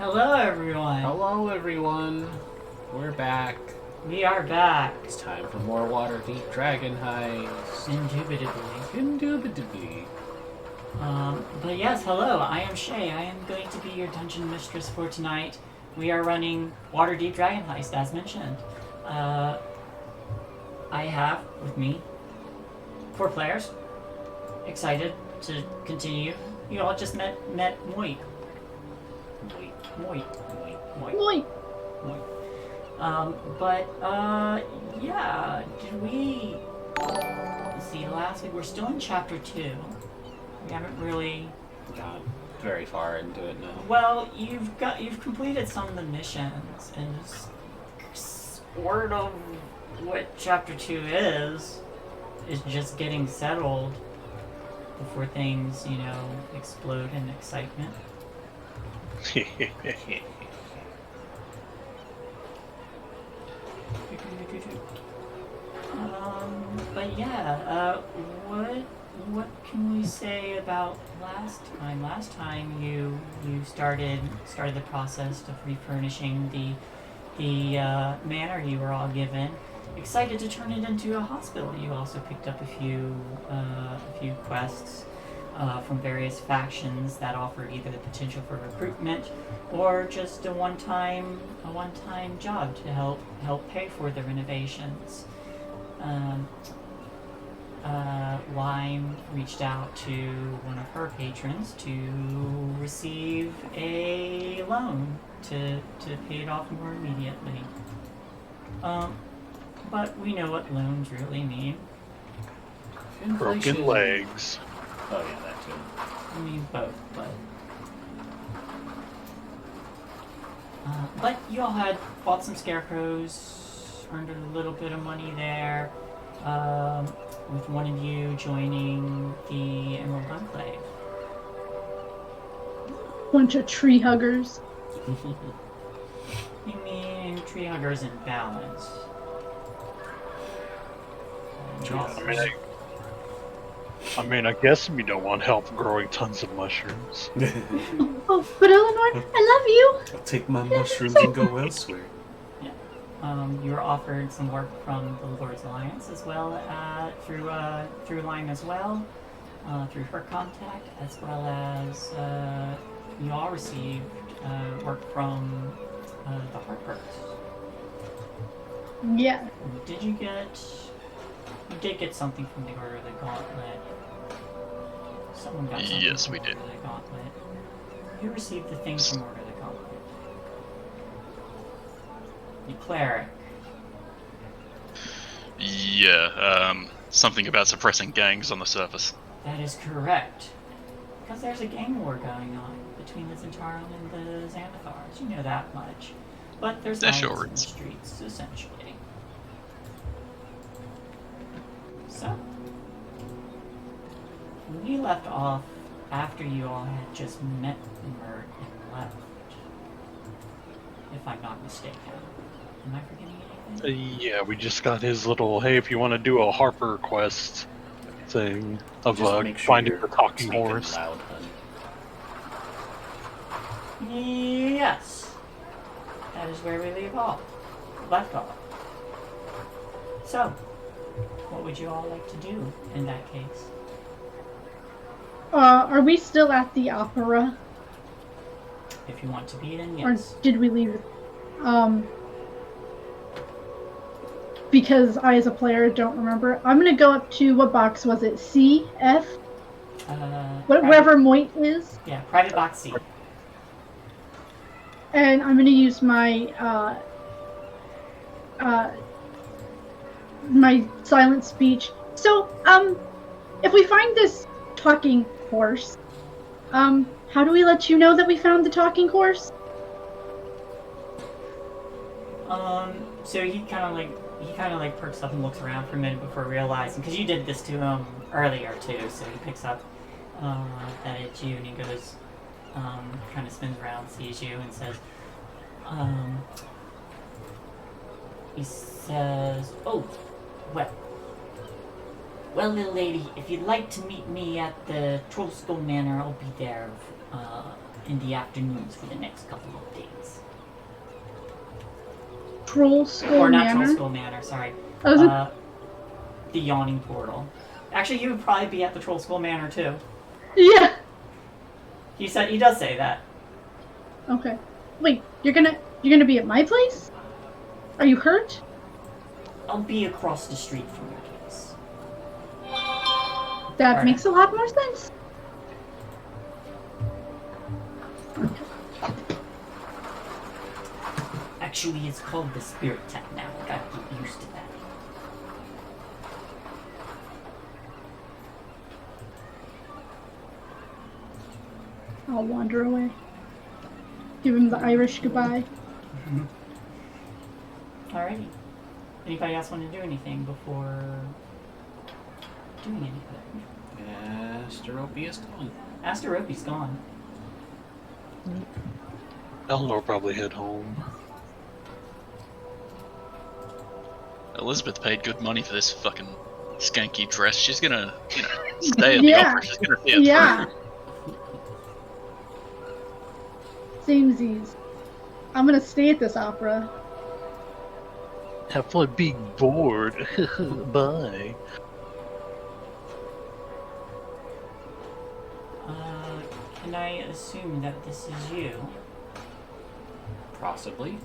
Hello, everyone. Hello, everyone. We're back. We are back. It's time for more Waterdeep Dragon Heist. Indubitably. But yes, hello. I am Shay. I am going to be your dungeon mistress for tonight. We are running Waterdeep Dragon Heist, as mentioned. I have with me 4 players. Excited to continue. You all just met Moit. Moit. Yeah, did we... Let's see, last week, we're still in chapter 2. We haven't really... Got very far into it now. Well, you've completed some of the missions, and sort of what chapter 2 is just getting settled before things, explode in excitement. But yeah, what can we say about last time? Last time you started the process of refurnishing the manor you were all given. Excited to turn it into a hospital. You also picked up a few quests from various factions that offered either the potential for recruitment or just a one-time job to help pay for the renovations. Lime reached out to one of her patrons to receive a loan to pay it off more immediately. But we know what loans really mean. Broken legs. Oh yeah, that too. I mean both, but you all had bought some scarecrows, earned a little bit of money there, with one of you joining the Emerald Enclave. Bunch of tree huggers. You mean tree huggers in balance? I guess we don't want help growing tons of mushrooms. Oh, but Eleanor, I love you. I'll take my mushrooms and go elsewhere. You were offered some work from the Lord's Alliance as well through Lime as well, through her contact, as well as you all received work from the Harpers. Yeah. You did get something from the Order of the Gauntlet. Someone got something Yes, from we Order did. of the Gauntlet. Who received the thing from Order of the Gauntlet? The cleric. Yeah, something about suppressing gangs on the surface. That is correct. Because there's a gang war going on between the Zentarum and the Xanathars. You know that much. But there's violence Sure in the is. streets, essentially. So, we left off after you all had just met Mert and left. If I'm not mistaken. Am I forgetting anything? Yeah, we just got his little, hey, if you want to do a Harper quest thing of Just make sure finding you're the talking speaking horse. loud, honey. Yes. That is where we left off. So, what would you all like to do in that case? Are we still at the opera? If you want to be in, Or yes. did we leave? Because I, as a player, don't remember. I'm gonna go up to, what box was it? C? F? Wherever Moit is. Yeah, private box C. And I'm gonna use my, my silent speech. So, if we find this talking horse, how do we let you know that we found the talking horse? So he kind of like perks up and looks around for a minute before realizing, because you did this to him earlier too, so he picks up that it's you, and he goes, kind of spins around, sees you, and says, oh, well, little lady, if you'd like to meet me at the Trollskull Manor, I'll be there in the afternoons for the next couple of days. Troll Skull or not Manor? Troll Skull Manor, sorry. I was The Yawning Portal. Actually, you would probably be at the Troll Skull Manor too. yeah. He does say that. Okay. Wait, you're gonna be at my place? Are you hurt? I'll be across the street from your place. That Alright. makes a lot more sense. Actually, it's called the Spirit Tech now. I gotta get used to that. I'll wander away. Give him the Irish goodbye. Alrighty. Anybody else want to do anything before doing anything? Asterope is gone. Asterope's gone. Eleanor probably head home. Elizabeth paid good money for this fucking skanky dress. She's gonna, stay at the Yeah. opera. She's gonna see it Yeah. through. Samesies. I'm gonna stay at this opera. Have fun being bored. Bye. Can I assume that this is you? Possibly.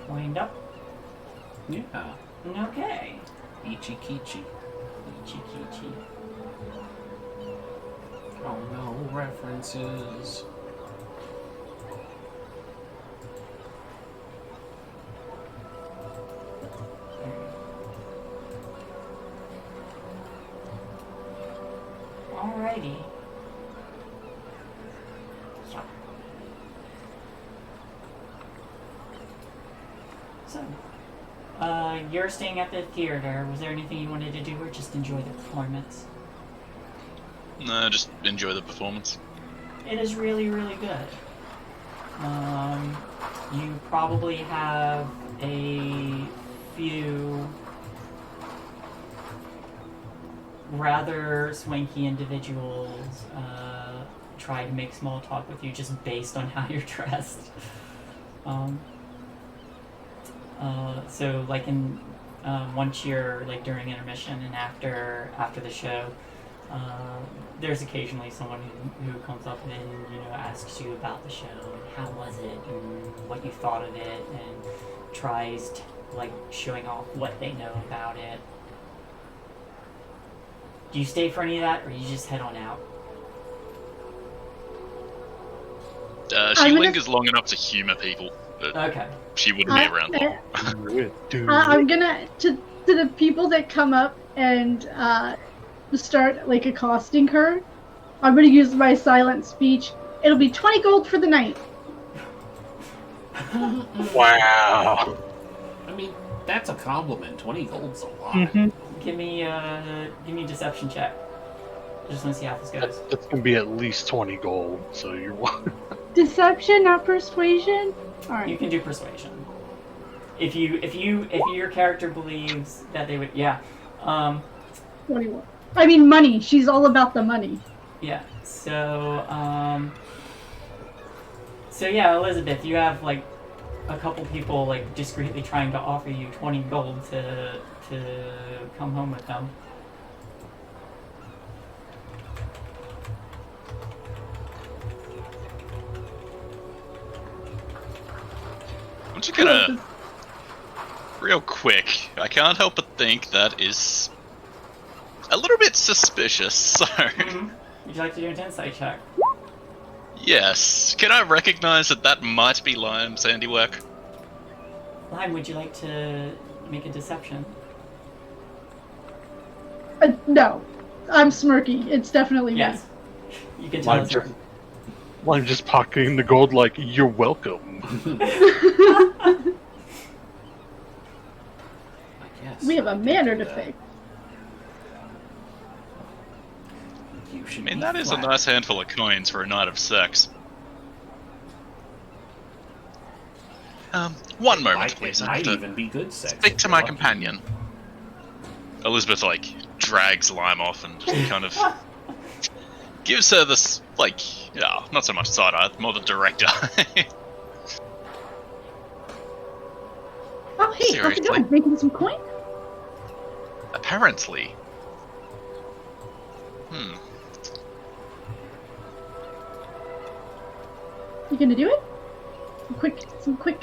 Wind up. Yeah. Okay. Ichi Kichi. Ichi-kichi. Oh no, references. Alrighty. Yeah. So, you're staying at the theater. Was there anything you wanted to do or just enjoy the performance? No, just enjoy the performance. It is really, really good. You probably have a few rather swanky individuals try to make small talk with you just based on how you're dressed. So like in once you're like during intermission and after the show, there's occasionally someone who comes up and asks you about the show and how was it and what you thought of it and tries to, like showing off what they know about it. Do you stay for any of that or you just head on out? She lingers long enough to humor people, but Okay. she wouldn't be around long. I'm gonna to the people that come up and start like accosting her. I'm gonna use my silent speech. It'll be 20 gold for the night. Wow. I mean, that's a compliment. 20 gold's a lot. Mm-hmm. Give me a deception check. Just want to see how this goes. That's gonna be at least 20 gold, so you're Deception, not persuasion. All You right. can do persuasion. If your character believes that they would, yeah. 21. I mean, money. She's all about the money. Yeah. So yeah, Elizabeth, you have like a couple people like discreetly trying to offer you 20 gold to come home with them. I'm just gonna, real quick, I can't help but think that is a little bit suspicious, so... Would you like to do an insight check? Yes. Can I recognize that might be Lime's handiwork? Lime, would you like to make a deception? No. I'm smirky. It's definitely me. Yes. You can tell it's her. I'm just pocketing the gold like, you're welcome. I guess. We have a manner to fix. You I should mean, be that is a flattered. nice handful of coins for a night of sex. One moment, Might, please. it I have might to even be good sex. speak if to you're my lucky. companion. Elizabeth, drags Lime off and just kind of gives her this, not so much side eye, more the direct eye. Oh, hey, how's it Seriously? going? Making some coin? Apparently. You gonna do it? Some quick.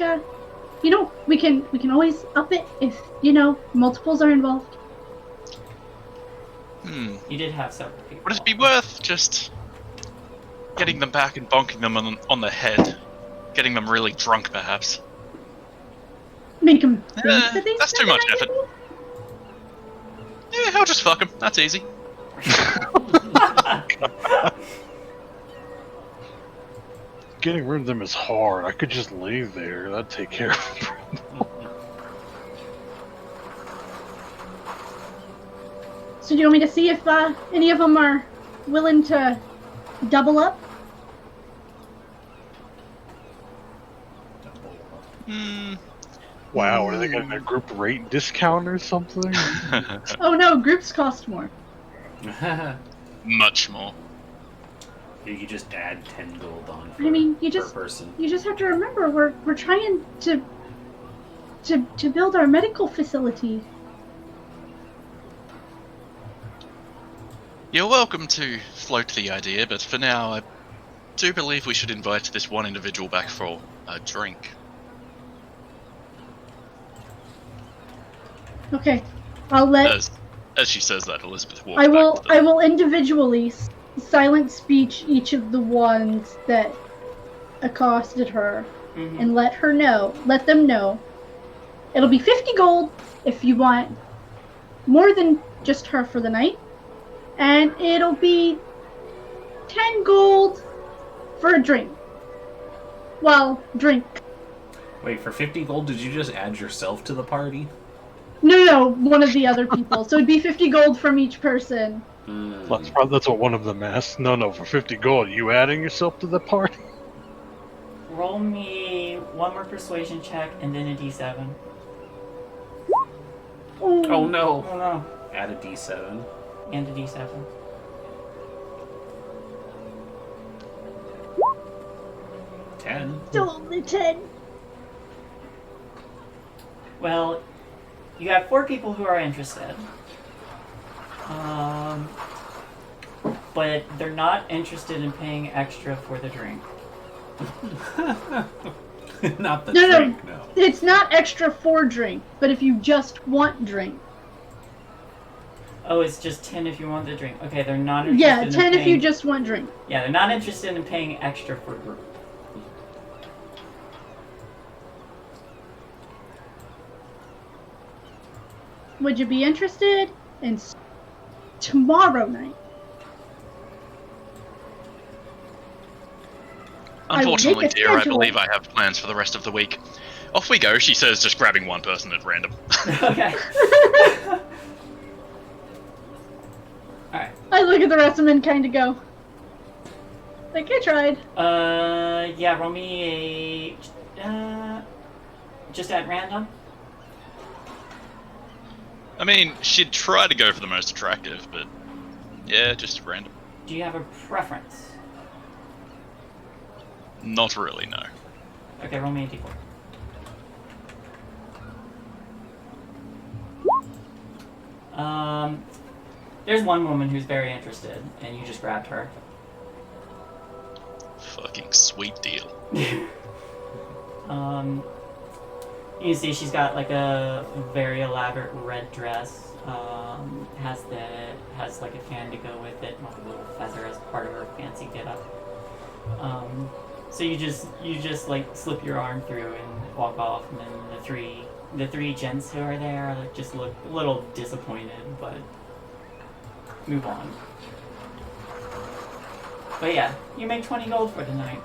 We can always up it if multiples are involved. You did have several people. Would it be worth just getting them back and bonking them on the head? Getting them really drunk, perhaps? Make them think that they That's too spent much the night effort. Yeah, I'll just fuck them. That's easy. Getting rid of them is hard. I could just lay there. That'd take care of it. So do you want me to see if any of them are willing to double up? Wow, are they getting a group rate discount or something? Oh no, groups cost more. Much more. You just add 10 gold on I mean, per person. You just have to remember we're trying to build our medical facility. You're welcome to float the idea, but for now, I do believe we should invite this one individual back for a drink. Okay, I'll let. As she says that, Elizabeth walks I back to I will individually silent speech each of the ones that accosted her and let them know. It'll be 50 gold if you want more than just her for the night. And it'll be 10 gold for a drink. Well, drink. Wait, for 50 gold, did you just add yourself to the party? No, one of the other people. So it'd be 50 gold from each person. That's what one of them asked. No, for 50 gold, you adding yourself to the party? Roll me one more persuasion check and then a d7. Oh no. Oh no. Add a d7. And a d7. Still only 10. Well, you have 4 people who are interested. But they're not interested in paying extra for the drink. Not the No, drink, no. It's not extra for drink, but if you just want drink. Oh, it's just 10 if you want the drink. Okay, they're not interested Yeah, in 10 paying... if you just want drink. Yeah, they're not interested in paying extra for group. Would you be interested in tomorrow night? Unfortunately, make a dear, I schedule. believe I have plans for the rest of the week. Off we go, she says, just grabbing one person at random. Okay. Alright. I look at the rest of them and kind of go, like, I tried. Yeah, roll me a... just at random? I mean, she'd try to go for the most attractive, but yeah, just random. Do you have a preference? Not really, no. Okay, roll me a d4. There's one woman who's very interested, and you just grabbed her. Fucking sweet deal. You can see she's got like a very elaborate red dress. Has like a fan to go with it, and like a little feather as part of her fancy getup. So you just like slip your arm through and walk off, and then the three gents who are there like just look a little disappointed, but move on. But yeah, you make 20 gold for tonight.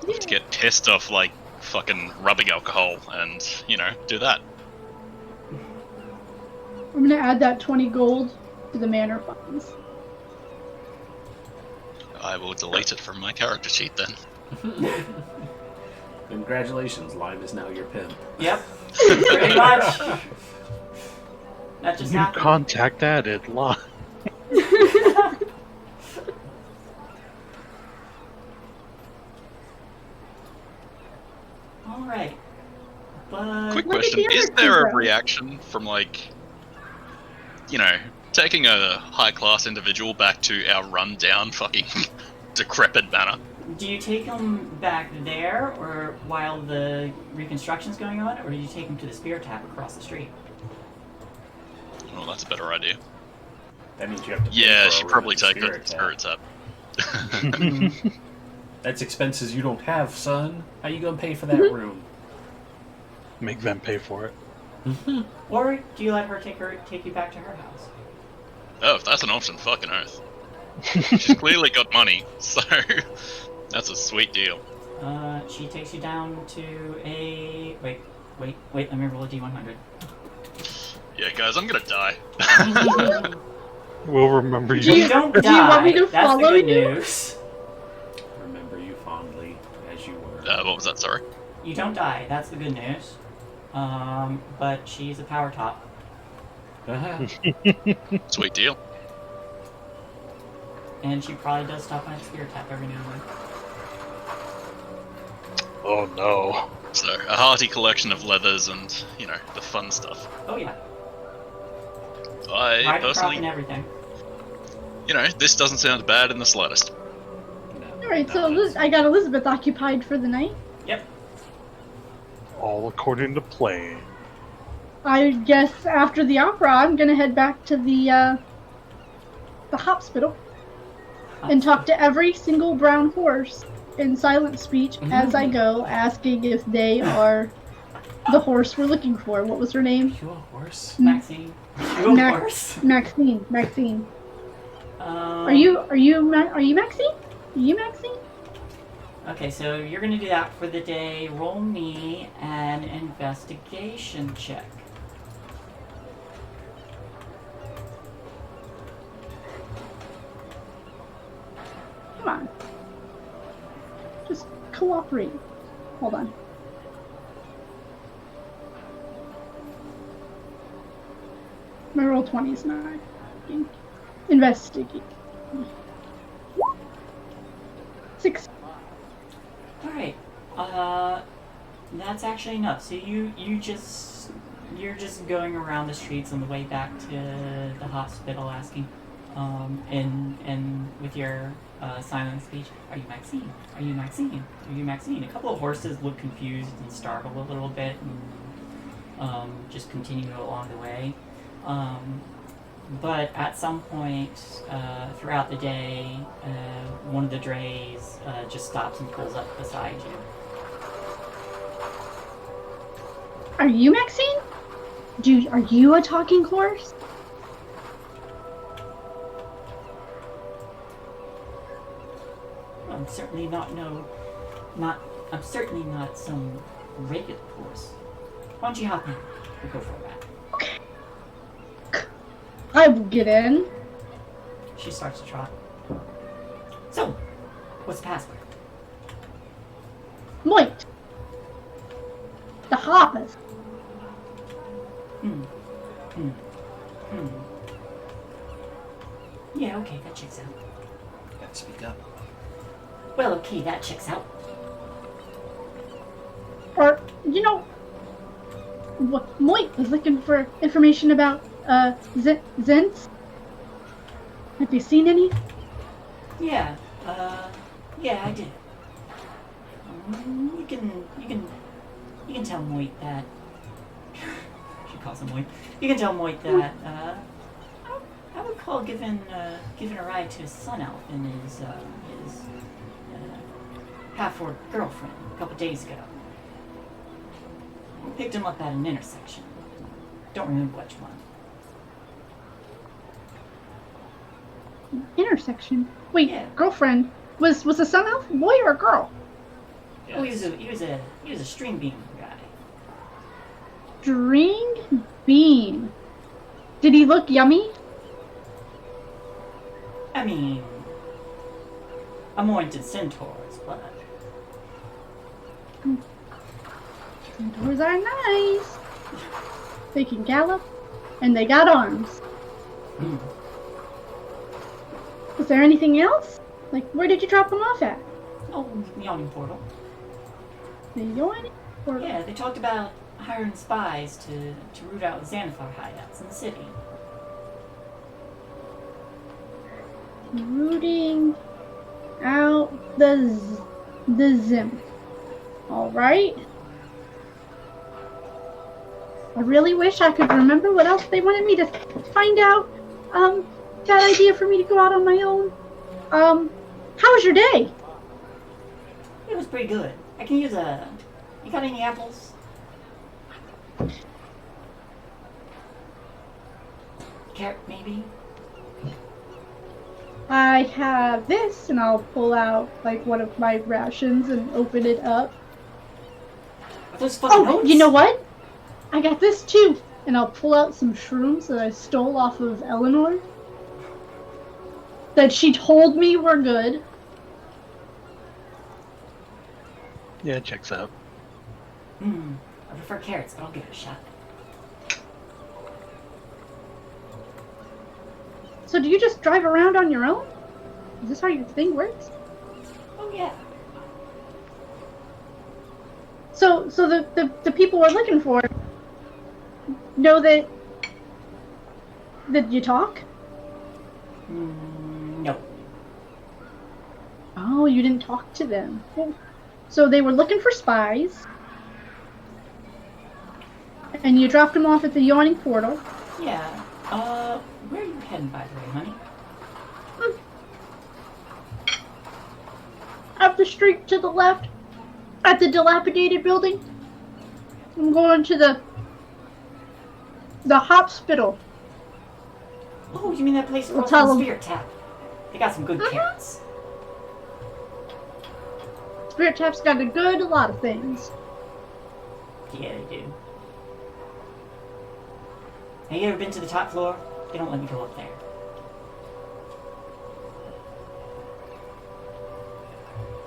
Let's get pissed off like fucking rubbing alcohol and, do that. I'm gonna add that 20 gold to the manor funds. I will delete it from my character sheet then. Congratulations, Live is now your pimp. Yep, pretty much. That just You happened. contact added live. All right. But Quick Look at question: the is other there a people. reaction from taking a high-class individual back to our run-down, fucking decrepit manor? do you take them back there, or while the reconstruction's going on, or do you take them to the spear tap across the street? Oh, that's a better idea. That means you have to. Pay Yeah, for she a room probably at the take her Spirit to Tap. Spirit Tap. That's expenses you don't have, son. How you gonna pay for that room? Make them pay for it. Or do you let her take you back to her house? Oh, if that's an option, fucking earth. She's clearly got money, so that's a sweet deal. She takes you down to a... Wait, let me roll a d100. Yeah, guys, I'm gonna die. We'll remember Do you. You don't die. do you want me to That's follow the good you? news. Remember you fondly as you were. What was that? Sorry. You don't die. That's the good news. But she's a power top. Sweet deal. And she probably does stop by the spear tap every now and then. Oh no. So, a hearty collection of leathers and, the fun stuff. Oh yeah. I Ride the crop personally, and everything. this doesn't sound bad in the slightest. Alright, so I got Elizabeth occupied for the night. Yep. All according to plan. I guess after the opera, I'm gonna head back to the hospital and talk to every single brown horse in silent speech as I go, asking if they are the horse we're looking for. What was her name? You a horse? Maxine. You of course. Maxine. Are you Maxine? Are you Maxine? Okay, so you're gonna do that for the day. Roll me an investigation check. Come on. Just cooperate. Hold on. My roll 20 is not working. Investigate. 6. Alright. That's actually enough. So you're just going around the streets on the way back to the hospital asking, and with your silent speech, are you Maxine? Are you Maxine? Are you Maxine? A couple of horses look confused and startled a little bit and just continue along the way. But at some point throughout the day, one of the drays just stops and pulls up beside you. Are you Maxine? Are you a talking horse? I'm certainly not I'm certainly not some regular horse. Why don't you hop in? We'll go for a ride. Okay. I will get in. She starts to trot. So, what's the password? Moit. The hoppers. Yeah, okay, that checks out. Gotta speak up. Well, okay, that checks out. Or, Moit was looking for information about, Zents. Have you seen any? Yeah, yeah, I did. You can tell Moit that. She calls him Moit. You can tell Moit that. I recall giving a ride to his son elf and his half-orc girlfriend a couple days ago. Picked him up at an intersection. Don't remember which one. Intersection. Wait, Yeah. girlfriend. Was the son elf a boy or a girl? Oh, he was a string bean guy. String bean. Did he look yummy? I mean, anointed centaurs, but Centaurs are nice. They can gallop, and they got arms. Was there anything else? Like, where did you drop them off at? oh, yawning portal. The yawning portal. Yeah, they talked about hiring spies to root out Xanathar hideouts in the city. Rooting out the Zim. All right. I really wish I could remember what else they wanted me to find out. Bad idea for me to go out on my own. How was your day? It was pretty good. I can use a... You got any apples? Carrot, maybe? I have this, and I'll pull out like one of my rations and open it up. Are those fucking Oh, oats? you know what? I got this too, and I'll pull out some shrooms that I stole off of Eleanor. That she told me were good. Yeah, it checks out. I prefer carrots, but I'll give it a shot. So do you just drive around on your own? Is this how your thing works? Oh yeah. So the people we're looking for know that you talk? No. Oh, you didn't talk to them. So they were looking for spies. And you dropped them off at the yawning portal. Yeah. Where are you heading, by the way, honey? Up the street to the left, at the dilapidated building. I'm going to the hospital. Oh, you mean that place across tell from 'em. Spirit Tap? They got some good carrots. Spirit Tap's got a lot of things. Yeah, they do. Have you ever been to the top floor? They don't let me go up there.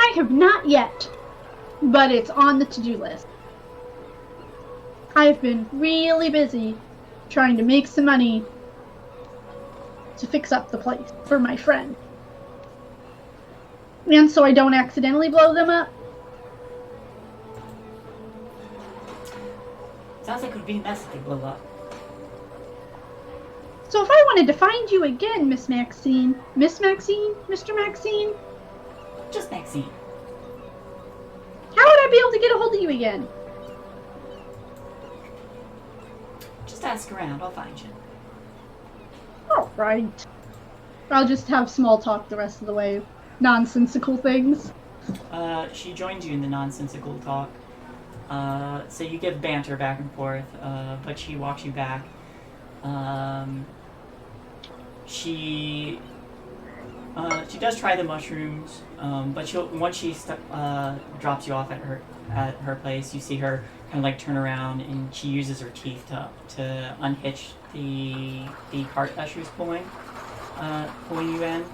I have not yet, but it's on the to-do list. I've been really busy trying to make some money to fix up the place for my friend. And so I don't accidentally blow them up. Sounds like it would be a mess if they blow up. So if I wanted to find you again, Miss Maxine, Mr. Maxine, Just Maxine. how would I be able to get a hold of you again? Just ask around, I'll find you. All right. I'll just have small talk the rest of the way. Nonsensical things. She joins you in the nonsensical talk. So you give banter back and forth, but she walks you back. She does try the mushrooms, but once she drops you off at her place, you see her kind of like turn around, and she uses her teeth to unhitch the cart that she was pulling you in,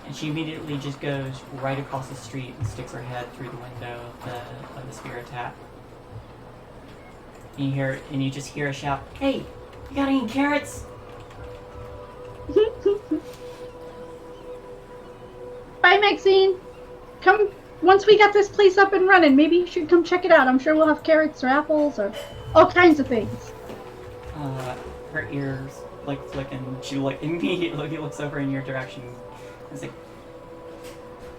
and she immediately just goes right across the street and sticks her head through the window of the Spirit Tap. And you just hear a shout, "Hey, you got any carrots?" Bye, Maxine. Come, once we got this place up and running, maybe you should come check it out. I'm sure we'll have carrots or apples or all kinds of things. Her ears like flick, and she like immediately looks over in your direction. It's like,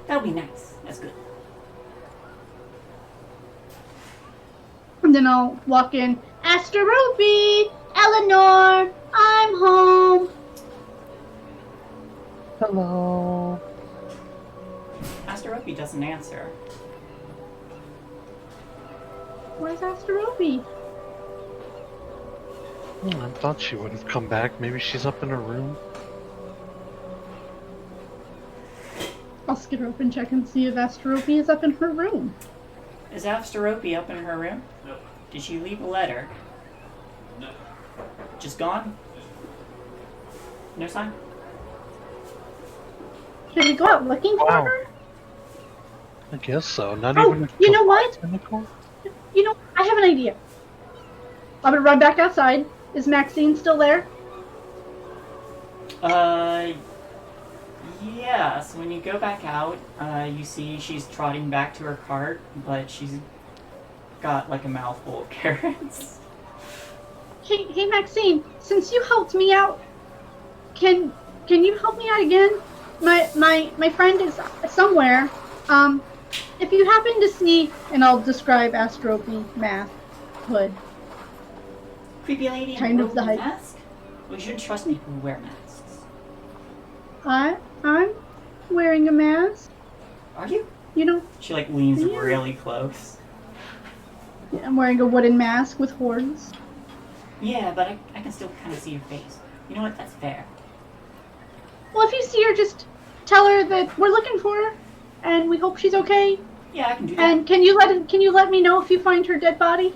that'll be nice. That's good. And then I'll walk in. Asterope! Eleanor! I'm home! Hello. Asterope doesn't answer. Where's Asterope? I thought she would have come back. Maybe she's up in her room. I'll skip her up and check and see if Asterope is up in her room. Is Asterope up in her room? No. Did she leave a letter? No. Just gone? No sign? Should we go out looking for Wow. her? I guess so. Not Oh, even. you know what? Chemical? You know, I have an idea. I'm gonna run back outside. Is Maxine still there? Yes. When you go back out, you see she's trotting back to her cart, but she's got like a mouthful of carrots. Hey, Maxine. Since you helped me out, can you help me out again? My friend is somewhere. If you happen to see, and I'll describe Astropy math hood. Creepy lady in Kind a of the height. mask? We shouldn't trust people who wear masks. I'm wearing a mask. Are you? You know, She like leans Yeah. really close. I'm wearing a wooden mask with horns. Yeah, but I can still kind of see your face. You know what? That's fair. Well, if you see her, just tell her that we're looking for her, and we hope she's okay. Yeah, I can do that. And can you let me know if you find her dead body?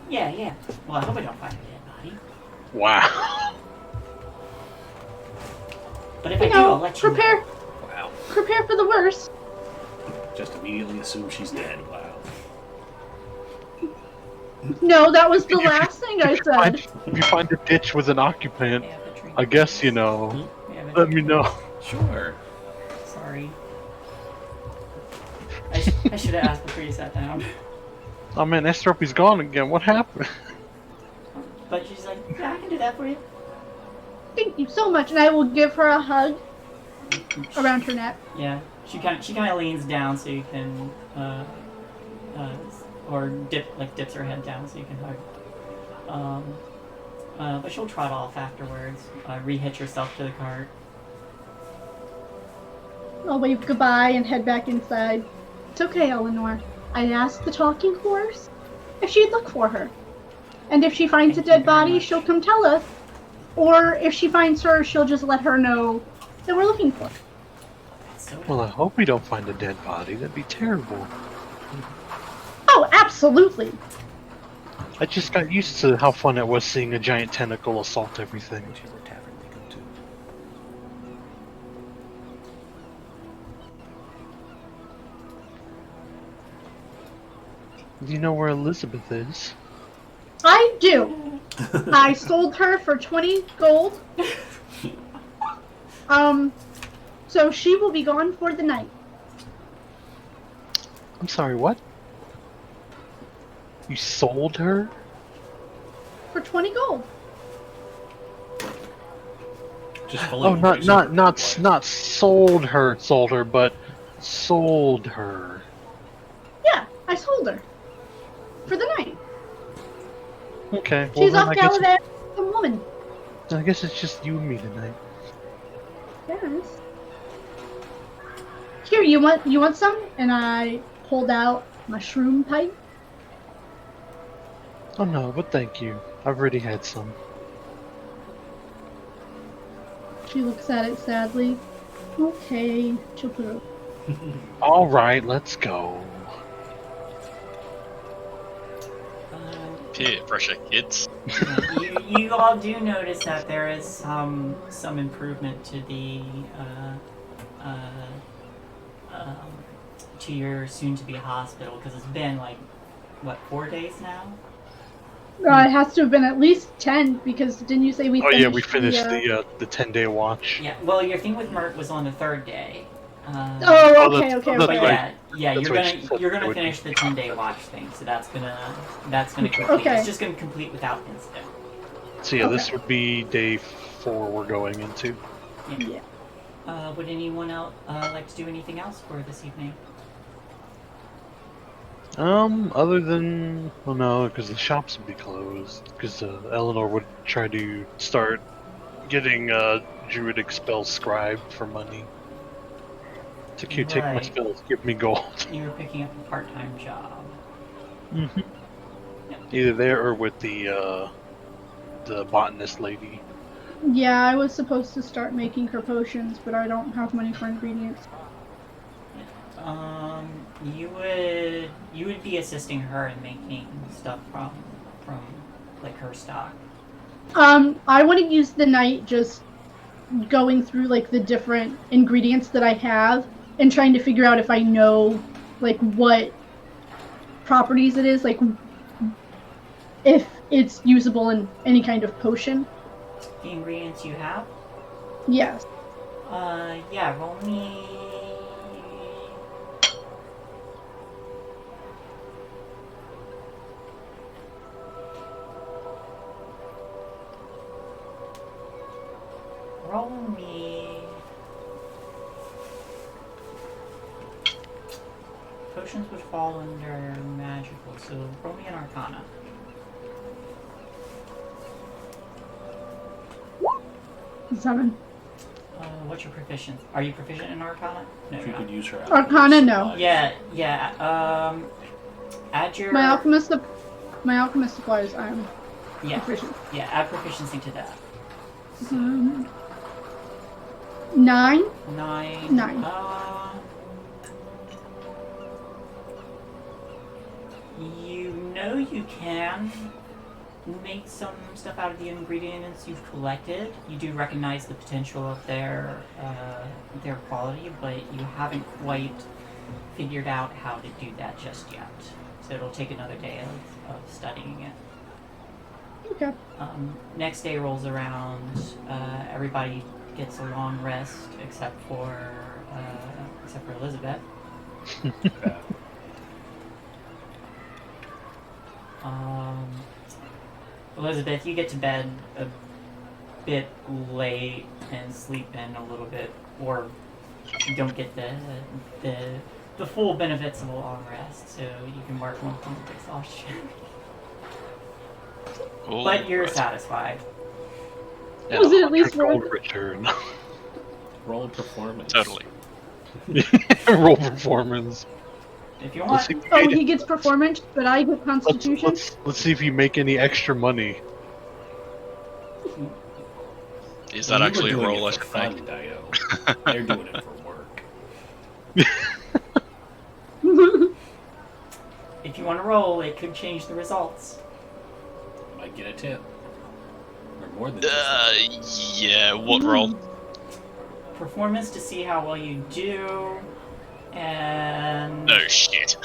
Yeah. Well, I hope I don't find a dead body. Wow. But if I do, I'll let you know. Wow. Prepare for the worst. Just immediately assume she's dead. Wow. No, that was the last thing I said. If you find a ditch with an occupant, Yeah, but drink- I guess, you know, Yeah, but let me know. Sure. Sorry. I should have asked before you sat down. Oh man, Estropy's gone again. What happened? But she's like, yeah, I can do that for you. Thank you so much, and I will give her a hug around her neck. Yeah, she kind of leans down so you can, or dips her head down so you can hug. But she'll trot off afterwards. Rehitch herself to the cart. I'll wave goodbye and head back inside. It's okay, Eleanor. I asked the talking horse if she'd look for her. And if she finds a Thank you dead very body, much. she'll come tell us. Or if she finds her, she'll just let her know that we're looking for her. That's so Well, I hope we don't find a dead body. That'd be terrible. Oh, absolutely. I just got used to how fun it was seeing a giant tentacle assault everything. Whichever tavern they go to. Do you know where Elizabeth is? I do. I sold her for 20 gold. So she will be gone for the night. I'm sorry, what? You sold her? For 20 gold. Just fully Oh, not embracing not sold her, but sold her. Yeah, I sold her. For the night. Okay. Well, She's then off I guess, gallivanting with a woman. I guess it's just you and me tonight. Yes. Here, you want some? And I pulled out my shroom pipe. Oh no, but thank you. I've already had some. She looks at it sadly. Okay, she'll put it. All right, let's go. Peer pressure, kids. you all do notice that there is some improvement to the to your soon-to-be hospital because it's been like what 4 days now. It has to have been at least 10 because didn't you say we? Oh finished yeah, we finished the 10-day watch. Yeah. Well, your thing with Mert was on the 3rd day. Oh, okay, that's okay. But right. okay. yeah, That's you're right, she said gonna it would be. finish the 10-day watch thing, so that's gonna complete. Okay. It's just gonna complete without incident. So yeah, this Okay. would be day 4 we're going into. Yeah. Would anyone else like to do anything else for this evening? Other than, well no, because the shops would be closed. Because Eleanor would try to start getting Druidic spell scribed for money. To take my Right. spells, give me gold. You were picking up a part-time job. Mm-hmm. Either there or with the botanist lady. Yeah, I was supposed to start making her potions, but I don't have money for ingredients. You would be assisting her in making stuff from like her stock. I want to use the night just going through like the different ingredients that I have and trying to figure out if I know like what properties it is, like if it's usable in any kind of potion. The ingredients you have? Yes. Yeah, roll me. roll me. Potions would fall under magical, so roll me an Arcana. Seven. What's your proficiency? Are you proficient in Arcana? No, She you're could not. use her Arcana, alchemist no. supplies. Yeah. Add your My alchemist supplies. I'm proficient. Yeah, add proficiency to that. 9. 9. 9. You know you can make some stuff out of the ingredients you've collected. You do recognize the potential of their quality, but you haven't quite figured out how to do that just yet. So it'll take another day of studying it. Okay. Next day rolls around. Everybody gets a long rest except for Elizabeth. Elizabeth, you get to bed a bit late and sleep in a little bit, or you don't get the full benefits of a long rest, so you can mark 1 point of exhaustion. Oh, But you're right. satisfied. And Was it at 100 least gold worth? return. Roll performance. Totally. Roll performance. If you Let's want. see if you Oh, made he it. gets performance, but I get constitution. Let's see if you make any extra money. Is Well, that you actually a were doing roll I it for should make? fun, Dio. They're doing it for work. If you want to roll, it could change the results. Might get a tip. Or more than just a tip. Yeah, what roll? Performance to see how well you do, and No shit.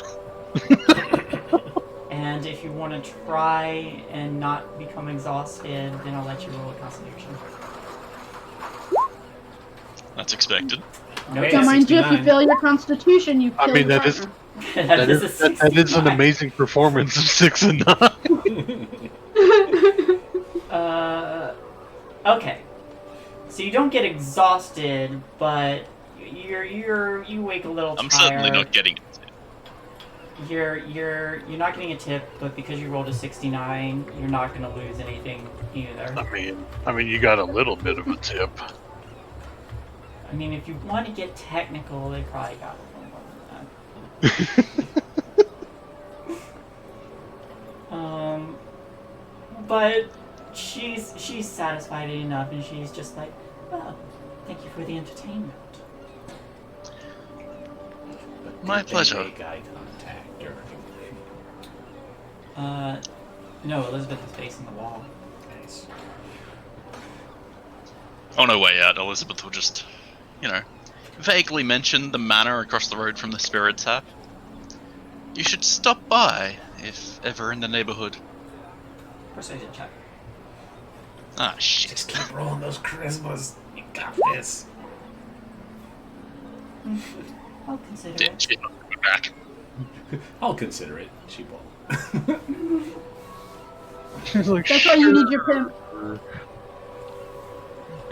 and if you want to try and not become exhausted, then I'll let you roll a constitution. That's expected. Okay, So mind you, if you 69. fail your constitution, you I kill mean, your that is- partner. That is an amazing performance of 6 and 9. Okay. So you don't get exhausted, but you wake a little I'm tired. certainly not getting it. You're not getting a tip, but because you rolled a 69, you're not going to lose anything either. I mean, you got a little bit of a tip. I mean, if you want to get technical, they probably got more than that. But she's satisfied enough, and she's just like, well, thank you for the entertainment. But My did they pleasure. make eye contact during No, Elizabeth is facing the wall. Nice. On her way out, Elizabeth will just, vaguely mention the manor across the road from the Spirit's Hap. You should stop by if ever in the neighborhood. Persuasion check. Ah, shit. Just keep rolling those charismas. You got this. I'll consider Yeah, it. she's not coming back. I'll consider it. She won't. She's like, That's why you need your pimp.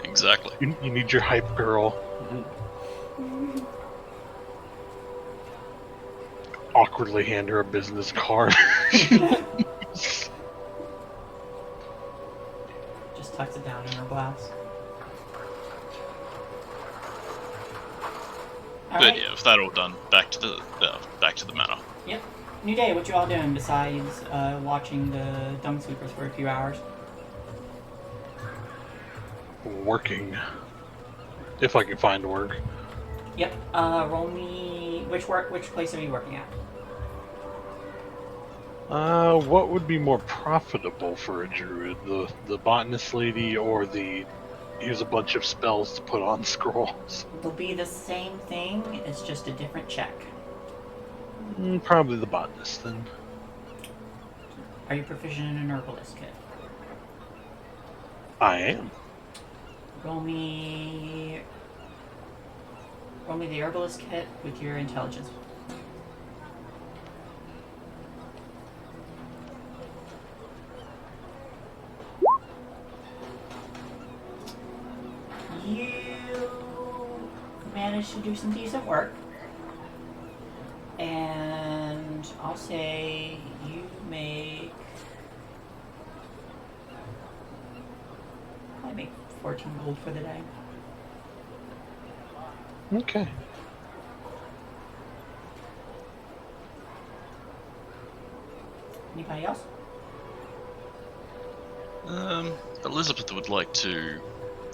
Exactly. You need your hype girl. Awkwardly hand her a business card. Just tucks it down in her blouse. But Alright. yeah, with that all done, back to the manor. Yep. New day. What you all doing besides watching the dung sweepers for a few hours? Working. If I can find work. Yep. Roll me. Which place are you working at? What would be more profitable for a druid? The botanist lady or the use a bunch of spells to put on scrolls? It'll be the same thing. It's just a different check. Probably the botanist then. Are you proficient in an herbalist kit? I am. Roll me the herbalist kit with your intelligence. managed to do some decent work. And I'll say you make... probably make 14 gold for the day. Okay. Anybody else? Elizabeth would like to,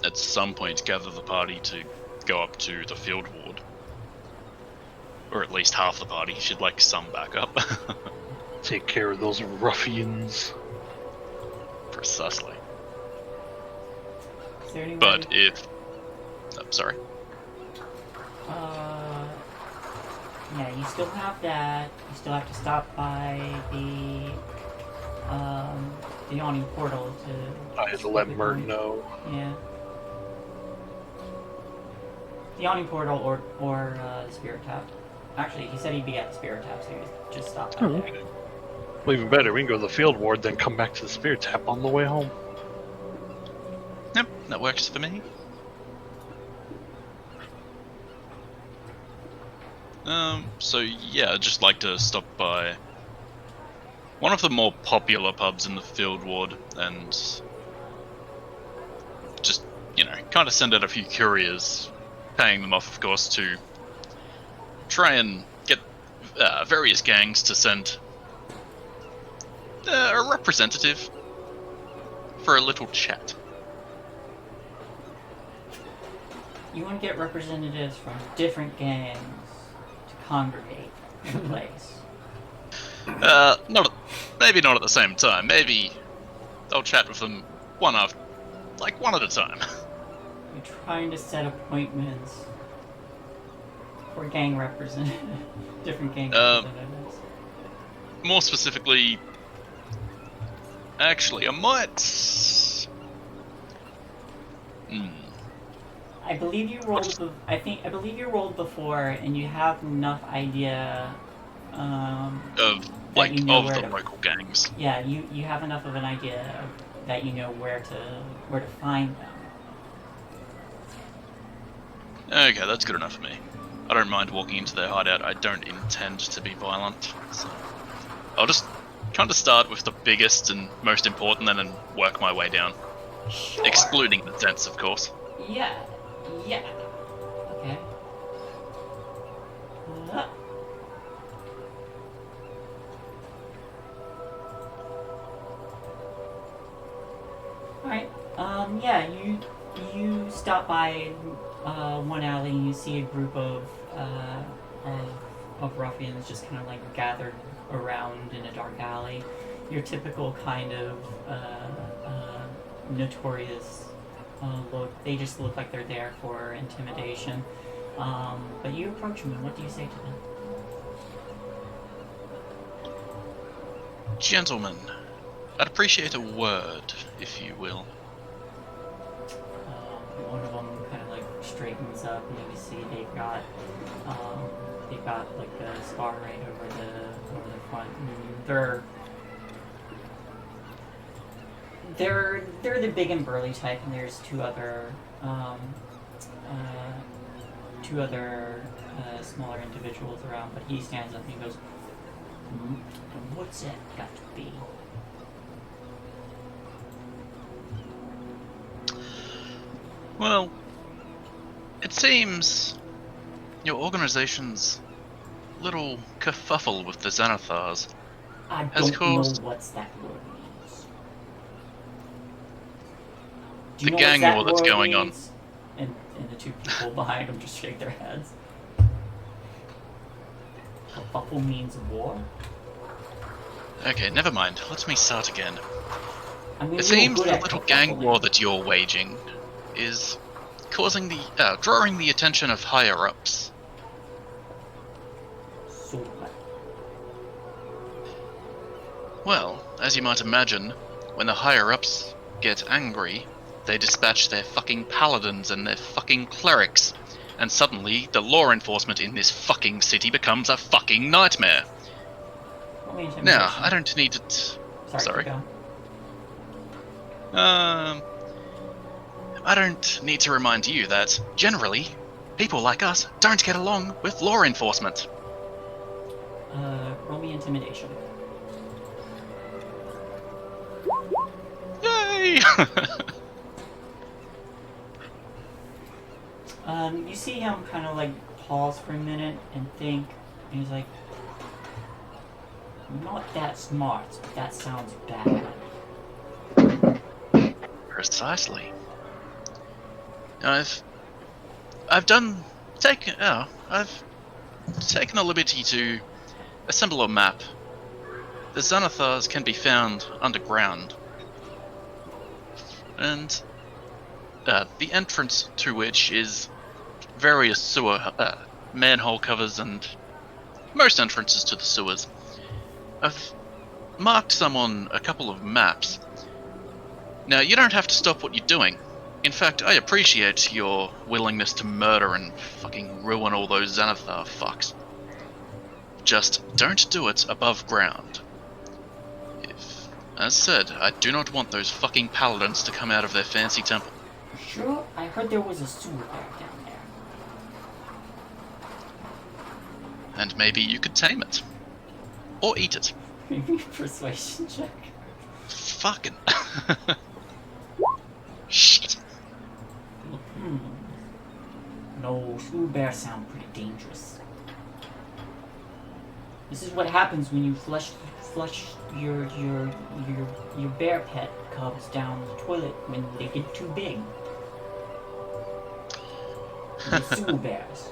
at some point, gather the party to go up to the field ward. Or at least half the party. She'd like some backup. Take care of those ruffians. Precisely. Is there anybody? But if... I'm sorry. Yeah, you still have that. You still have to stop by the yawning portal to... I had to let Mert know. Yeah. The yawning portal or the spirit tap. Actually, he said he'd be at the spirit tap, so he just stopped by there. Okay. Well, even better, we can go to the field ward, then come back to the spirit tap on the way home. Yep, that works for me. So yeah, I'd just like to stop by one of the more popular pubs in the field ward and just, you know, kind of send out a few couriers, paying them off, of course, to try and get various gangs to send a representative for a little chat. You want to get representatives from different gangs to congregate in a place. Maybe not at the same time. Maybe I'll chat with them one at a time. You're trying to set appointments for gang representatives, different gang representatives. More specifically, actually, I might. I believe you rolled. I believe you rolled before, and you have enough idea. Of that you know of where the to- local gangs. Yeah, you have enough of an idea that you know where to find them. Okay, that's good enough for me. I don't mind walking into their hideout. I don't intend to be violent, so I'll just kind of start with the biggest and most important, and then work my way down, Sure. excluding the tents, of course. Yeah. Okay. Alright. Yeah, you stop by one alley and you see a group of ruffians just kind of like gathered around in a dark alley. Your typical kind of notorious look. They just look like they're there for intimidation. But you approach them, and what do you say to them? Gentlemen, I'd appreciate a word, if you will. One of them kind of like straightens up, and you see they've got like a scar right over the front. And they're the big and burly type, and there's two other smaller individuals around. But he stands up and he goes, "And what's that got to be?" Well, it seems your organization's little kerfuffle with the Xanathars I has don't caused know what's that word means. Do the you know gang what that war that's word going on. means? And the two people behind him just shake their heads. Kerfuffle means war? Okay, never mind. Let me start again. I mean, It you're seems good the at little kerfuffle, gang war man. that you're waging is causing drawing the attention of higher ups. So what? Well, as you might imagine, when the higher ups get angry, they dispatch their fucking paladins and their fucking clerics, and suddenly the law enforcement in this fucking city becomes a fucking nightmare. Roll me Now, intimidation. I don't need to. Sorry. Keep going. I don't need to remind you that, generally, People like us don't get along with law enforcement. Roll me intimidation. Yay! You see him kind of like pause for a minute and think, and he's like, not that smart, but that sounds bad. Precisely. I've taken a liberty to assemble a map. The Xanathars can be found underground, and the entrance to which is various sewer manhole covers and most entrances to the sewers. I've marked some on a couple of maps. Now, you don't have to stop what you're doing. In fact, I appreciate your willingness to murder and fucking ruin all those Xanathar fucks. Just don't do it above ground. As said, I do not want those fucking paladins to come out of their fancy temple. Sure, I heard there was a sewer bear down there. And maybe you could tame it. Or eat it. Maybe persuasion check. Fucking. Shit. No, sewer bears sound pretty dangerous. This is what happens when you flush your bear pet cubs down the toilet when they get too big. The sewer bears.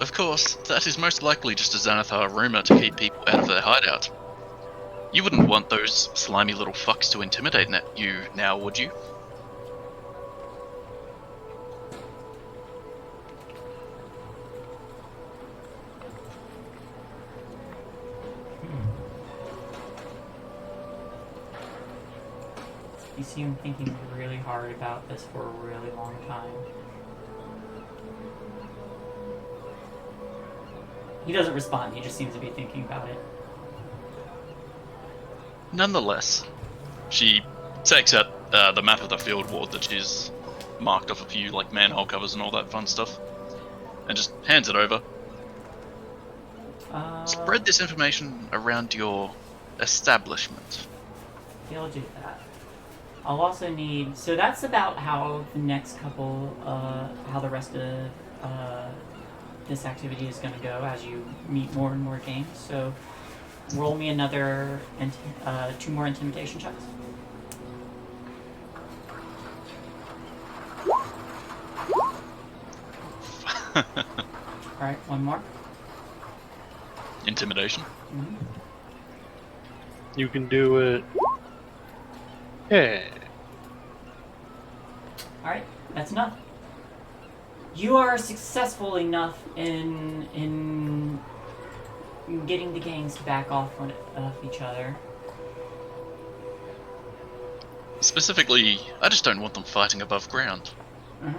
Of course, that is most likely just a Xanathar rumor to keep people out of their hideout. You wouldn't want those slimy little fucks to intimidate you now, would you? You see him thinking really hard about this for a really long time. He doesn't respond, he just seems to be thinking about it. Nonetheless, she takes out the map of the field ward that she's marked off a few like manhole covers and all that fun stuff, and just hands it over. Spread this information around your establishment. He'll do that. I'll also need... So that's about how the next couple... how the rest of this activity is going to go as you meet more and more games. So roll me another... 2 more intimidation checks. Alright, 1 more. Intimidation. Mm-hmm. You can do it. Yeah. Alright, that's enough. You are successful enough in getting the gangs to back off of each other. Specifically, I just don't want them fighting above ground. Uh-huh.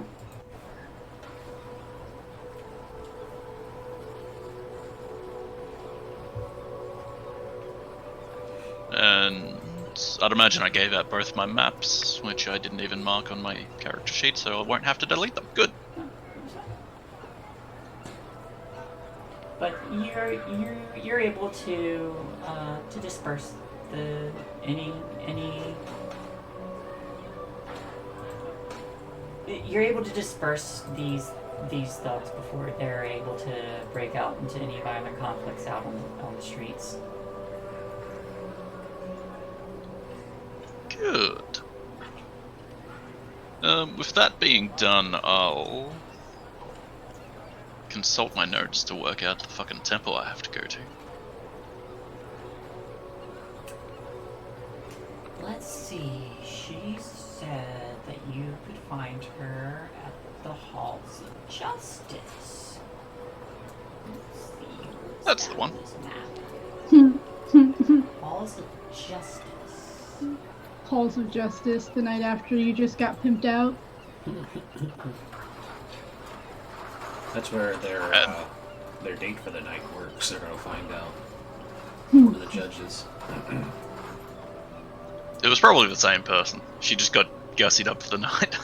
And I'd imagine I gave out both my maps, which I didn't even mark on my character sheet, so I won't have to delete them. Good. But you're able to disperse any you're able to disperse these thugs before they're able to break out into any violent conflicts out on the streets. Good. With that being done, I'll consult my notes to work out the fucking temple I have to go to. Let's see. She said that you could find her at the Halls of Justice. Let's see. That's the one. Halls of Justice. Halls of Justice the night after you just got pimped out. That's where their date for the night works. They're gonna find out. One of the judges. It was probably the same person. She just got gussied up for the night.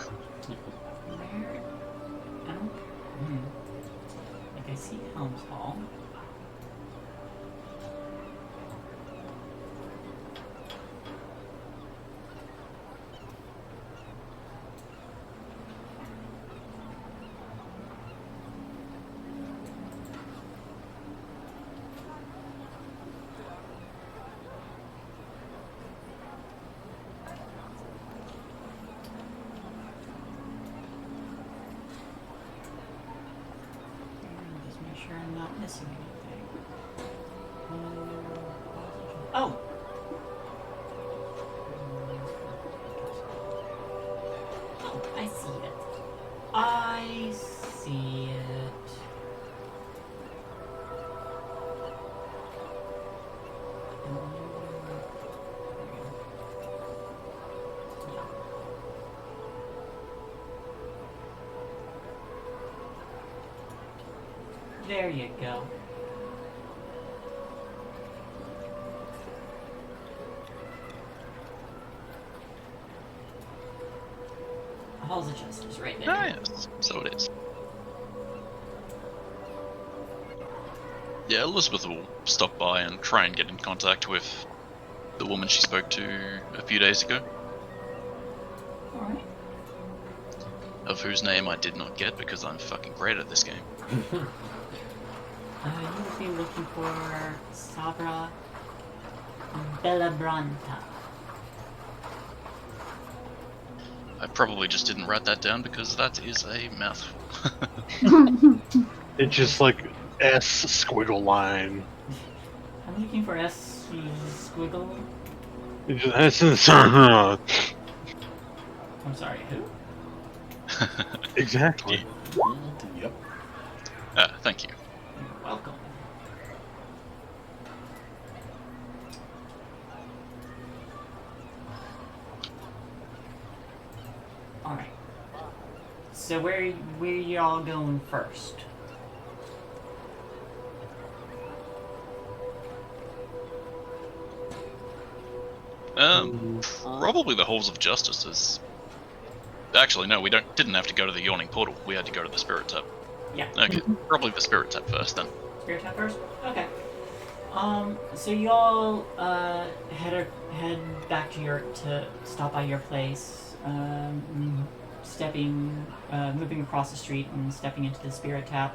sure I'm not missing anything. Oh! Oh, I see it. I see it. There you go. Halls of Justice, right there. Ah, yes. So it is. Yeah, Elizabeth will stop by and try and get in contact with the woman she spoke to a few days ago, Alright. of whose name I did not get because I'm fucking great at this game. You would be looking for Sabra Bellabranta. I probably just didn't write that down because that is a mouthful. It's just like S squiggle line. I'm looking for S squiggle. It's just I'm sorry, who? exactly. Yep. Thank you. You're welcome. Alright. So where y'all going first? Probably the Halls of Justice is... Actually, no, we didn't have to go to the Yawning Portal. We had to go to the Spirit Tap. Yeah. Okay, probably the Spirit Tap first then. Spirit Tap first? Okay. So y'all head back to to stop by your place. Moving across the street and stepping into the Spirit Tap.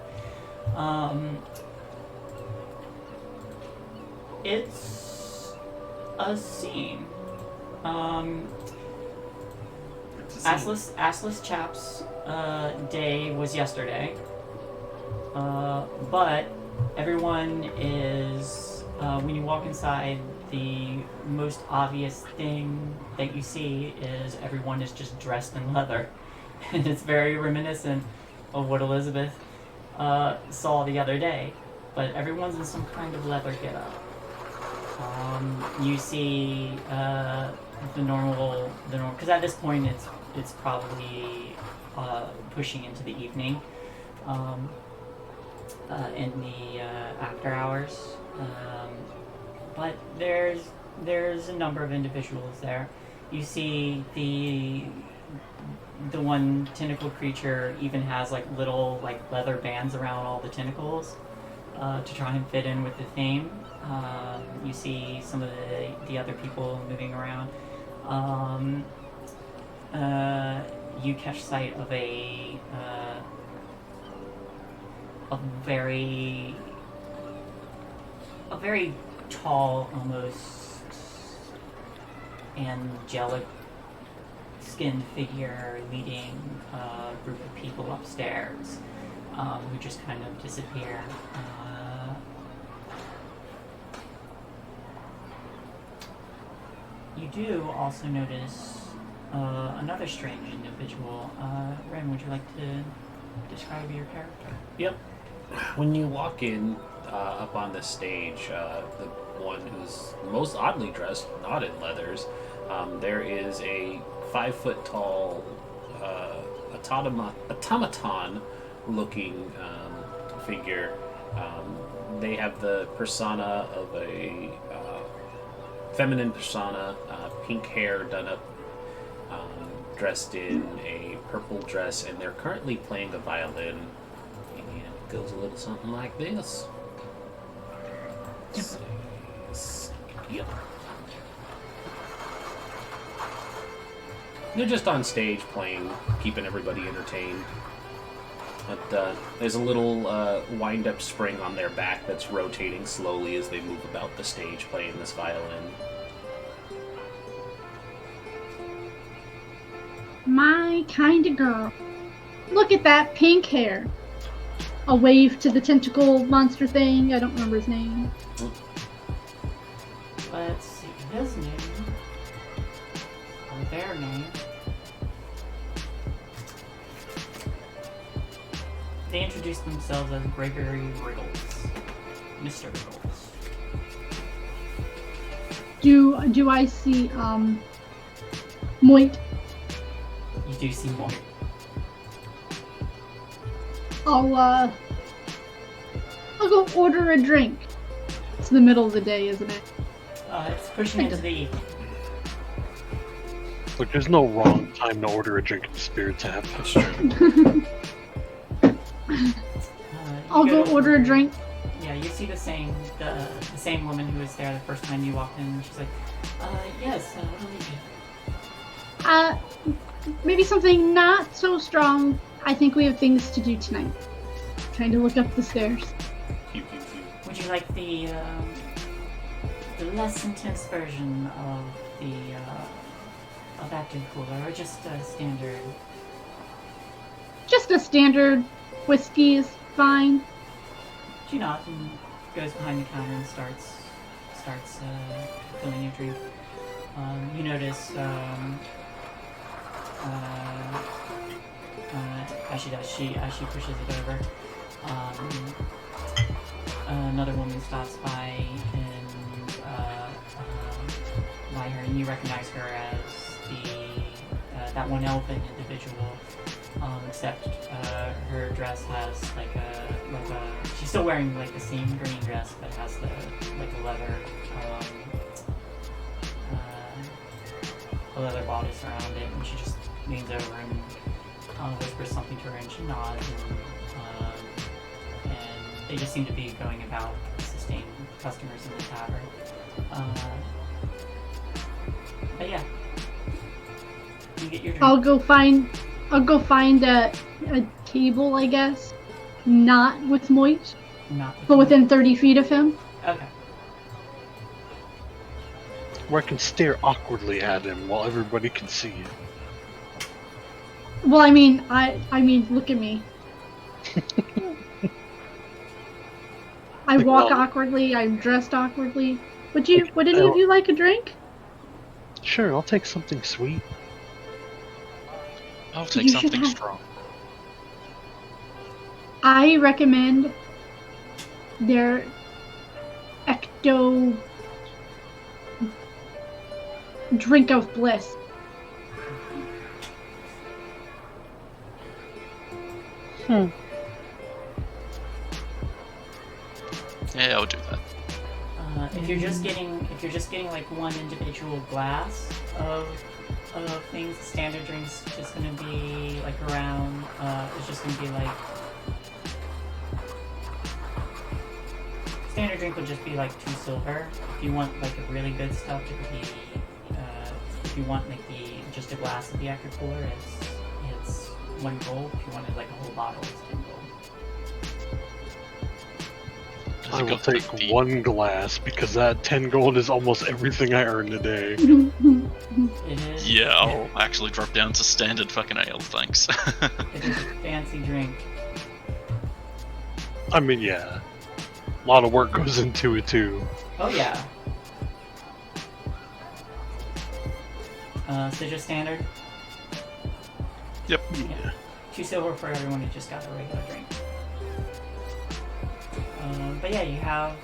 It's a scene. Assless Chap's day was yesterday. But everyone is, when you walk inside, the most obvious thing that you see is everyone is just dressed in leather. And it's very reminiscent of what Elizabeth saw the other day. But everyone's in some kind of leather getup. You see the normal, because at this point it's probably pushing into the evening. In the after hours, but there's a number of individuals there. You see the one tentacle creature even has like little like leather bands around all the tentacles to try and fit in with the theme. You see some of the other people moving around. You catch sight of a very tall, almost angelic skinned figure leading a group of people upstairs, who just kind of disappear. You do also notice another strange individual. Ren, would you like to describe your character? Yep. When you walk in up on the stage, the one who's most oddly dressed, not in leathers, there is a 5-foot-tall automaton-looking figure. They have the persona of a feminine persona, pink hair done up, dressed in a purple dress, and they're currently playing the violin. And it goes a little something like this. Yep. They're just on stage playing, keeping everybody entertained. But there's a little wind-up spring on their back that's rotating slowly as they move about the stage playing this violin. My kind of girl. Look at that pink hair. I'll wave to the tentacle monster thing. I don't remember his name. Let's see his name. Or their name. They introduced themselves as Gregory Riggles. Mr. Riggles. Do I see Moit? You do see more. I'll go order a drink. It's the middle of the day, isn't it? It's pushing into the evening. Look, there's no wrong time to order a drink at the Spirit Tap. That's true. I'll go order a drink. Yeah, you see the same woman who was there the first time you walked in. She's like, yes, what do we do? Maybe something not so strong. I think we have things to do tonight. Trying to look up the stairs. Pew, pew, pew. Would you like the less intense version of the of active cooler, or just a standard? Just a standard whiskey is fine. She nods and goes behind the counter and starts filling your drink. You notice as she does, as she pushes it over, another woman stops by and by her, and you recognize her as that one elephant individual. Except her dress has like a she's still wearing like the same green dress, but has the a leather bodice around it, and she just leans over and whispers something to her, and she nods, and they just seem to be going about assisting customers in the tavern. But yeah, you get your drink. I'll go find a table, I guess. Not with Moit, but within 30 feet of him. Okay. Where I can stare awkwardly at him while everybody can see it. Well, I mean, look at me. I walk awkwardly. I'm dressed awkwardly. Would any of you like a drink? Sure, I'll take something sweet. I'll take something strong. I recommend their Ecto drink of bliss. Yeah, I'll do that. If you're just getting like one individual glass of things, standard drinks just gonna be like around. It's just gonna be like standard drink would just be like 2 silver. If you want like a really good stuff, it would be. If you want like just a glass of the active cooler, it's 1 gold. If you wanted like a whole bottle, it's 10 gold. I will take 1 glass because that 10 gold is almost everything I earn today. It is. Yeah, I'll actually drop down to standard fucking ale, thanks. It is a fancy drink. I mean, yeah. A lot of work goes into it too. Oh yeah. So just standard? Yep. Yeah. 2 silver for everyone who just got a regular drink. But yeah, you have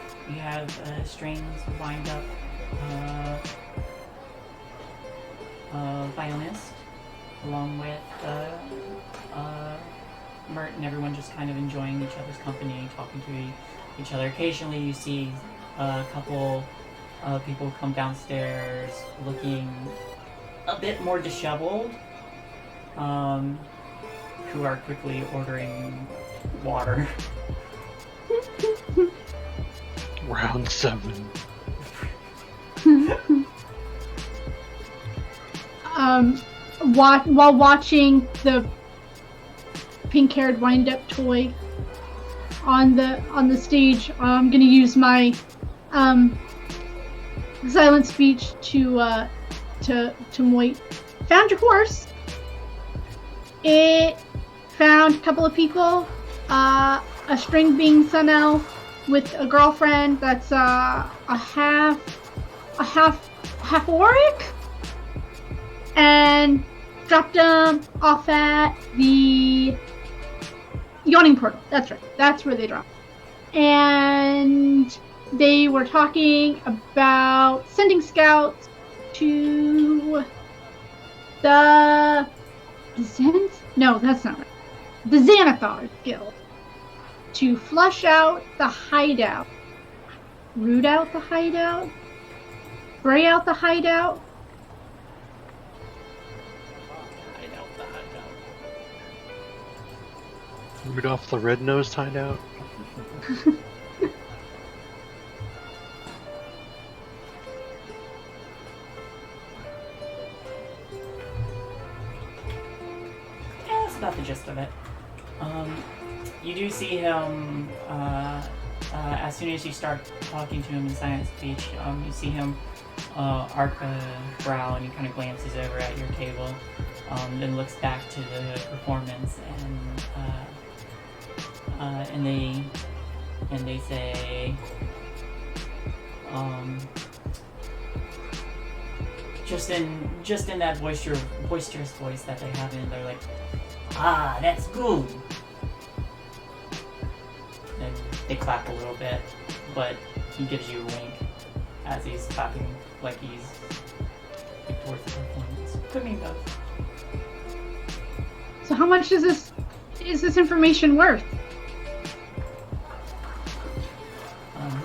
strings lined up, violinist, along with Mert and everyone just kind of enjoying each other's company, talking to each other. Occasionally you see a couple people come downstairs looking a bit more disheveled, who are quickly ordering water. Round 7. While watching the pink-haired wind-up toy on the stage, I'm gonna use my silent speech to Moit. Found your horse. It found a couple of people. a string being sun elf with a girlfriend that's a half Auric, and dropped them off at the Yawning Portal. That's right. That's where they dropped. And they were talking about sending scouts to the Xanath? No, that's not right. The Xanathar Guild to flush out the hideout, root out the hideout, spray out the hideout. Rudolph the Red-Nosed hideout. Yeah, that's about the gist of it. You do see him, as soon as you start talking to him in silent speech, you see him arc a brow and he kind of glances over at your table, then looks back to the performance and they say, just in that boisterous voice that they have in, they're like, "Ah, that's good." And they clap a little bit, but he gives you a wink as he's clapping like he's towards the performance. Could mean both. So how much is this information worth?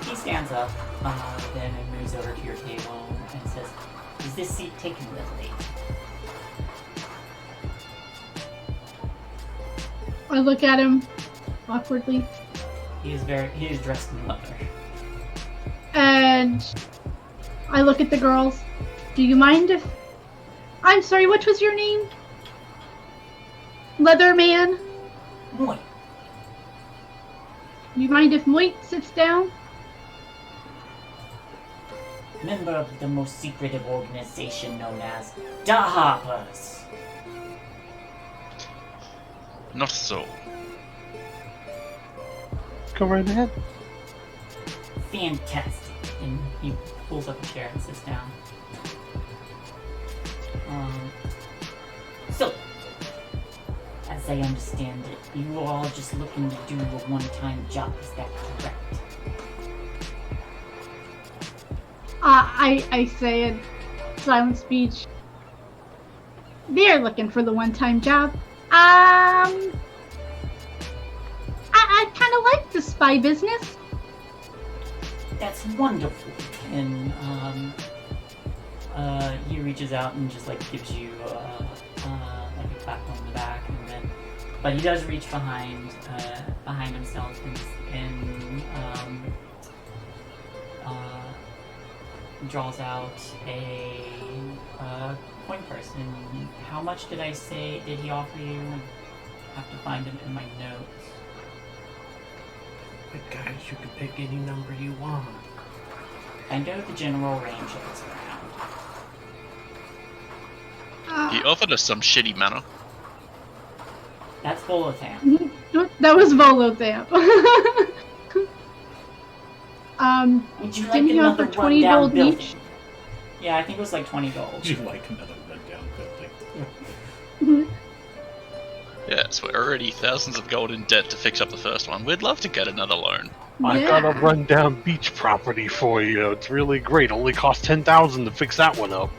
He stands up, then and moves over to your table and says, "Is this seat taken literally?" I look at him awkwardly. He is dressed in leather. And I look at the girls. Do you mind if... I'm sorry, what was your name? Leatherman? Boy, You mind if Moit sits down? member of the most secretive organization known as the Harpers. Not so. Go right ahead. Fantastic. And he pulls up a chair and sits down. So, as I understand it, you are all just looking to do a one-time job, is that correct? I say in silent speech. They're looking for the one-time job. I kind of like the spy business. That's wonderful. And he reaches out and just like gives you like a clap on the back, and then, but he does reach behind himself and draws out a coin purse. And how much did I say did he offer you? I have to find it in my notes. But guys, you can pick any number you want. I know the general range of it's around. He offered us some shitty manner. That's Volotham. That was Volothamp. Would you like Didn't you another offer 20 rundown gold building? each? Yeah, I think it was like 20 gold. Would you like another rundown building? Yes, we're already thousands of gold in debt to fix up the first one. We'd love to get another loan. I Yeah. got a rundown beach property for you. It's really great. Only cost 10,000 to fix that one up.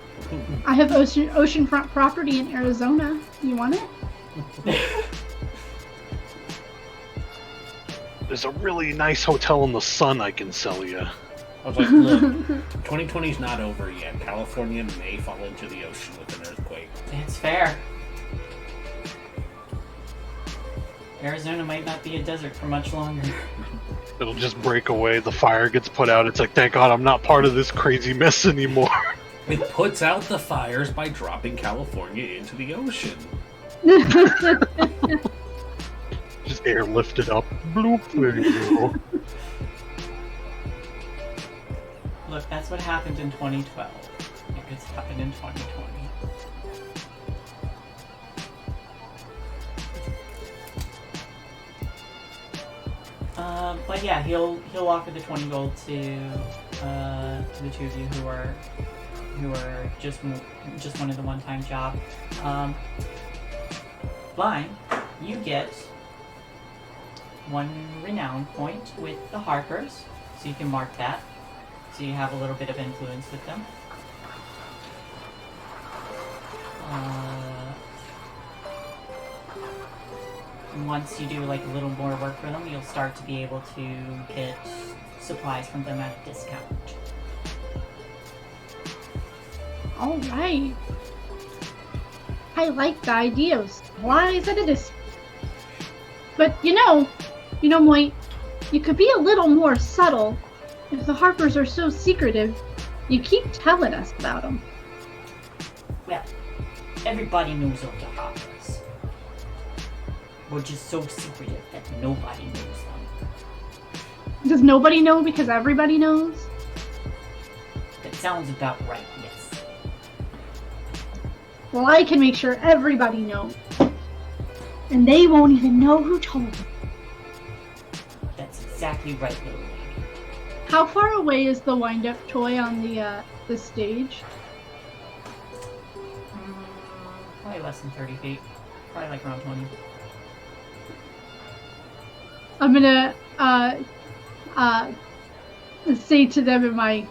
I have oceanfront property in Arizona. You want it? There's a really nice hotel in the sun I can sell you. I was like, look, 2020's not over yet. California may fall into the ocean with an earthquake. It's fair. Arizona might not be a desert for much longer. It'll just break away. The fire gets put out. It's like, thank God I'm not part of this crazy mess anymore. It puts out the fires by dropping California into the ocean. Just airlift it up. Bloop, there you go. Look, that's what happened in 2012. It could happen in 2020. But yeah, he'll offer the 20 gold to the two of you who are just wanted the one-time job. Fine, you get 1 renown point with the Harpers, so you can mark that. So you have a little bit of influence with them. Once you do like a little more work for them, you'll start to be able to get supplies from them at a discount. All right. I like the idea of supplies at a discount. But you know, Moit, you could be a little more subtle. If the Harpers are so secretive, you keep telling us about them. Well, everybody knows of the Harpers. We're just so secretive that nobody knows them. Does nobody know because everybody knows? That sounds about right, yes. Well, I can make sure everybody knows. And they won't even know who told them. That's exactly right, little lady. How far away is the wind-up toy on the stage? Probably less than 30 feet. Probably like around 20. I'm gonna say to them in my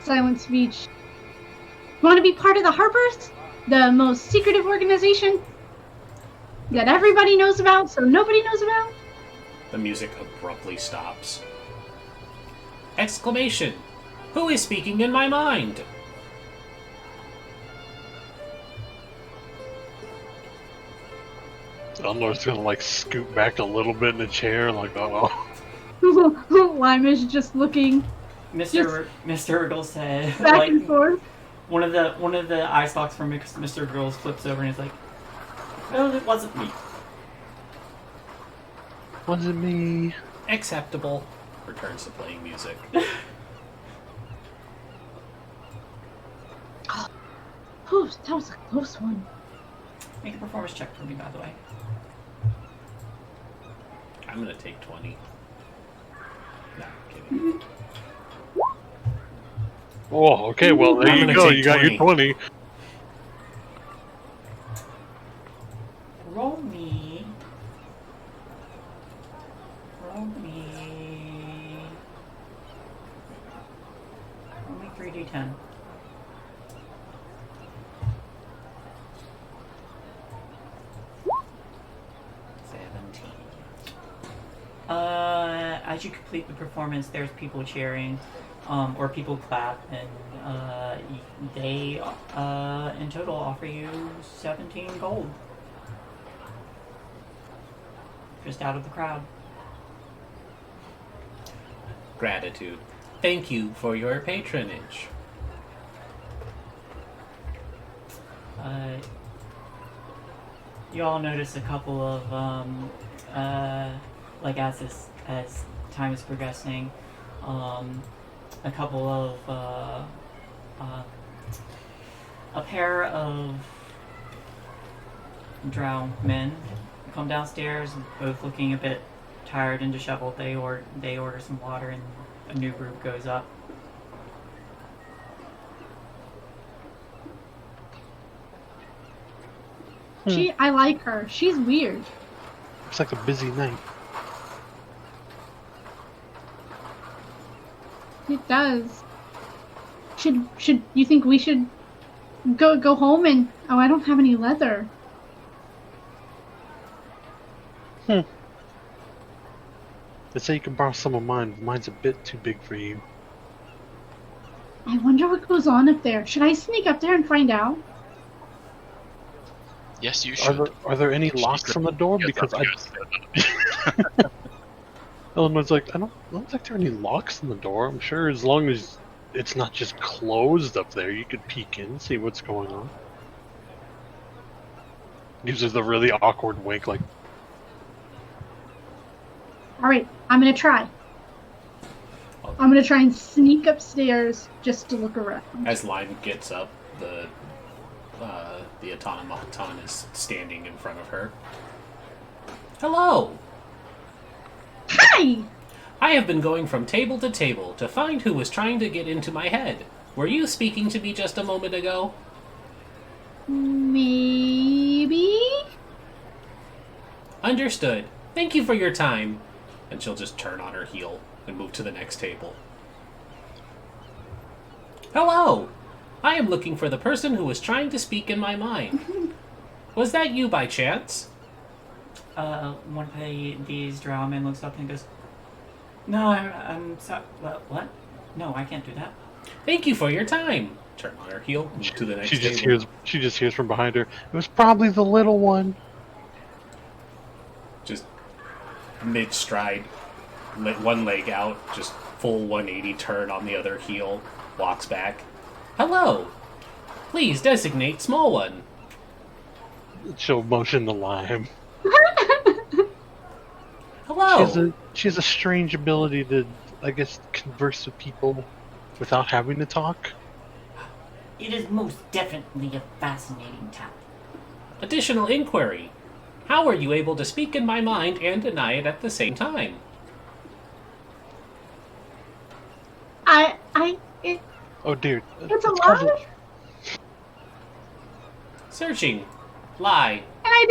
silent speech, "You want to be part of the Harpers? The most secretive organization that everybody knows about, so nobody knows about?" The music abruptly stops. Exclamation! Who is speaking in my mind? Elnor's gonna like scoot back a little bit in the chair, like, uh-oh. Lima's just looking Mr. Urgle said, back like, and forth. one of the eye stalks from Mr. Urgle flips over and is like, "Well, it wasn't me." Wasn't me. Acceptable. Returns to playing music. Whew, that was a close one. Make a performance check for me, by the way. I'm gonna take 20. No, I'm kidding. Oh, okay, well, there I'm you gonna go. take You got your 20. Roll me. Roll me 3d10. As you complete the performance, there's people cheering, or people clap, and they, in total, offer you 17 gold. Just out of the crowd. Gratitude. Thank you for your patronage. You all notice a couple of, like as time is progressing, a couple of, a pair of drow men come downstairs, both looking a bit tired and disheveled. They order some water, and a new group goes up. I like her. She's weird. Looks like a busy night. It does. Should you think we should go home and I don't have any leather. They say you can borrow some of mine, but mine's a bit too big for you. I wonder what goes on up there. Should I sneak up there and find out? Yes, you should. Are there any locks on the door? Because Eleanor's like, I don't think there are any locks on the door. I'm sure as long as it's not just closed up there, you could peek in, see what's going on. Gives us the really awkward wink, like, Alright, I'm gonna try. I'm gonna try and sneak upstairs just to look around. As Lime gets up, the automaton is standing in front of her. Hello! Why? I have been going from table to table to find who was trying to get into my head. Were you speaking to me just a moment ago? Maybe? Understood. Thank you for your time. And she'll just turn on her heel and move to the next table. Hello! I am looking for the person who was trying to speak in my mind. Was that you by chance? One of these drow men looks up and goes, "No, I'm sorry. What? No, I can't do that." Thank you for your time. Turn on her heel, move to the next table. She just hears from behind her. It was probably the little one. Just mid-stride, one leg out, just full 180 turn on the other heel, walks back. Hello! Please designate small one. She'll motion the lime. Hello! She has a strange ability to, I guess, converse with people without having to talk. It is most definitely a fascinating talent. Additional inquiry. How are you able to speak in my mind and deny it at the same time? Oh dear. It's a lie? Searching. Lie. And I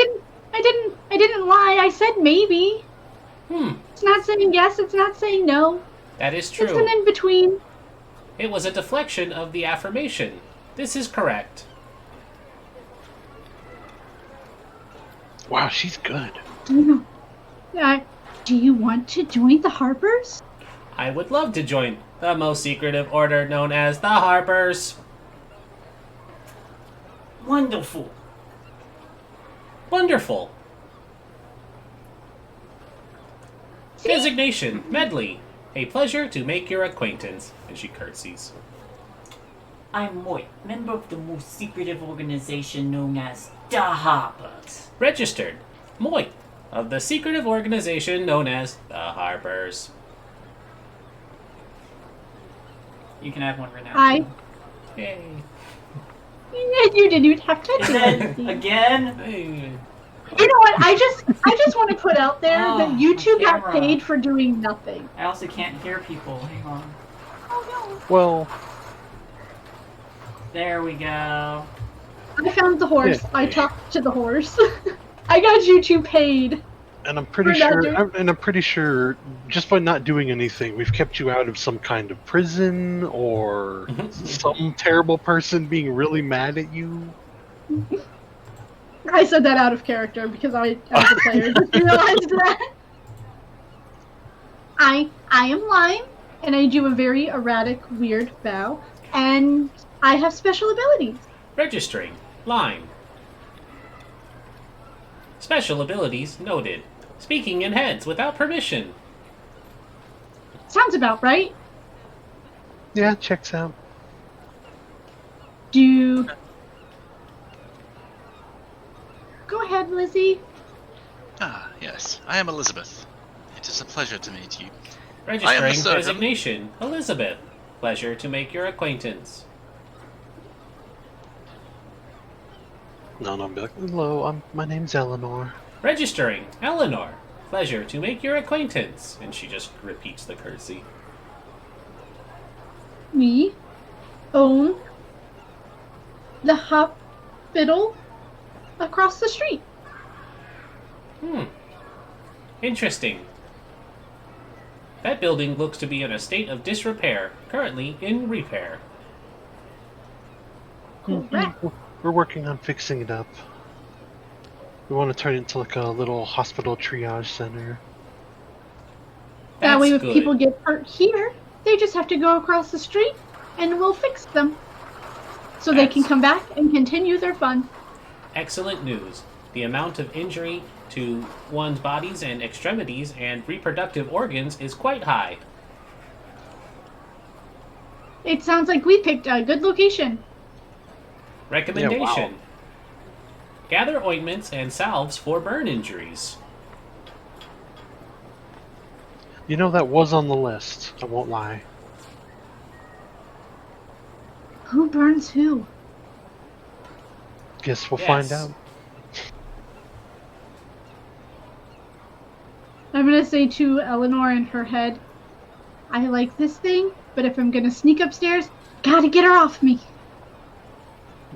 didn't lie. I said maybe. It's not saying yes, it's not saying no. That is true. It's an in-between. It was a deflection of the affirmation. This is correct. Wow, she's good. Do you want to join the Harpers? I would love to join the most secretive order known as the Harpers. Wonderful. Wonderful. Designation, Medley. A pleasure to make your acquaintance. And she curtsies. I'm Moit, member of the most secretive organization known as the Harpers. Registered, Moit, of the secretive organization known as the Harpers. You can have one right now. Hi. Yay. You didn't even have to Is do that anything. again? Hey. You know what? I just want to put out there that you two my got camera. paid for doing nothing. I also can't hear people. Hang on. Oh Well, There we go. no! I found the horse. Yeah. I talked to the horse. I got you two paid. and I'm pretty sure, just by not doing anything, we've kept you out of some kind of prison or some terrible person being really mad at you. I said that out of character because I, as a player, just realized that. I am Lime, and I do a very erratic, weird bow, and I have special abilities. Registering, Lime. Special abilities noted. Speaking in heads without permission. Sounds about right. Yeah, checks out. Go ahead, Lizzie. Ah, yes. I am Elizabeth. It is a pleasure to meet you. Registering surgeon. designation, Elizabeth. Pleasure to make your acquaintance. No, I'll be like, hello, my name's Eleanor. Registering, Eleanor. Pleasure to make your acquaintance. And she just repeats the curtsy. We own the hospital across the street. Interesting. That building looks to be in a state of disrepair, currently in repair. Correct. We're working on fixing it up. We want to turn it into like a little hospital triage center. That way, if good. people get hurt here, they just have to go across the street, and we'll fix them. So they can come back and continue their fun. Excellent news. The amount of injury to one's bodies and extremities and reproductive organs is quite high. It sounds like we picked a good location. Recommendation. Yeah, wow. Gather ointments and salves for burn injuries. You know, that was on the list, I won't lie. Who burns who? Guess we'll Yes. find out. I'm gonna say to Eleanor in her head, I like this thing, but if I'm gonna sneak upstairs, gotta get her off me.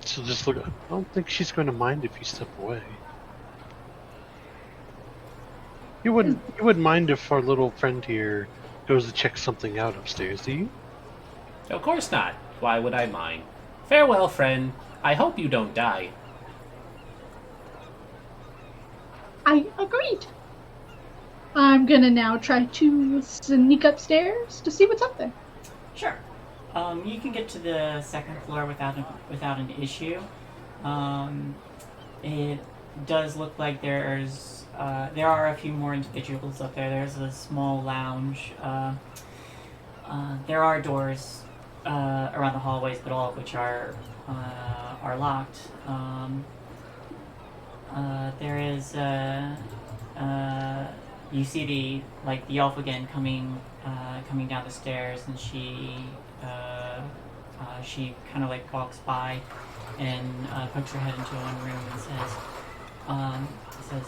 So just look. I don't think she's going to mind if you step away. You wouldn't mind if our little friend here goes to check something out upstairs, do you? Of course not. Why would I mind? Farewell, friend. I hope you don't die. I agreed. I'm gonna now try to sneak upstairs to see what's up there. Sure. You can get to the second floor without an issue. It does look like there are a few more individuals up there. There's a small lounge. There are doors around the hallways, but all of which are locked. There is you see the elf again coming down the stairs, and she kind of like walks by and pokes her head into one room and says,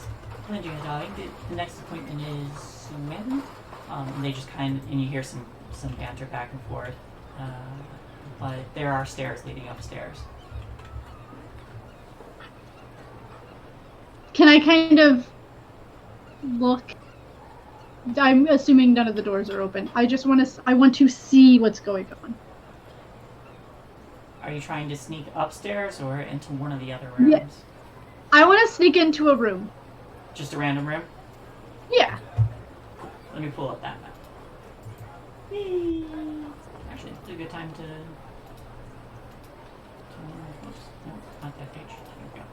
"Linda, darling, the next appointment is when?" And they just and you hear some banter back and forth, but there are stairs leading upstairs. Can I kind of look? I'm assuming none of the doors are open. I want to see what's going on. Are you trying to sneak upstairs or into one of the other rooms? Yeah. I want to sneak into a room. Just a random room? Yeah. Let me pull up that map. Actually, it's a good time to oops, no, not that page. There we go.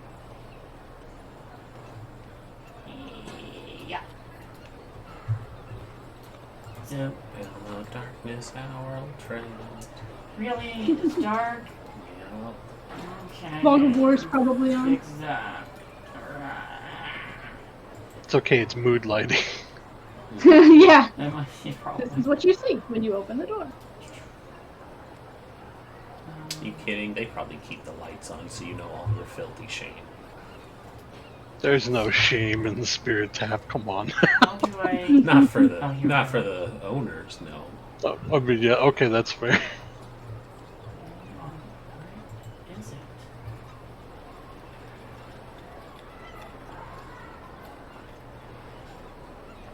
Yeah. So, In the darkness, our old friend. really? It's dark? Yeah. Okay. Fog of War is probably on. Fix that. It's okay. It's mood lighting. Yeah. That might be a problem. This is what you see when you open the door. You kidding? They probably keep the lights on so you know all your filthy shame. There's no shame in the spirit tap. Come on. How do I... Not for the Oh, here we not go. for the owners, no. I mean, yeah. Okay, that's fair. Where is it?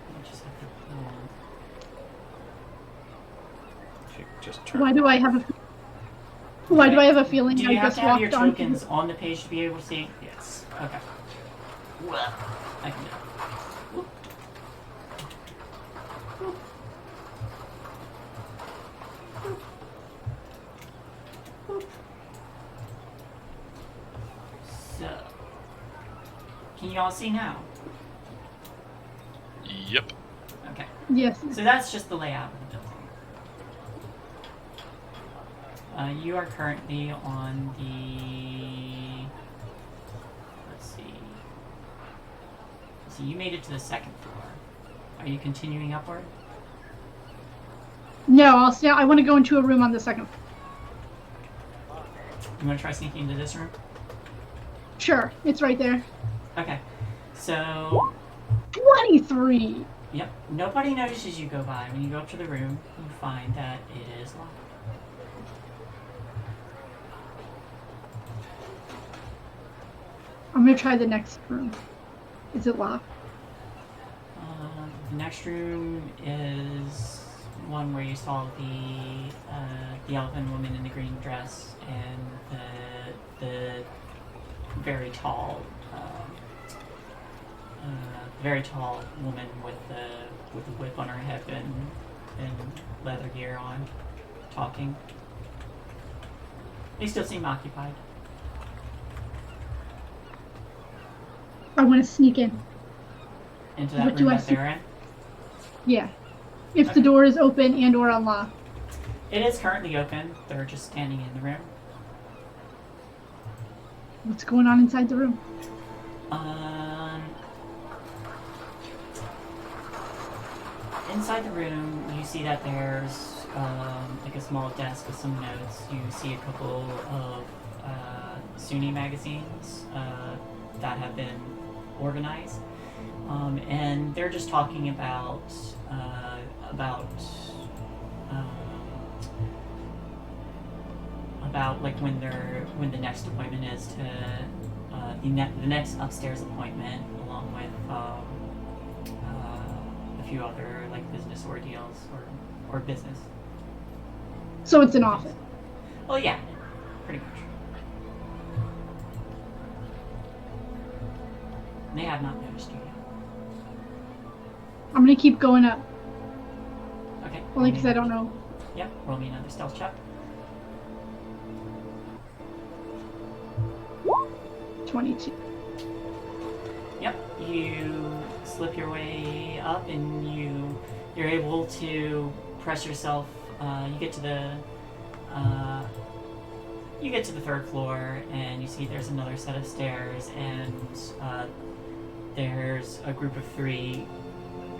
I just have to You just turn. Why do I have a feeling Do you I have just to have your walked on? tokens on the page to be able to see? Yes. Okay. Well, I can do it. Whoop. Whoop. Whoop. Whoop. So, can you all see now? Yep. Okay. Yes. So that's just the layout of the building. You are currently on the... Let's see. So you made it to the second floor. Are you continuing upward? No, I want to go into a room on the second floor. You want to try sneaking into this room? Sure, it's right there. Okay. So, 23. yep. Nobody notices you go by. When you go up to the room, you find that it is locked. I'm gonna try the next room. Is it locked? The next room is one where you saw the elven woman in the green dress and the very tall woman with the whip on her hip and leather gear on, talking. They still seem occupied. I want to sneak in. Into that What do room I that see? they're in. Yeah. If the Okay. door is open and or unlocked. It is currently open. They're just standing in the room. What's going on inside the room? Inside the room, you see that there's like a small desk with some notes. You see a couple of Sunni magazines that have been organized. And they're just talking about like when the next appointment is to the next upstairs appointment, along with a few other like business ordeals or business. So it's an office. Well, yeah, pretty much. They have not noticed you yet. I'm gonna keep going up. Okay. Only because I don't know. Yep. Roll me another stealth check. 22. Yep, you slip your way up and you're able to press yourself. You get to the third floor and you see there's another set of stairs and there's a group of 3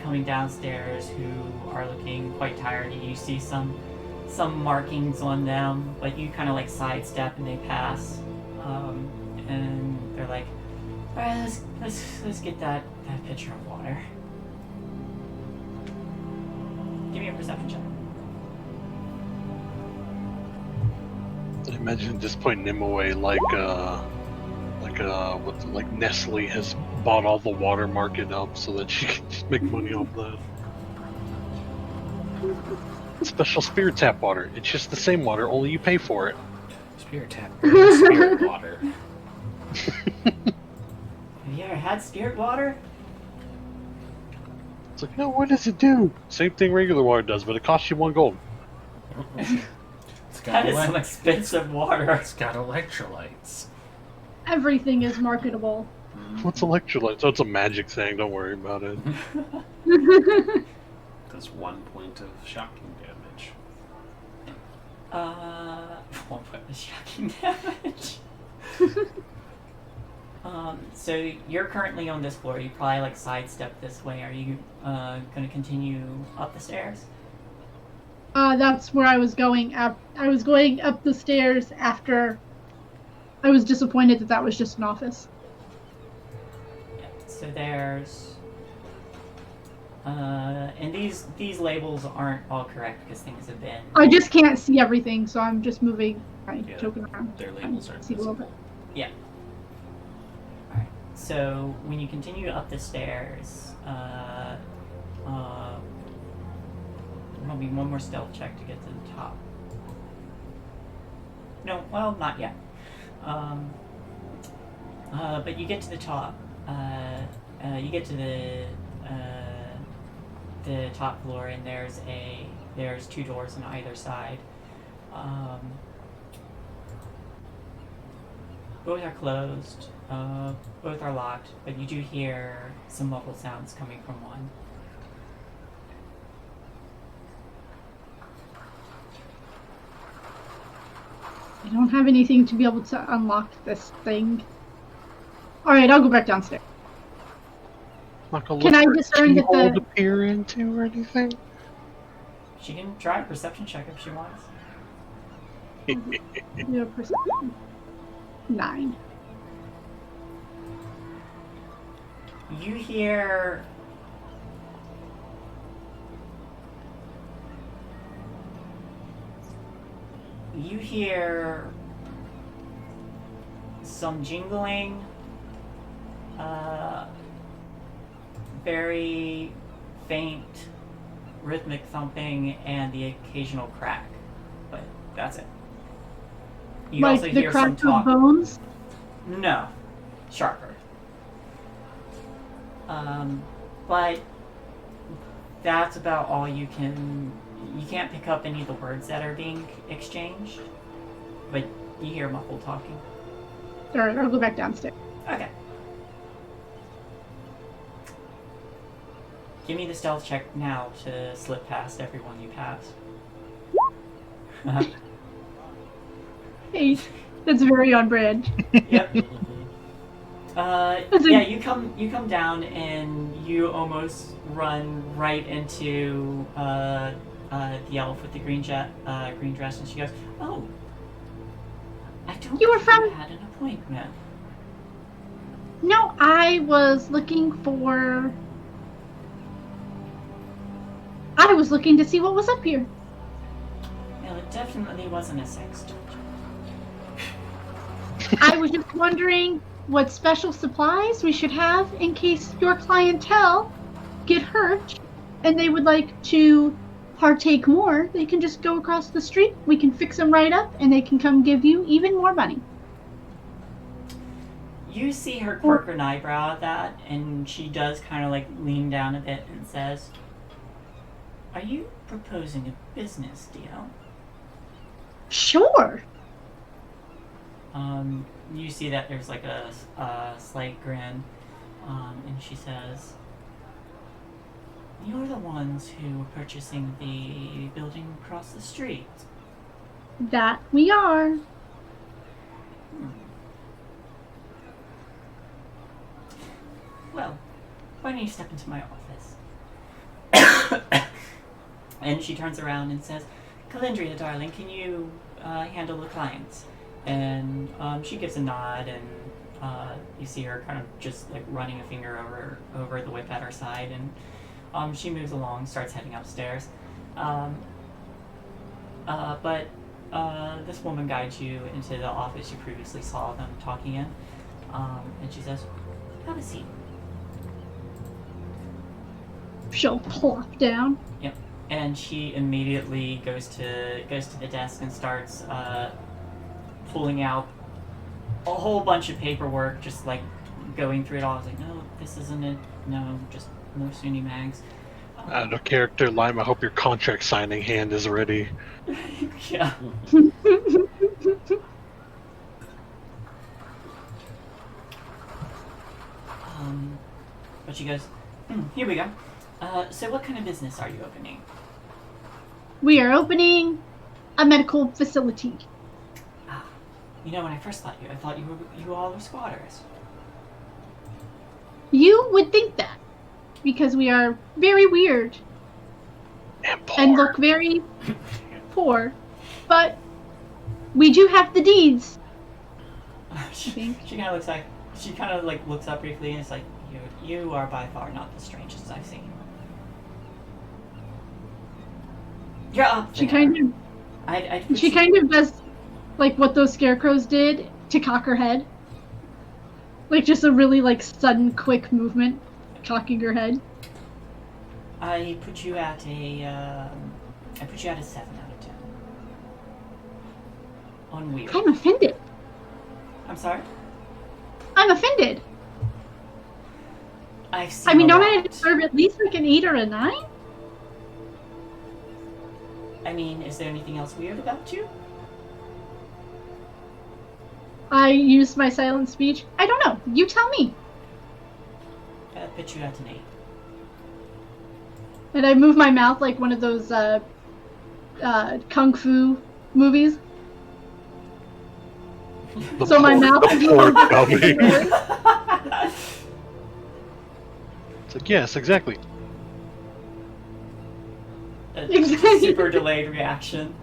coming downstairs who are looking quite tired. You see some markings on them, but you kind of like sidestep and they pass. And they're like, all right, let's get that pitcher of water. Give me a perception check. I imagine at this point Nimue like Nestle has bought all the water market up so that she can just make money off that. Special spirit tap water. It's just the same water, only you pay for it. Spirit tap. Spirit water. Have you ever had spirit water? It's like, no, what does it do? Same thing regular water does, but it costs you 1 gold. It's got That is some expensive water. It's got electrolytes. Everything is marketable. What's electrolyte? So it's a magic thing, don't worry about it. Does 1 point of shocking damage. 1 point of shocking damage. So you're currently on this floor. You probably like sidestep this way. Are you going to continue up the stairs? That's where I was going. I was going up the stairs after I was disappointed that was just an office. Yeah. So there's, and these labels aren't all correct because things have been. I just can't see everything, so I'm just moving my token around. Their labels aren't See a little bit. visible. Yeah. Alright. So when you continue up the stairs, there'll be one more stealth check to get to the top. No, well, not yet. But you get to the top. You get to the top floor, and there's 2 doors on either side. Both are closed. Both are locked, but you do hear some muffled sounds coming from one. I don't have anything to be able to unlock this thing. Alright, I'll go back downstairs. Not gonna Can look I for a discern that keyhole the- to peer into or anything? She can try a perception check if she wants. Do a perception. 9. You hear some jingling, very faint rhythmic thumping, and the occasional crack, but that's it. You Like also the hear crack some of talk. bones? No, sharper. But that's about all you can. You can't pick up any of the words that are being exchanged, but you hear muffled talking. Alright, I'll go back downstairs. Okay. Give me the stealth check now to slip past everyone you pass. 8. That's very on brand. Yep. Yeah, you come down and you almost run right into the elf with the green dress, and she goes, "Oh, I don't You were think from- you had an appointment." No, I was looking to see what was up here. Well, it definitely wasn't a sex dungeon. I was just wondering what special supplies we should have in case your clientele get hurt and they would like to partake more. They can just go across the street. We can fix them right up and they can come give you even more money. You see her quirk an eyebrow at that, and she does kind of like lean down a bit and says, "Are you proposing a business deal?" Sure. You see that there's like a slight grin, and she says, "You're the ones who are purchasing the building across the street." That we are. Well, why don't you step into my office? And she turns around and says, "Calendria, darling, can you handle the clients?" And she gives a nod, and you see her kind of just like running a finger over the whip at her side, and she moves along, starts heading upstairs. But this woman guides you into the office you previously saw them talking in, and she says, "Have a seat." She'll plop down. Yep. And she immediately goes to the desk and starts pulling out a whole bunch of paperwork, just like going through it all. I was like, "No, this isn't it. No, just more SUNY mags." Out of character, Lime, I hope your contract signing hand is ready. Yeah. But she goes, "Here we go. So what kind of business are you opening?" We are opening a medical facility. You know, when I first thought I thought you all were squatters. You would think that, because we are very weird and look very poor, but we do have the deeds. She kind of looks up briefly and it's like, you are by far not the strangest I've seen. You're up there. She kind of does like what those scarecrows did to cock her head. Like just a really like sudden quick movement, cocking her head. I put you at a 7 out of 10. On weird. I'm offended. I'm sorry? I'm offended. I've seen don't I lot. deserve at least like an 8 or a 9? I mean, is there anything else weird about you? I used my silent speech. I don't know. You tell me. I put you at an 8. And I move my mouth like one of those kung fu movies. So my mouth is the poor dummy. It's like, yes, exactly. Exactly. Super delayed reaction.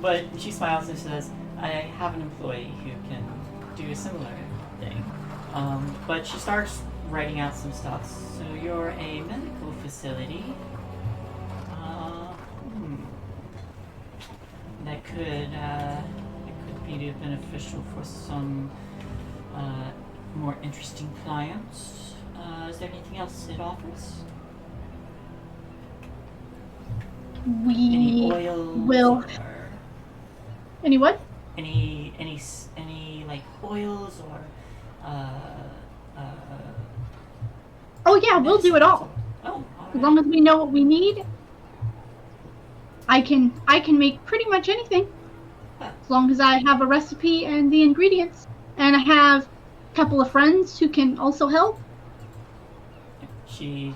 But she smiles and says, "I have an employee who can do a similar thing." But she starts writing out some stuff. "So you're a medical facility. That could be beneficial for some more interesting clients. Is there anything else it offers? Any oils? will. Any what? Any like oils or Oh yeah, we'll do it all. Oh, As long as we know what we need, I can make pretty much anything. As long as I have a recipe and the ingredients, and I have a couple of friends who can also help. She's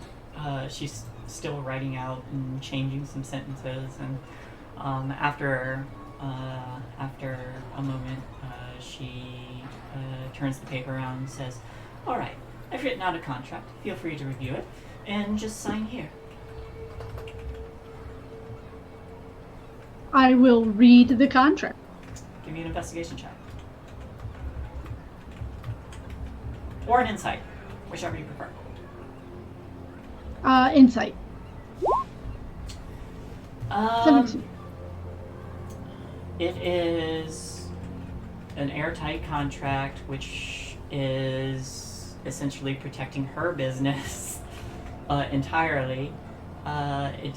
still writing out and changing some sentences, and after a moment, she turns the paper around and says, "All right, I've written out a contract. Feel free to review it, and just sign here." I will read the contract. Give me an investigation check. Or an insight, whichever you prefer. Insight. 17. It is an airtight contract, which is essentially protecting her business entirely. It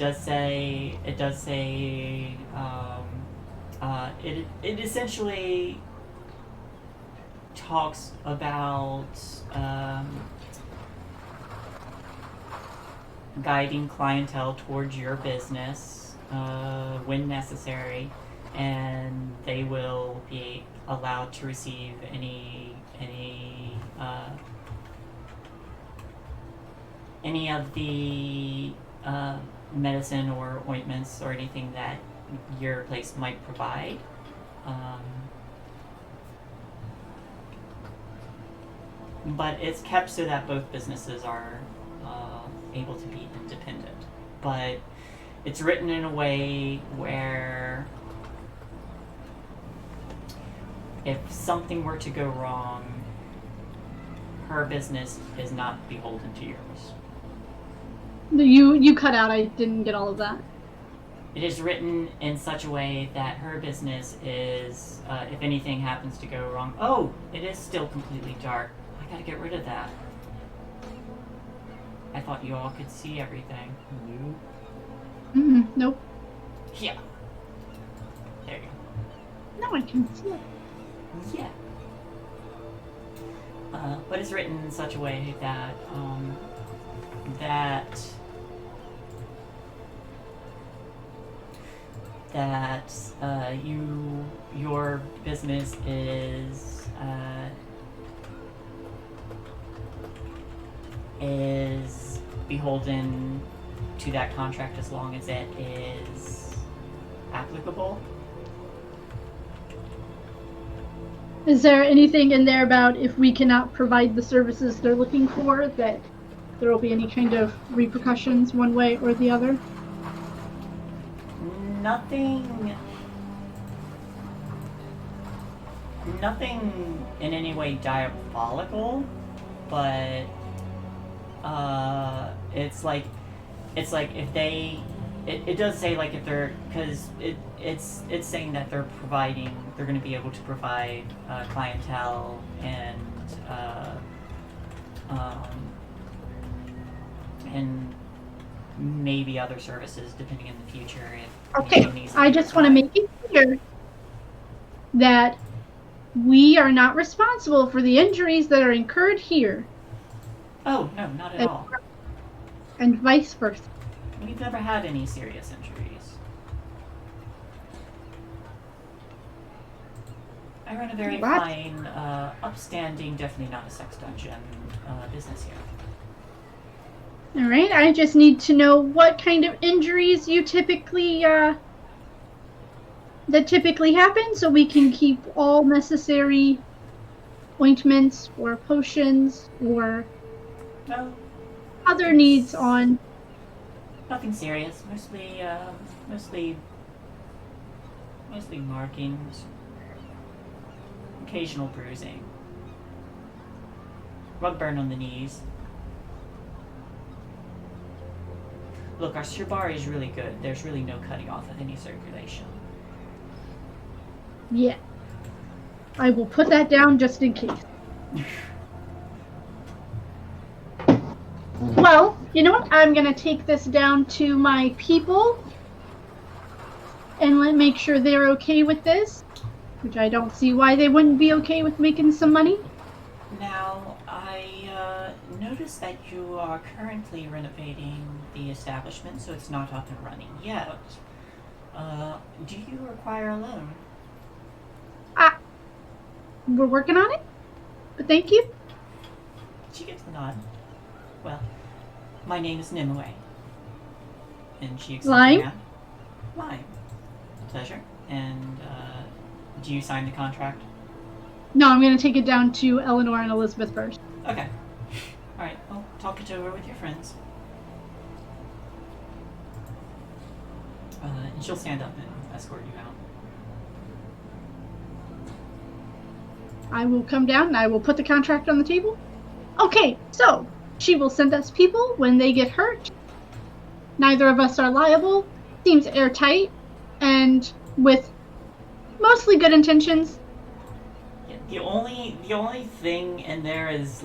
essentially talks about guiding clientele towards your business when necessary, and they will be allowed to receive any of the medicine or ointments or anything that your place might provide. But it's kept so that both businesses are able to be independent. But it's written in a way where if something were to go wrong, her business is not beholden to yours. You cut out. I didn't get all of that. It is written in such a way that her business is, if anything happens to go wrong... Oh, it is still completely dark. I gotta get rid of that. I thought you all could see everything. Nope. Yeah. There you go. No, I can see it. Yeah. But it's written in such a way that, your business is beholden to that contract as long as it is applicable. Is there anything in there about if we cannot provide the services they're looking for, that there will be any kind of repercussions one way or the other? Nothing in any way diabolical, but it's like if they, it does say like if they're, because it's saying that they're going to be able to provide clientele and maybe other services depending in the future. Okay, I just want to make it clear that we are not responsible for the injuries that are incurred here. Oh, no, not at all. And vice versa. We've never had any serious injuries. I run a very fine, upstanding, definitely not a sex dungeon business here. Alright, I just need to know what kind of injuries you typically, that typically happen, so we can keep all necessary ointments or potions or other needs on. Nothing serious. Mostly markings. Occasional bruising. Rug burn on the knees. Look, our shibari is really good. There's really no cutting off of any circulation. Yeah. I will put that down just in case. Well, you know what? I'm going to take this down to my people and make sure they're okay with this, which I don't see why they wouldn't be okay with making some money. Now, I noticed that you are currently renovating the establishment, so it's not up and running yet. Do you require a loan? We're working on it, but thank you. She gives the nod. Well, my name is Nimue. And she accepts Lime? Lime. Pleasure. And, do you sign the contract? No, I'm going to take it down to Eleanor and Elizabeth first. Okay. Alright, well, talk it over with your friends. And she'll stand up and escort you out. I will come down and I will put the contract on the table. Okay, so she will send us people when they get hurt. Neither of us are liable. Seems airtight, and with mostly good intentions. Yeah, the only thing in there is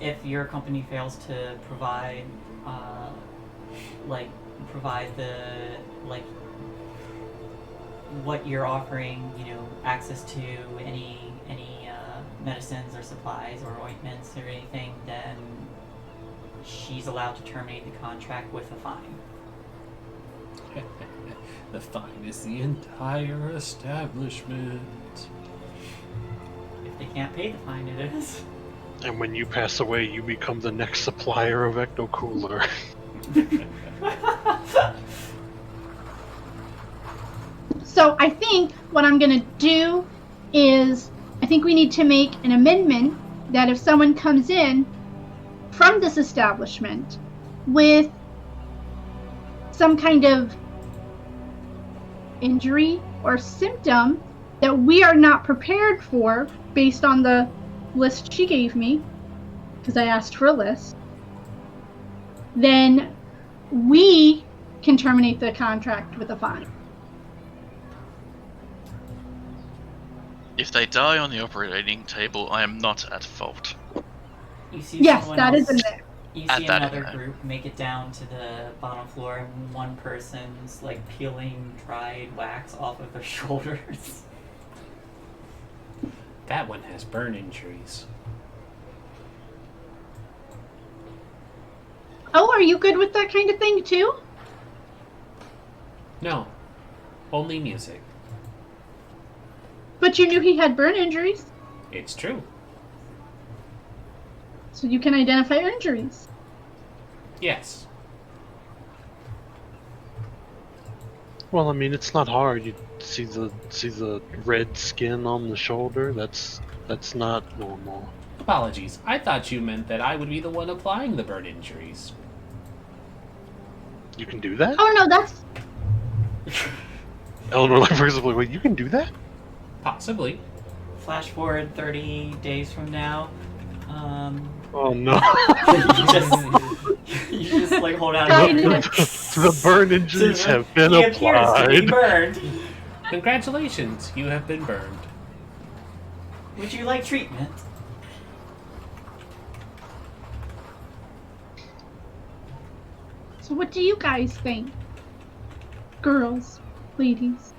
if your company fails to provide provide the like what you're offering, access to any medicines or supplies or ointments or anything, then she's allowed to terminate the contract with a fine. The fine is the entire establishment. If they can't pay the fine, it is. And when you pass away, you become the next supplier of Ecto Cooler. So I think what I'm going to do is I think we need to make an amendment that if someone comes in from this establishment with some kind of injury or symptom that we are not prepared for based on the list she gave me, because I asked for a list, then we can terminate the contract with a fine. If they die on the operating table, I am not at fault. You see Yes, someone that else, is in there. You Add see that in another there. group make it down to the bottom floor, and one person's peeling dried wax off of their shoulders. That one has burn injuries. Oh, are you good with that kind of thing too? No, only music. But you knew he had burn injuries, It's true. so you can identify injuries. Yes. Well, I mean, it's not hard. You see the red skin on the shoulder. That's not normal. Apologies. I thought you meant that I would be the one applying the burn injuries. You can do that? Oh no, that's Eleanor Lifeworks is like, wait, you can do that? Possibly. Flash forward 30 days from now. Oh no. you just hold out I your knew hand. it. The burn injuries have been He appears to be applied. burned. Congratulations, you have been burned. Would you like treatment? So what do you guys think? Girls, ladies.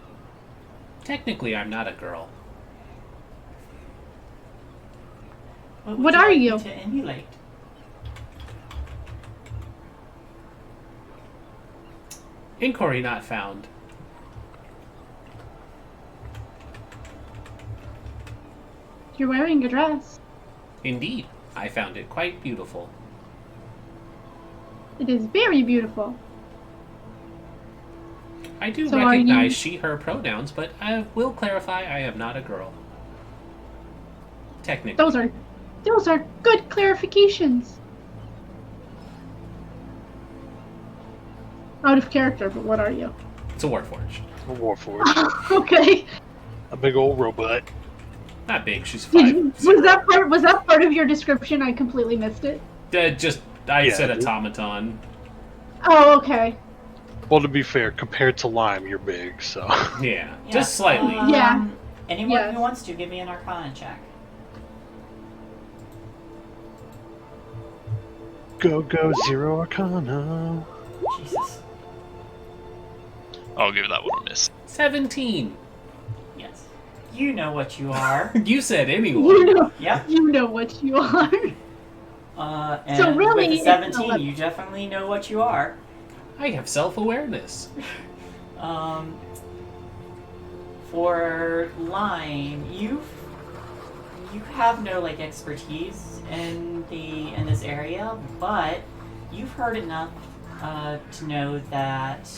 Technically, I'm not a girl. What, What would are like me you? To emulate. Inquiry not found. You're wearing a dress. Indeed, I found it quite beautiful. It is very beautiful. I do So are recognize you- she, her pronouns, but I will clarify I am not a girl. Technically. Those are good clarifications. Out of character, but what are you? It's a Warforged. A Warforged. Okay. A big old robot. Not big, she's Did 5. you, was that part of your description? I completely missed it. I Yeah, said dude. automaton. Oh, okay. Well, to be fair, compared to Lime, you're big, so. Yeah, Yeah, just slightly. Yeah. Anyone Yes. who wants to, give me an Arcana check. Go, Zero Arcana. Jesus. I'll give that one a miss. 17. Yes. You know what you are. You said You anyone. know, Yep. you know what you are. And So really, with it's a 17, 11. you definitely know what you are. I have self-awareness. For Lime, you have no expertise in this area, but you've heard enough to know that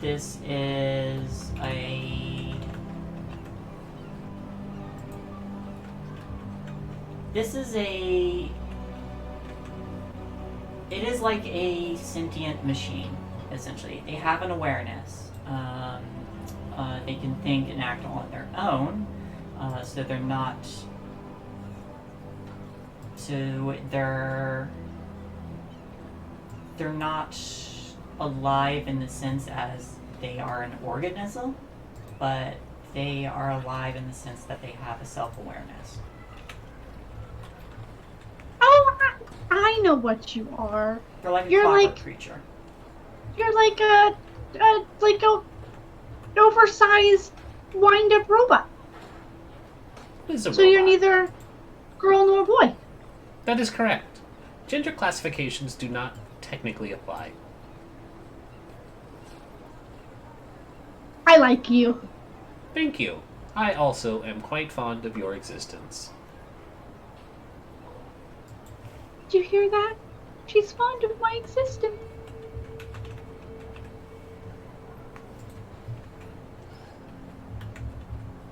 this is it is like a sentient machine, essentially. They have an awareness. They can think and act on their own, So they're not. So they're not alive in the sense as they are an organism, but they are alive in the sense that they have a self-awareness. Oh, I know what you are. They're like a You're clockwork like- creature. You're like a oversized wind-up robot. It's a So you're robot. neither girl nor boy. That is correct. Gender classifications do not technically apply. I like you. Thank you. I also am quite fond of your existence. Did you hear that? She's fond of my existence.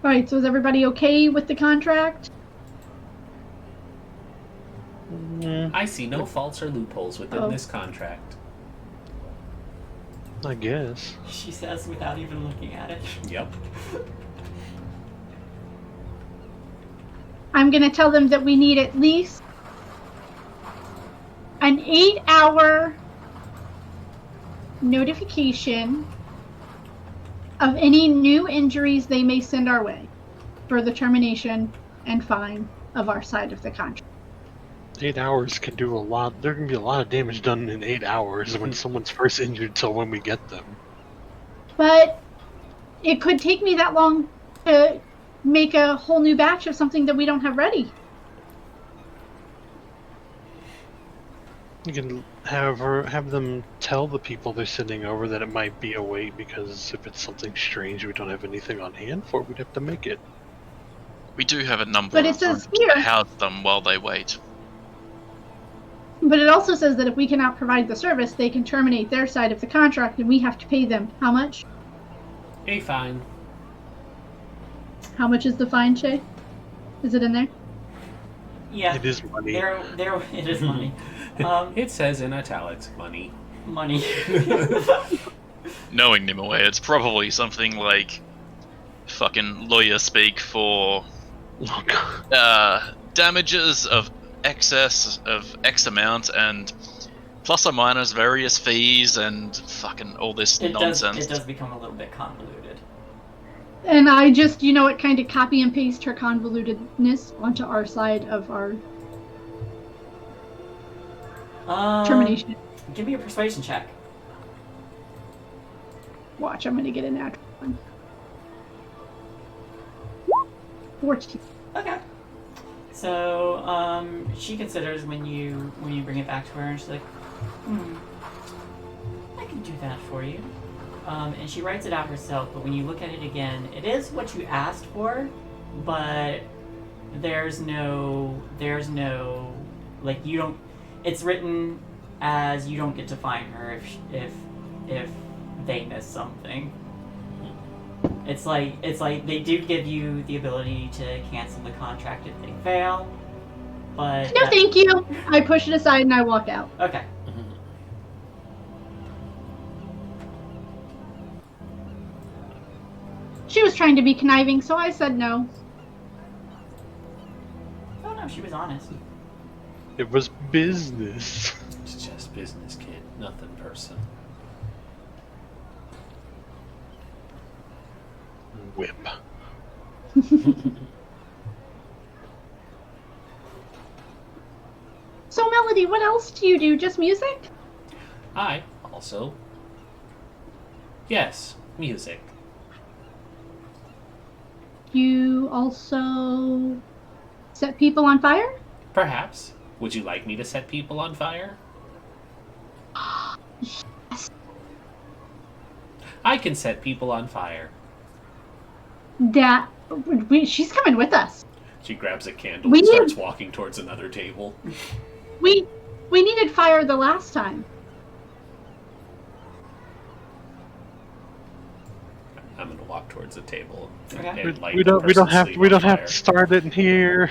Alright, so is everybody okay with the contract? I see no faults or loopholes within Oh. this contract. I guess. She says without even looking at it. Yep. I'm gonna tell them that we need at least an 8-hour notification of any new injuries they may send our way for the termination and fine of our side of the contract. 8 hours can do a lot. There can be a lot of damage done in 8 hours when someone's first injured till when we get them. But it could take me that long to make a whole new batch of something that we don't have ready. You can have them tell the people they're sending over that it might be a wait, because if it's something strange we don't have anything on hand for, we'd have to make it. We do have a number But it of says rooms here- to house them while they wait. But it also says that if we cannot provide the service, they can terminate their side of the contract and we have to pay them. How much? A fine. How much is the fine, Shay? Is it in there? Yeah. It is money. There, it is money. It says in italics, money. Money. Knowing Nimue, it's probably something like fucking lawyer speak for Oh, God. damages of excess of X amount and plus or minus various fees and fucking all this nonsense. It does become a little bit convoluted. And I just, kind of copy and paste her convolutedness onto our side of our termination. Give me a persuasion check. Watch, I'm going to get a natural one. 14. Okay. So, she considers when you bring it back to her, and she's like, I can do that for you. And she writes it out herself, but when you look at it again, it is what you asked for, but there's no, like, you don't, it's written as you don't get to find her if they miss something. It's like they do give you the ability to cancel the contract if they fail, but No, thank you. I push it aside and I walk out. Okay. She was trying to be conniving, so I said no. Oh no, she was honest. It was business. It's just business, kid. Nothing person. Whip. So, Melody, what else do you do? Just music? I also. Yes, music. You also set people on fire? Perhaps. Would you like me to set people on fire? Yes. I can set people on fire. She's coming with us. She grabs a candle We and need- starts walking towards another table. We needed fire the last time. I'm gonna walk towards the table Okay. and light We the don't have person's we don't sleeve on have to fire. start it in here.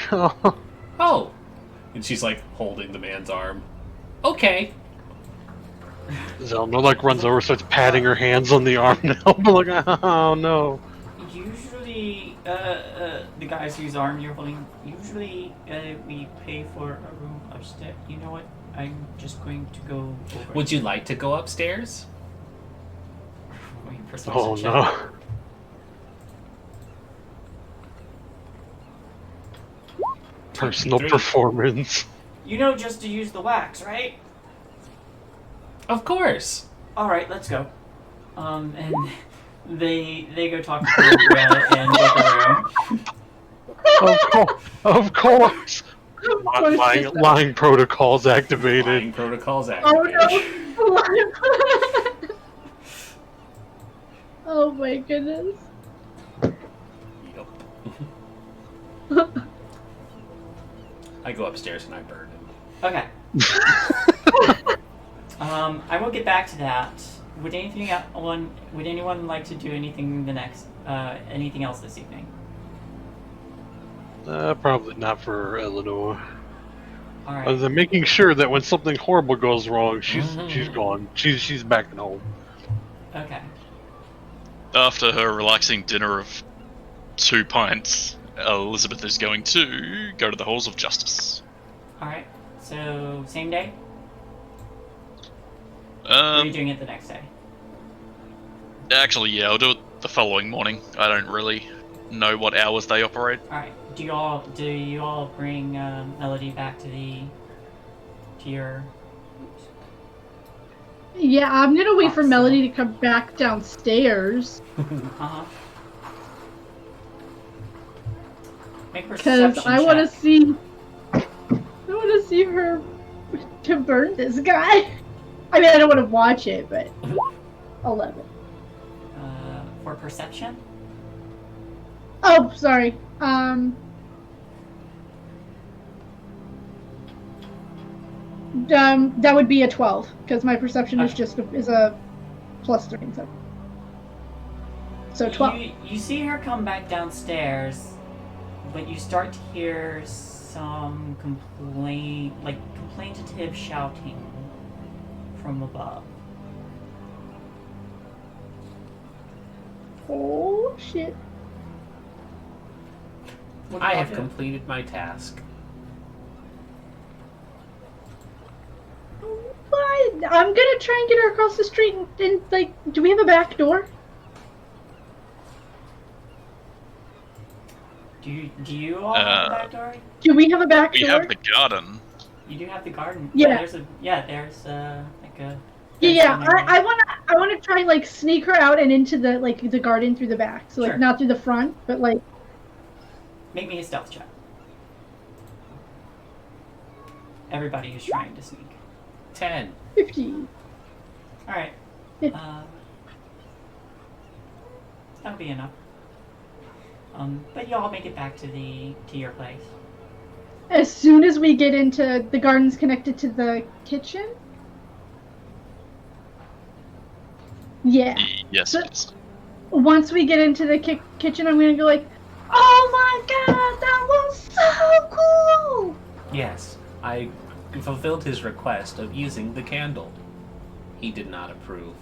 Oh! And she's like holding the man's arm. Okay. Zelma like runs over, starts patting her hands on the arm now. I'm like, oh no. Usually, The guys whose arm you're holding, usually we pay for a room upstairs. You know what? I'm just going to go over. Would you like to go upstairs? Roll your perception Oh check. no. Personal 23. performance. You know just to use the wax, right? Of course. All right, let's go. And they go talk to Cobra and book a room. Of course. Of course, just- Lying protocols activated. Lying protocols Oh activated. no! Oh my goodness. Yep. I go upstairs and I burn him. Okay. I will get back to that. Would anyone like to do anything anything else this evening? Probably not for Eleanor. All Other right. than making sure that when something horrible goes wrong, she's gone. She's back at home. Okay. After her relaxing dinner of 2 pints, Elizabeth is going to go to the halls of justice. All right. So same day. Or are you doing it the next day? Actually, yeah, I'll do it the following morning. I don't really know what hours they operate. All right. Do you all bring Melody back to your? Yeah, I'm gonna wait for Awesome. Melody to come back downstairs Uh-huh. Make because perception I want to check. see. I want to see her to burn this guy. I mean, I don't want to watch it, but 11. For perception. Oh, sorry. That would be a 12 because my perception is Okay. just is a plus 3. So 12. You see her come back downstairs, but you start to hear some complaintive shouting from above. Oh shit! What do I y'all have do? completed my task. What? I'm gonna try and get her across the street and like, do we have a back door? Do you all have the back door? Do we have a back We door? have the garden. You do have the garden. Yeah. There's like a. Yeah, fencing area. I wanna try and like sneak her out and into the garden through the back. So like Sure. not through the front, but like Make me a stealth check. Everybody who's trying to sneak. 10. 15. All right. Yeah. That'll be enough. But you all make it back to your place. As soon as we get into the garden's connected to the kitchen. Yeah. Yes, So- it is. Once we get into the kitchen, I'm gonna go like, "Oh my god, that was so cool!" Yes, I fulfilled his request of using the candle. He did not approve.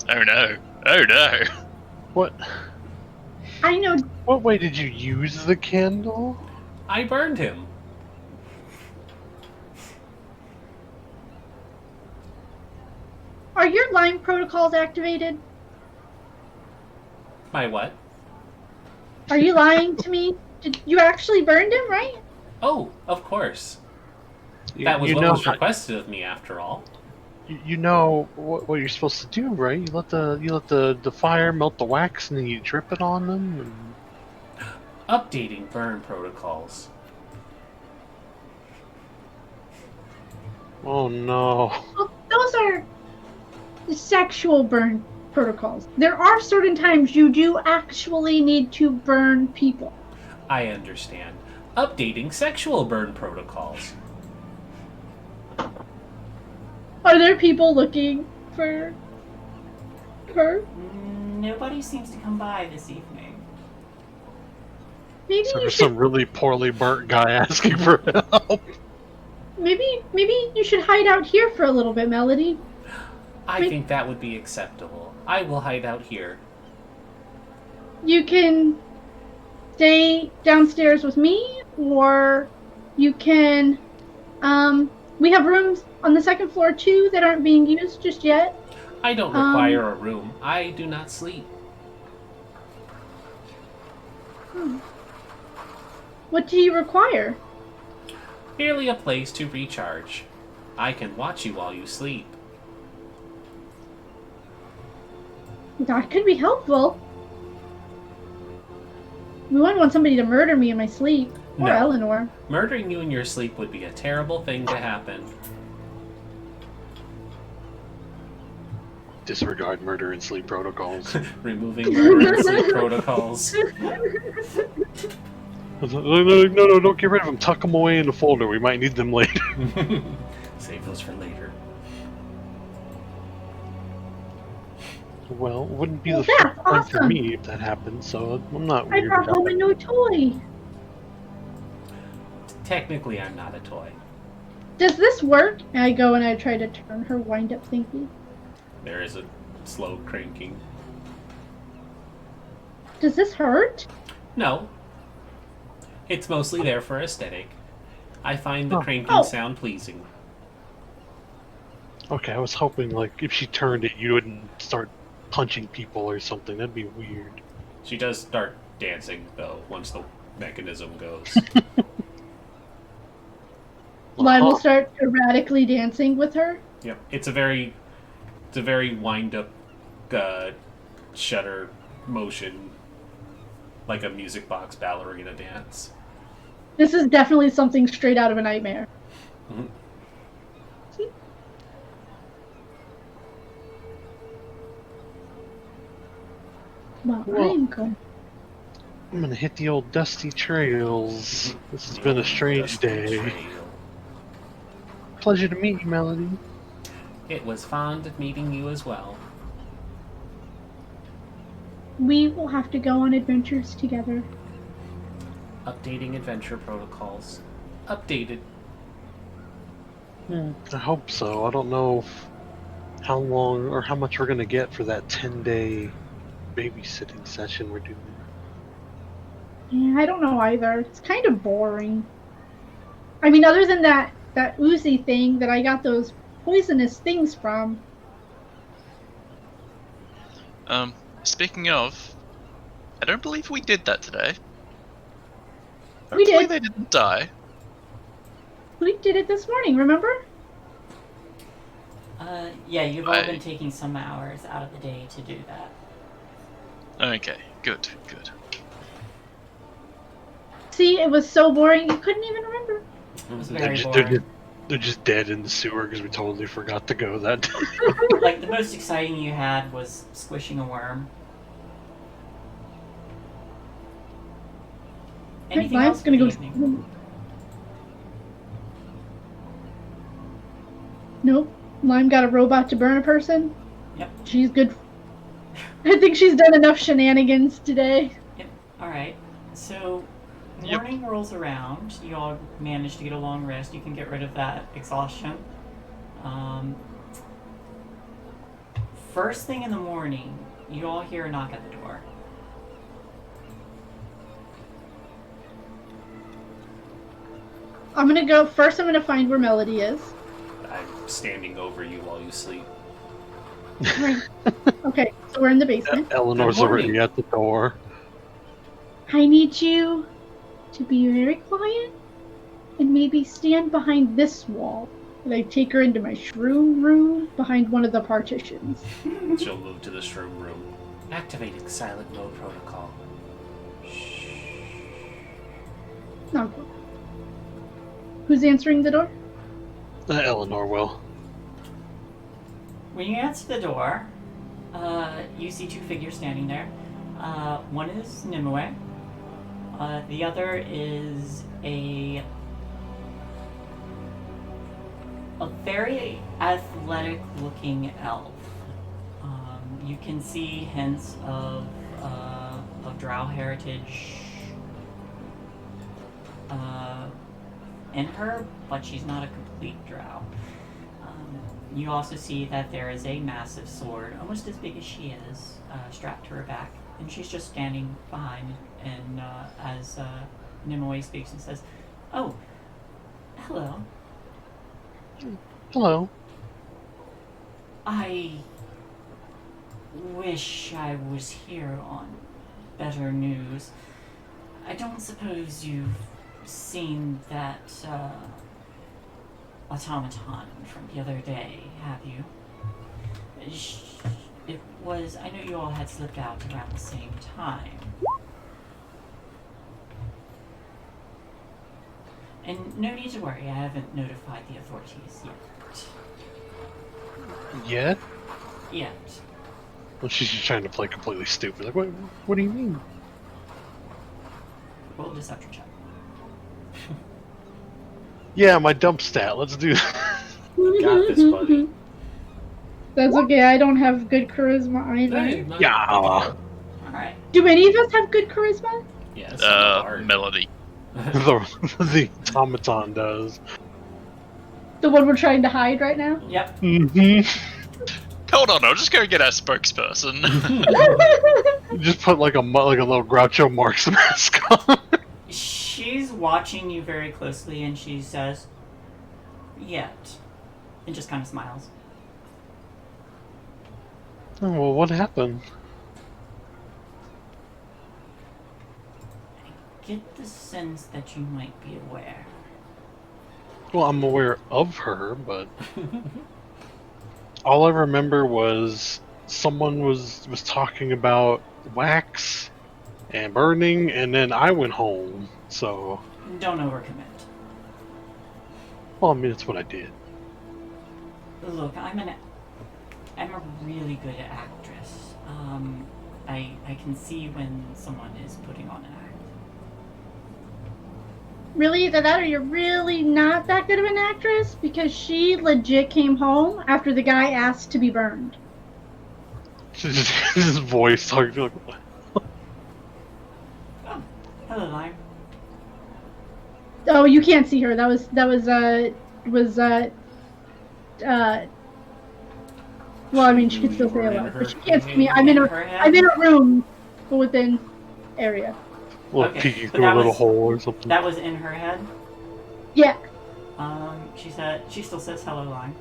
Oh no. Oh no. What? I know. What way did you use the candle? I burned him. Are your lying protocols activated? My what? Are you lying to me? Did you actually burned him, right? Oh, of course. That was you what know, was requested of me, after all. You know what you're supposed to do, right? You let the fire melt the wax, and then you drip it on them. And... Updating burn protocols. Oh no! Well, those are sexual burn protocols. There are certain times you do actually need to burn people. I understand. Updating sexual burn protocols. Are there people looking for her? Nobody seems to come by this evening. Maybe So you there's should. some really poorly burnt guy asking for help. Maybe you should hide out here for a little bit, Melody. I Wait. think that would be acceptable. I will hide out here. You can stay downstairs with me, or you can. We have rooms on the second floor too that aren't being used just yet. I don't require a room. I do not sleep. What do you require? Merely a place to recharge. I can watch you while you sleep. That could be helpful. We wouldn't want somebody to murder me in my sleep, or No. Eleanor. Murdering you in your sleep would be a terrible thing to happen. Disregard murder and sleep protocols. Removing murder and sleep protocols. No, don't get rid of them. Tuck them away in the folder. We might need them later. Save those for later. Well, it wouldn't be Well, the first that's time for awesome. me if that happened, so I'm not I weird brought about home a it. new toy. Technically, I'm not a toy. Does this work? And I go and I try to turn her wind-up thingy. There is a slow cranking. Does this hurt? No. It's mostly there for aesthetic. I find the Oh. cranking Oh. sound pleasing. Okay, I was hoping, like, if she turned it, you wouldn't start punching people or something. That'd be weird. She does start dancing, though, once the mechanism goes. Lime will start erratically dancing with her. Yep. It's a very wind-up, shutter motion, like a music box ballerina dance. This is definitely something straight out of a nightmare. Mhm. Well, Well- I'm going. I'm gonna hit the old dusty trails. This has been a strange day. Trail. Pleasure to meet you, Melody. It was fond meeting you as well. We will have to go on adventures together. Updating adventure protocols. Updated. I hope so. I don't know how long or how much we're gonna get for that 10-day babysitting session we're doing. Yeah, I don't know either. It's kind of boring. I mean, other than that Uzi thing that I got those poisonous things from. Speaking of, I don't believe we did that today. We Hopefully did. they didn't die. We did it this morning, remember? Yeah, you've all I- been taking some hours out of the day to do that. Okay, good. See, it was so boring you couldn't even remember. Mm-hmm. It was They're very just, boring. they're just dead in the sewer because we totally forgot to go that day. Like, the most exciting you had was squishing a worm. Anything Lime's else gonna for go. the evening? Nope. Lime got a robot to burn a person. Yep. She's good. I think she's done enough shenanigans today. Alright, so Yep. morning rolls around. You all manage to get a long rest. You can get rid of that exhaustion. First thing in the morning, you all hear a knock at the door. I'm gonna go first. I'm gonna find where Melody is. I'm standing over you while you sleep. Right. Okay, so we're in the basement. Eleanor's Good morning. already at the door. I need you to be very quiet and maybe stand behind this wall. And I take her into my shroom room behind one of the partitions. She'll move to the shroom room. Activating silent mode protocol. No. Who's answering the door? Eleanor will. When you answer the door, you see two figures standing there. One is Nimue. The other is a very athletic-looking elf. You can see hints of Drow heritage in her, but she's not a complete Drow. You also see that there is a massive sword, almost as big as she is, strapped to her back. and she's just standing behind. And as Nimue speaks and says, "Oh, hello. Hello. I wish I was here on better news. I don't suppose you've seen that automaton from the other day, have you? It was. I know you all had slipped out around the same time. And no need to worry, I haven't notified the authorities Yet? Yet. Well, she's just trying to play completely stupid. Like, what do you mean? Roll a deception check. Yeah, my dump stat. Let's do that. Got this, buddy. That's okay. I don't have good charisma either. Hey, nice. Yeah. Alright. Do any of us have good charisma? Yeah, it's not hard. Melody. the automaton does. The one we're trying to hide right now? Yep. Hold on, I'll just go get our spokesperson. Just put like a little Groucho Marx mask on. She's watching you very closely and she says, "Yet." And just kind of smiles. Oh, well, what happened? I get the sense that you might be aware. Well, I'm aware of her, but all I remember was someone was talking about wax and burning, and then I went home. So, Don't overcommit. well, I mean, it's what I did. Look, I'm a really good actress. I can see when someone is putting on an act. Really? Either that or you're really not that good of an actress? Because she legit came home after the guy asked to be burned. His voice talking like, Oh, hello, Lime. Oh, you can't see her. That was well, I mean, she could still say hello, but she can't see me. I'm in a room within area. well, Okay, peeking but through that a little was- hole or something. That was in her head. Yeah. She still says hello, Lime.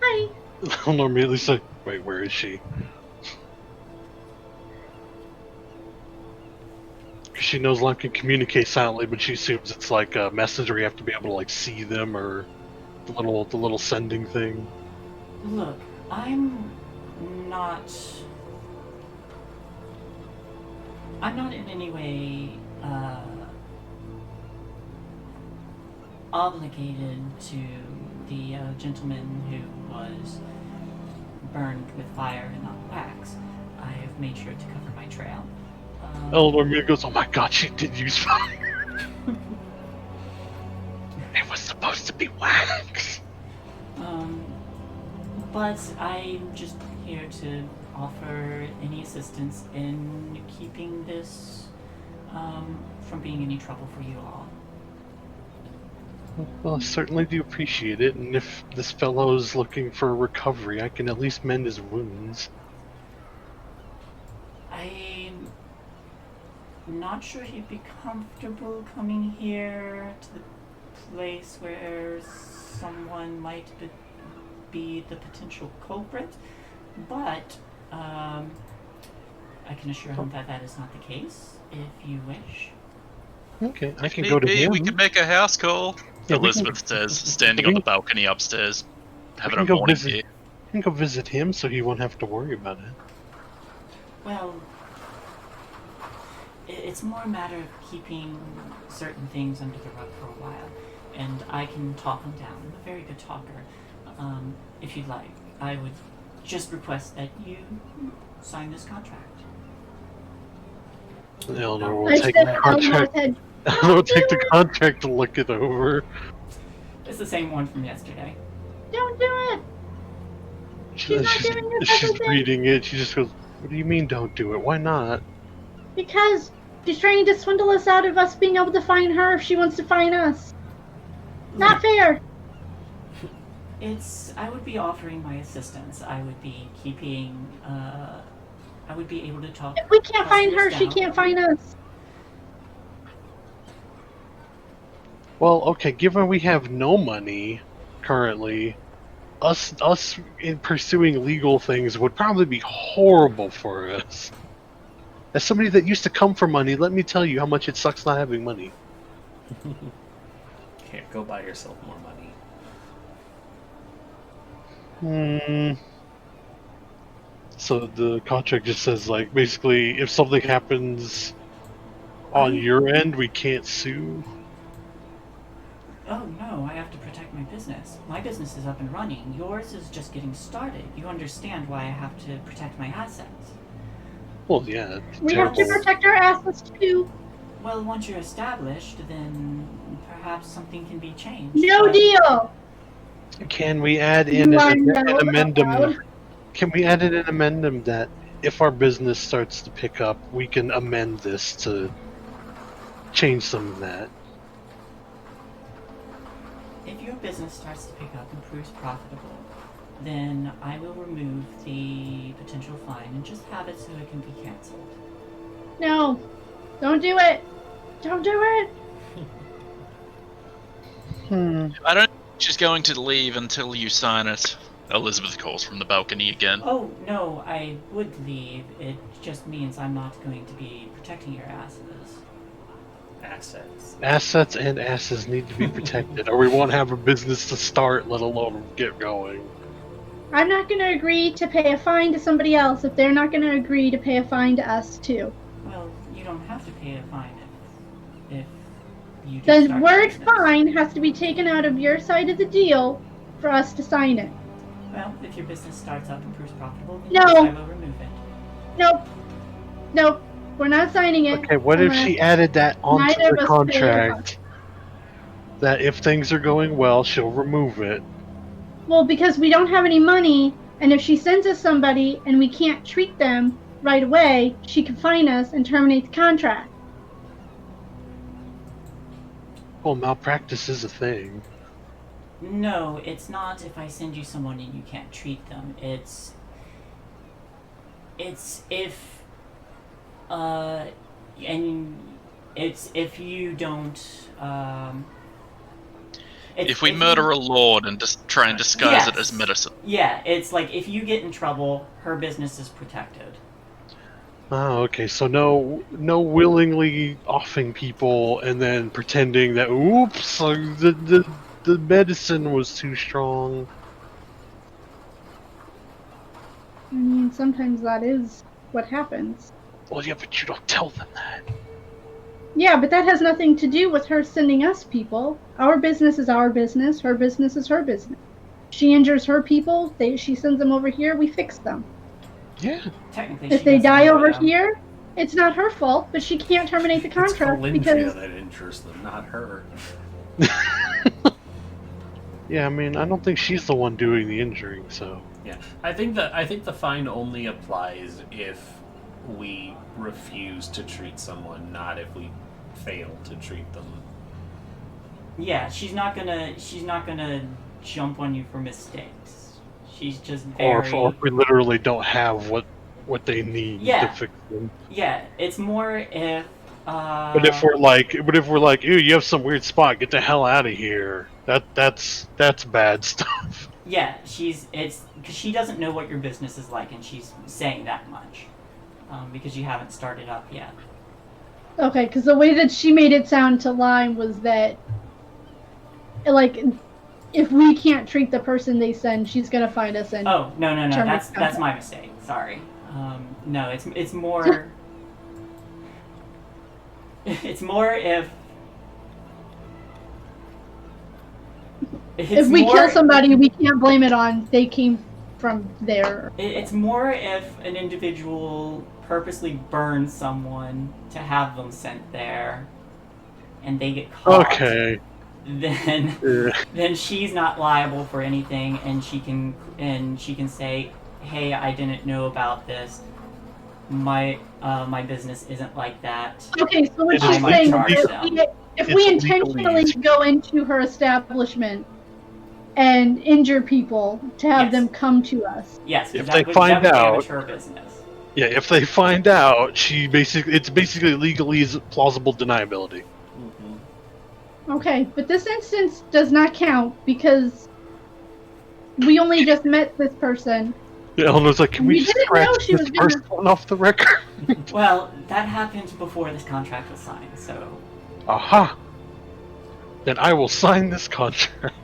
Hi. I'll immediately say, wait, where is she? 'Cause she knows Lime can communicate silently, but she assumes it's like a messenger. You have to be able to like see them or the little sending thing. Look, I'm not in any way obligated to the gentleman who was burned with fire and not wax. I have made sure to cover my trail. Eleanor Mia goes, oh my god, she did use fire. It was supposed to be wax. But I'm just here to offer any assistance in keeping this from being any trouble for you all. Well, I certainly do appreciate it, and if this fellow's looking for recovery, I can at least mend his wounds. I'm not sure he'd be comfortable coming here to the place where someone might be the potential culprit, but I can assure him that that is not the case, if you wish. Okay, I can go to Maybe him. we can make a house call. Yeah, we can- Elizabeth says, standing on the balcony upstairs, having a can go morning visit- beer. I can go visit him so he won't have to worry about it. Well, it's more a matter of keeping certain things under the rug for a while, and I can talk him down. I'm a very good talker. If you'd like, I would just request that you sign this contract. Eleanor will I take said the Eleanor's contract. head. Eleanor will take the contract to look it over. It's the same one from yesterday. Don't do it. She's not giving us She's everything. reading it. She just goes, what do you mean don't do it? Why not? Because she's trying to swindle us out of us being able to find her if she wants to find us. Not fair. I would be offering my assistance. I would be keeping, I I would be able to talk. If we can't find her, customers she down. can't find us. Well, okay, given we have no money currently, us in pursuing legal things would probably be horrible for us. As somebody that used to come for money, let me tell you how much it sucks not having money. Can't go buy yourself more money. So the contract just says, like, basically, if something happens on your end, we can't sue. Oh no, I have to protect my business. My business is up and running. Yours is just getting started. You understand why I have to protect my assets. Well, yeah. It's We have to terrible. protect our assets too. Well, once you're established, then perhaps something can be changed. No but- deal. Can we add in Do an, I an know out amendum? loud? Can we add in an amendum that if our business starts to pick up, we can amend this to change some of that? If your business starts to pick up and proves profitable, then I will remove the potential fine and just have it so it can be canceled. No. Don't do it. Don't do it. I don't think she's going to leave until you sign it. Elizabeth calls from the balcony again. Oh, no, I would leave. It just means I'm not going to be protecting your asses. Assets. Assets and asses need to be protected, or we won't have a business to start, let alone get going. I'm not going to agree to pay a fine to somebody else if they're not going to agree to pay a fine to us too. Well, you don't have to pay a fine if you do The start a word business. fine has to be taken out of your side of the deal for us to sign it. Well, if your business starts up and proves profitable, then No. yes, I will remove it. Nope. Nope. We're not signing it. Okay, what if unless she added that onto neither the of us pay a fine. contract? That if things are going well, she'll remove it. Well, because we don't have any money, and if she sends us somebody and we can't treat them right away, she can fine us and terminate the contract. Well, malpractice is a thing. No, it's not if I send you someone and you can't treat them. It's if and it's if you don't If we murder a lord and just try and disguise it Yes. as medicine. Yeah, it's like if you get in trouble, her business is protected. Oh, okay. So no willingly offing people and then pretending that oops, the medicine was too strong. I mean, sometimes that is what happens. Well, yeah, but you don't tell them that. Yeah, but that has nothing to do with her sending us people. Our business is our business. Her business is her business. She injures her people. She sends them over here. We fix them. Yeah. Technically, If she they doesn't die know over them. here, it's not her fault, but she can't terminate the It's contract Calendria because that injures them, not her. Yeah, I mean, I don't think she's the one doing the injuring, so. Yeah, I think the fine only applies if we refuse to treat someone, not if we fail to treat them. Yeah, she's not gonna jump on you for mistakes. She's just very. Or if we literally don't have what they need Yeah. to fix them. Yeah, it's more if. But if we're like, ew, you have some weird spot, get the hell out of here. That's bad stuff. Yeah, it's because she doesn't know what your business is like, and she's saying that much, because you haven't started up yet. okay, because the way that she made it sound to Lime was that, like, if we can't treat the person they send, she's gonna find us and Oh no, Terminate that's contract. my mistake. Sorry. No, it's more. It's more if we kill somebody, we can't blame it on they came from there. It's more if an individual purposely burns someone to have them sent there, and they get caught. Okay. Then she's not liable for anything, and she can say, "Hey, I didn't know about this. My business isn't like that." Okay, so what It she's is saying legally- is if it's we legally intentionally easy. go into her establishment and injure people to have Yes. them come to us. Yes, 'cause If that they would find damage out- her business. Yeah, if they find out, it's basically legally plausible deniability. Okay, but this instance does not count because we only just met this person. Yeah, Eleanor's like, can we We just didn't know scratch she this was first gonna. one off the record? Well, that happened before this contract was signed, so Aha! Then I will sign this contract.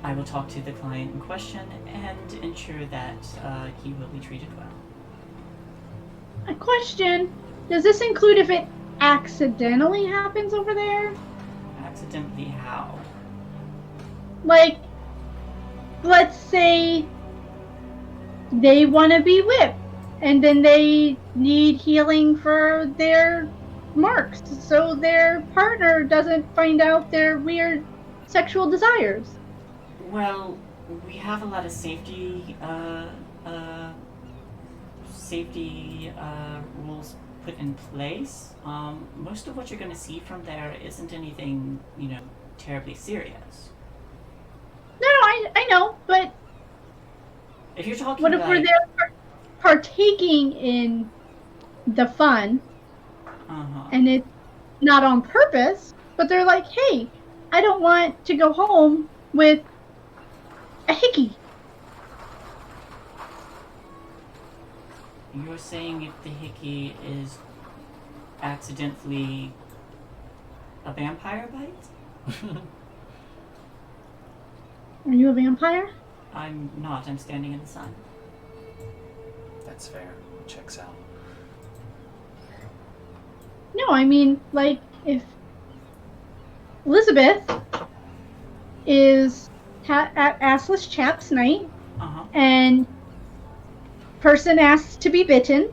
I will talk to the client in question and ensure that he will be treated well. A question: does this include if it accidentally happens over there? Accidentally how? Like, let's say they want to be whipped, and then they need healing for their marks, so their partner doesn't find out their weird sexual desires. Well, we have a lot of safety rules put in place. Most of what you're going to see from there isn't anything, terribly serious. No, I know, but If you're talking what if we're there partaking in the fun, and it's not on purpose, but they're like, hey, I don't want to go home with a hickey. You're saying if the hickey is accidentally a vampire bite? Are you a vampire? I'm not. I'm standing in the sun. That's fair. Checks out. No, I mean, like, if Elizabeth is at Assless Chaps Night, and person asks to be bitten,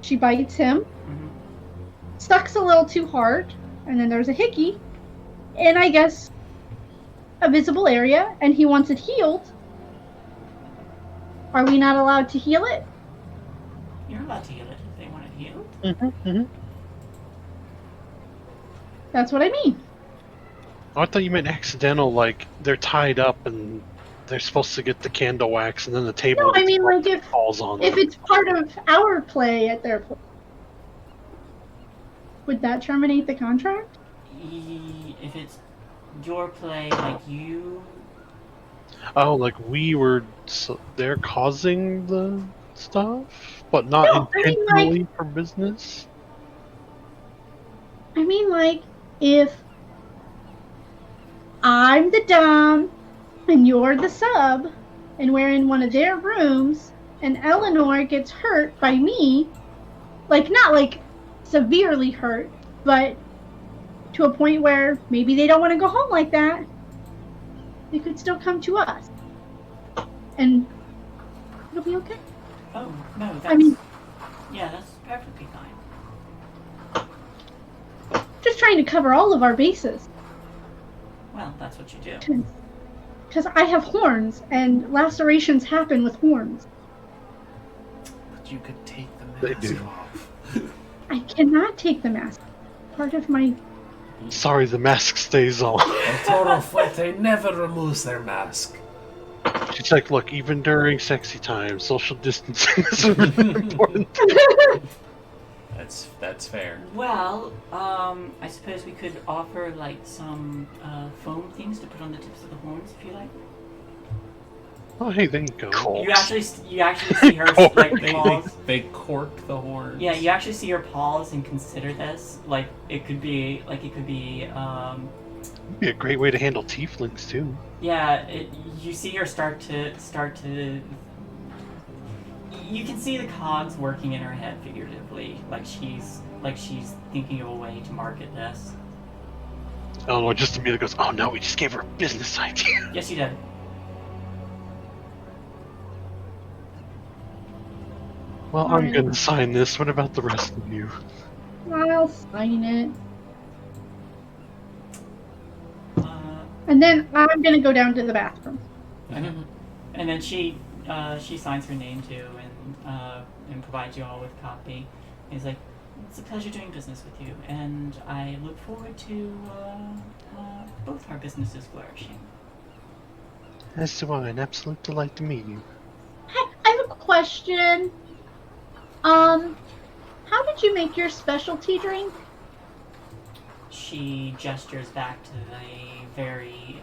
she bites him, sucks a little too hard, and then there's a hickey, and I guess a visible area, and he wants it healed. Are we not allowed to heal it? You're allowed to heal it if they want it healed. That's what I mean. Oh, I thought you meant accidental, like they're tied up and they're supposed to get the candle wax, and then the table No, I mean, like, falls on if them. it's part of our play at their play, would that terminate the contract? If it's your play, like you... Oh, like they're causing the stuff, but not No, intentionally for business? I mean, like, if I'm the dom and you're the sub, and we're in one of their rooms, and Eleanor gets hurt by me, like, not like severely hurt, but to a point where maybe they don't want to go home like that, they could still come to us. And it'll be okay. Oh, no, that's... I mean, yeah, that's perfectly fine. just trying to cover all of our bases. Well, that's what you do. Because I have horns, and lacerations happen with horns. But you could take the They mask do. off. I cannot take the mask. Part of my... Sorry, the mask stays on. El Toro Fuerte never removes their mask. She's like, look, even during sexy time, social distancing is really important. That's fair. Well, I suppose we could offer, like, some foam things to put on the tips of the horns, if you like. Oh, hey, there you go. You actually see her, like, paws. They cork the horns. Yeah, you actually see her pause and consider this. Like, it could be, It'd be a great way to handle tieflings, too. yeah, you see her start to, you can see the cogs working in her head figuratively, like she's thinking of a way to market this. Eleanor just immediately goes, oh no, we just gave her a business idea. Yes, you did. Well, I'm gonna sign this. What about the rest of you? I'll sign it. And then I'm gonna go down to the bathroom. And then she signs her name too, and provides you all with a copy. And he's like, "It's a pleasure doing business with you, and I look forward to both our businesses flourishing." As do I, an absolute delight to meet you. I have a question. How did you make your specialty drink? She gestures back to the very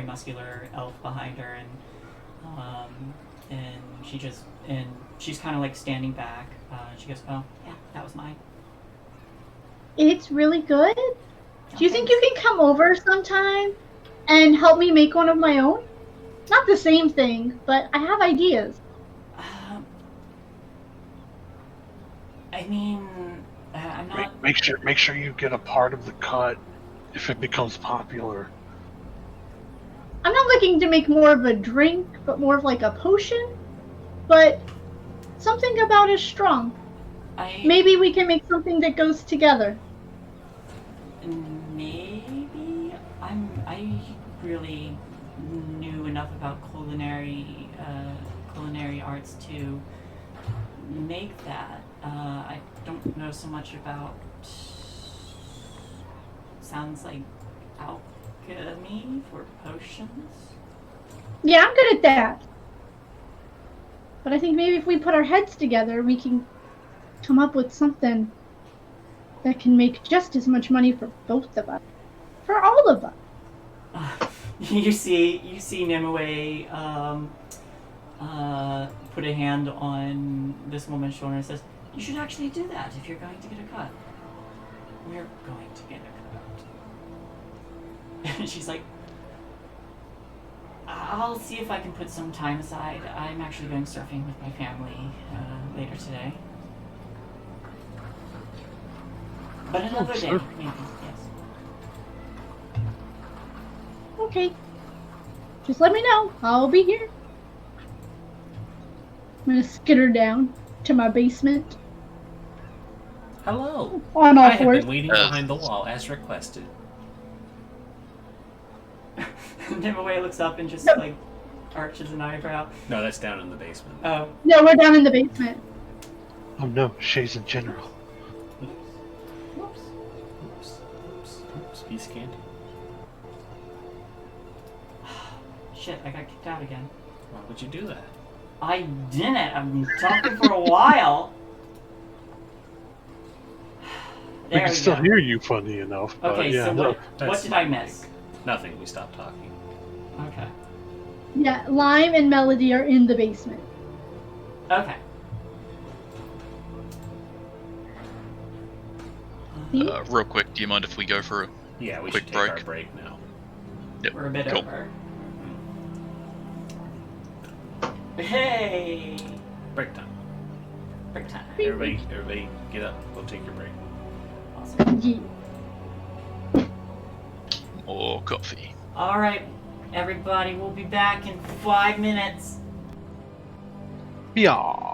muscular elf behind her, and she's kind of like standing back. She goes, "Oh, yeah, that was mine." It's really good. Do you think you can come over sometime and help me make one of my own? Not the same thing, but I have ideas. I mean, I'm not. Make sure you get a part of the cut if it becomes popular. I'm not looking to make more of a drink, but more of like a potion. But something about is strong. Maybe we can make something that goes together. Maybe I really knew enough about culinary arts to make that. I don't know so much about. Sounds like alchemy for potions. Yeah, I'm good at that. But I think maybe if we put our heads together, we can come up with something that can make just as much money for both of us. For all of us. You see Nimue put a hand on this woman's shoulder and says, "You should actually do that if you're going to get a cut. We're going to get a cut." And she's like, "I'll see if I can put some time aside. I'm actually going surfing with my family later today. But another day, maybe, yes." Okay. Just let me know. I'll be here. I'm gonna skitter down to my basement. Hello. On all I have fours. been waiting behind the wall as requested. Nimue looks up and just like arches an eyebrow. No, that's down in the basement. Oh. No, we're down in the basement. Oh no, Shays in general. Oops. Be scanty. Shit, I got kicked out again. Why would you do that? I didn't. I've been talking for a while. We There can we still go. hear you, funny enough. But Okay, yeah, so no. what That's did I miss? Nothing. We stopped talking. Okay. Yeah, Lime and Melody are in the basement. Okay. Real quick, do you mind if we go for a Yeah, we quick should take break? our break now. Yep. We're a bit Cool. over. Hey! Break time. Break time. Everybody, get up. Go take your break. Awesome. Yeah. or coffee? Alright, everybody, we'll be back in 5 minutes. Yeah.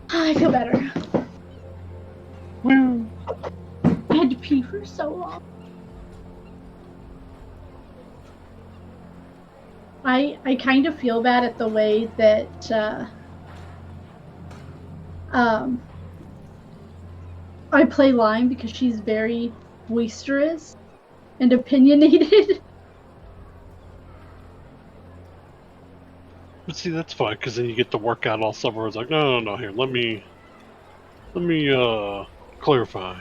I feel better. Woo. I had to pee for so long. I kind of feel bad at the way that I play Lime because she's very boisterous and opinionated. But see, that's fine, because then you get to work out all summer. It's like, no, here, let me clarify.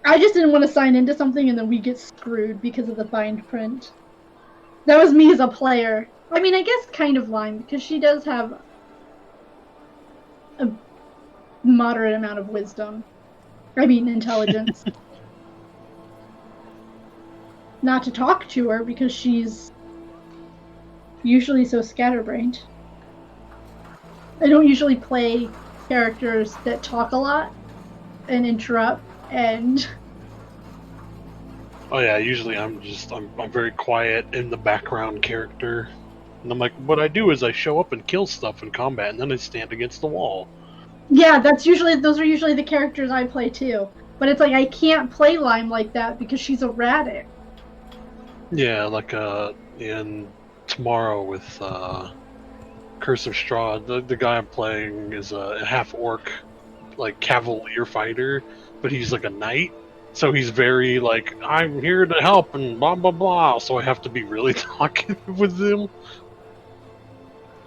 I just didn't want to sign into something and then we get screwed because of the fine print. That was me as a player. I mean, I guess kind of Lime, because she does have a moderate amount of wisdom. I mean, intelligence. Not to talk to her, because she's usually so scatterbrained. I don't usually play characters that talk a lot and interrupt and... Oh yeah, usually I'm very quiet in the background character. And I'm like, what I do is I show up and kill stuff in combat, and then I stand against the wall. Yeah, those are usually the characters I play too. But it's like I can't play Lime like that because she's erratic. Yeah, like in tomorrow with Curse of Straw, the guy I'm playing is a half orc, like cavalier fighter, but he's like a knight. So he's very like, I'm here to help and blah blah blah. So I have to be really talkative with him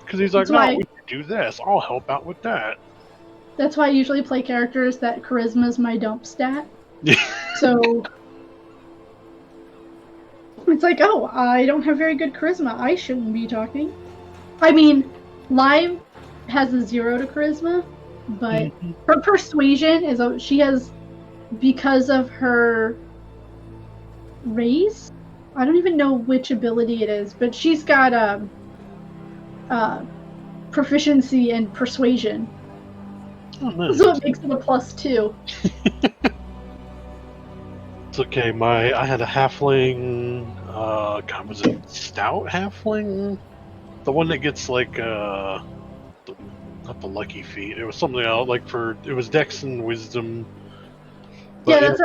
because he's like, That's no, why- we can do this. I'll help out with that. That's why I usually play characters that charisma is my dump stat. So it's like, oh, I don't have very good charisma. I shouldn't be talking. I mean, Lime has a 0 to charisma, but her persuasion is she has, because of her race. I don't even know which ability it is, but she's got proficiency in persuasion. Oh, nice. So it makes it a +2. It's okay. I had a halfling. God, was it stout halfling? The one that gets like not the lucky feat. It was something else. Like it was Dex and Wisdom. But Yeah, that's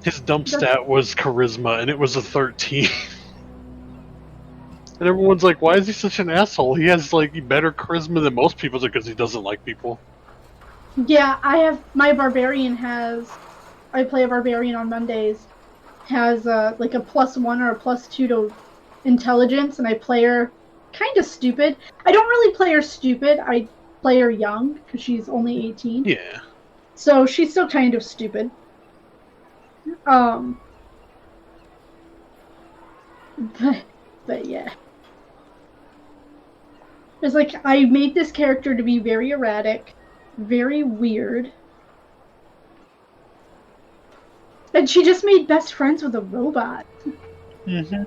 his dump stat was charisma, and it was a 13. And everyone's like, "Why is he such an asshole? He has like better charisma than most people because he doesn't like people." Yeah, my barbarian I play a barbarian on Mondays, has like a +1 or a +2 to intelligence, and I play her kind of stupid. I don't really play her stupid, I play her young, because she's only 18. Yeah. So she's still kind of stupid. But yeah. It's like, I made this character to be very erratic, very weird. And she just made best friends with a robot. Mm-hmm.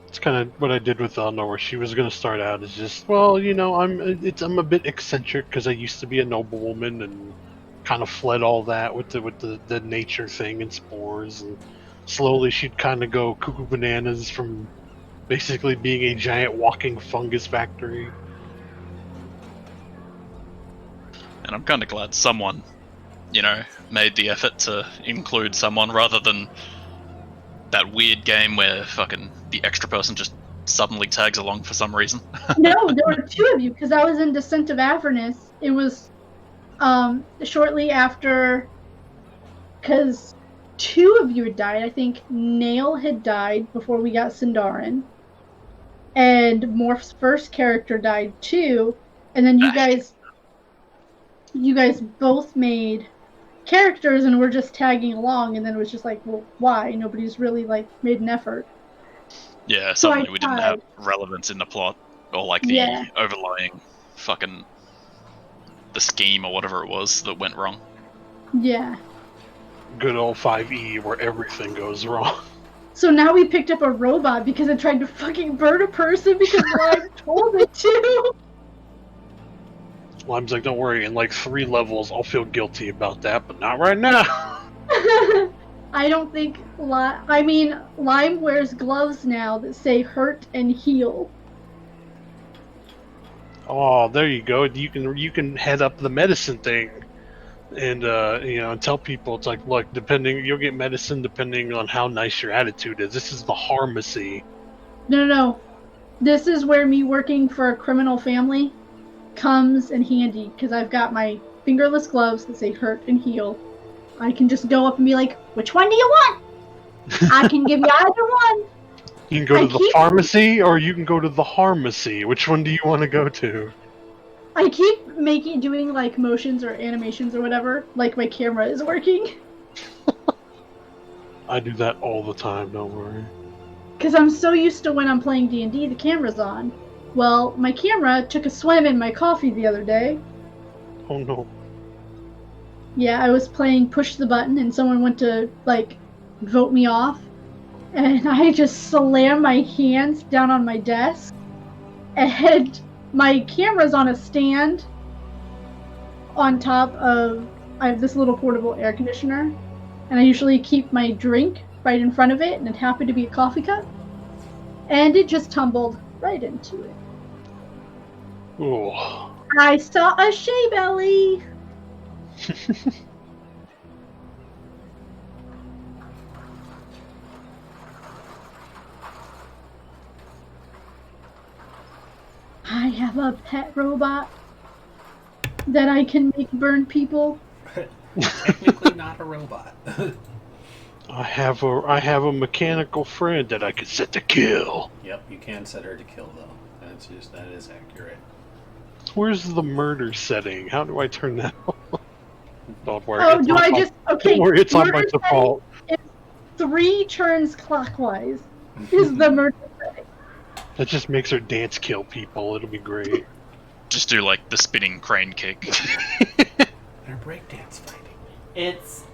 It's kind of what I did with Eleanor, where she was going to start out as just, well, you know, I'm a bit eccentric because I used to be a noblewoman and kind of fled all that with the nature thing and spores, and slowly she'd kind of go cuckoo bananas from basically being a giant walking fungus factory. And I'm kind of glad someone, you know, made the effort to include someone rather than that weird game where fucking the extra person just suddenly tags along for some reason. No, there were 2 of you, because I was in Descent of Avernus. It was shortly after, because 2 of you had died. I think Nail had died before we got Sindarin, and Morph's first character died too, and then you guys both made characters and were just tagging along, and then it was just like, well, why? Nobody's really like made an effort. Yeah, So suddenly we didn't have relevance in the plot, or like the overlying fucking the scheme or whatever it was that went wrong. Yeah. Good old 5e where everything goes wrong. So now we picked up a robot because it tried to fucking burn a person because Lime told it to. Lime's like, don't worry, in like 3 levels I'll feel guilty about that, but not right now. I don't think Lime wears gloves now that say hurt and heal. Oh, there you go. You can head up the medicine thing, and you know, tell people it's like, look, you'll get medicine depending on how nice your attitude is. This is the pharmacy. No. This is where me working for a criminal family comes in handy, because I've got my fingerless gloves that say hurt and heal. I can just go up and be like, which one do you want? I can give you either one. You can go to the pharmacy, or you can go to the harmacy. Which one do you want to go to? I keep doing like motions or animations or whatever, like my camera is working. I do that all the time. Don't worry. Because I'm so used to when I'm playing D&D, the camera's on. Well, my camera took a swim in my coffee the other day. Oh no. Yeah, I was playing push the button and someone went to, like, vote me off. And I just slammed my hands down on my desk. And my camera's on a stand on top of... I have this little portable air conditioner. And I usually keep my drink right in front of it, and it happened to be a coffee cup. And it just tumbled right into it. Oh. I saw a shea belly! I have a pet robot that I can make burn people. Technically not a robot. I have a mechanical friend that I can set to kill. Yep, you can set her to kill though. That is accurate. Where's the murder setting? How do I turn that on? Don't worry. Oh, it's do on I my- just... Okay, Don't worry, it's on my murder default. setting is 3 turns clockwise is the murder setting. That just makes her dance kill people. It'll be great. Just do like the spinning crane kick. They're breakdance fighting. It's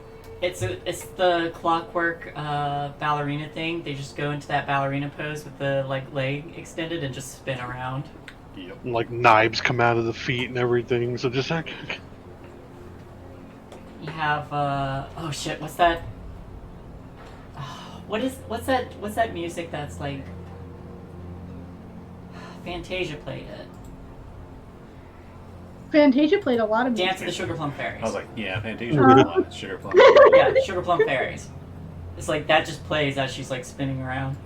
the clockwork ballerina thing. They just go into that ballerina pose with the leg extended and just spin around. Yep. And, like knives come out of the feet and everything. So just like, You have oh shit, what's that? What's that music that's like Fantasia played it. Fantasia played a lot of music. Dance of the Sugar Plum Fairies. I was like, yeah, Fantasia was a lot. Sugar Plum. Yeah, Sugar Plum Fairies. It's like that just plays as she's like spinning around.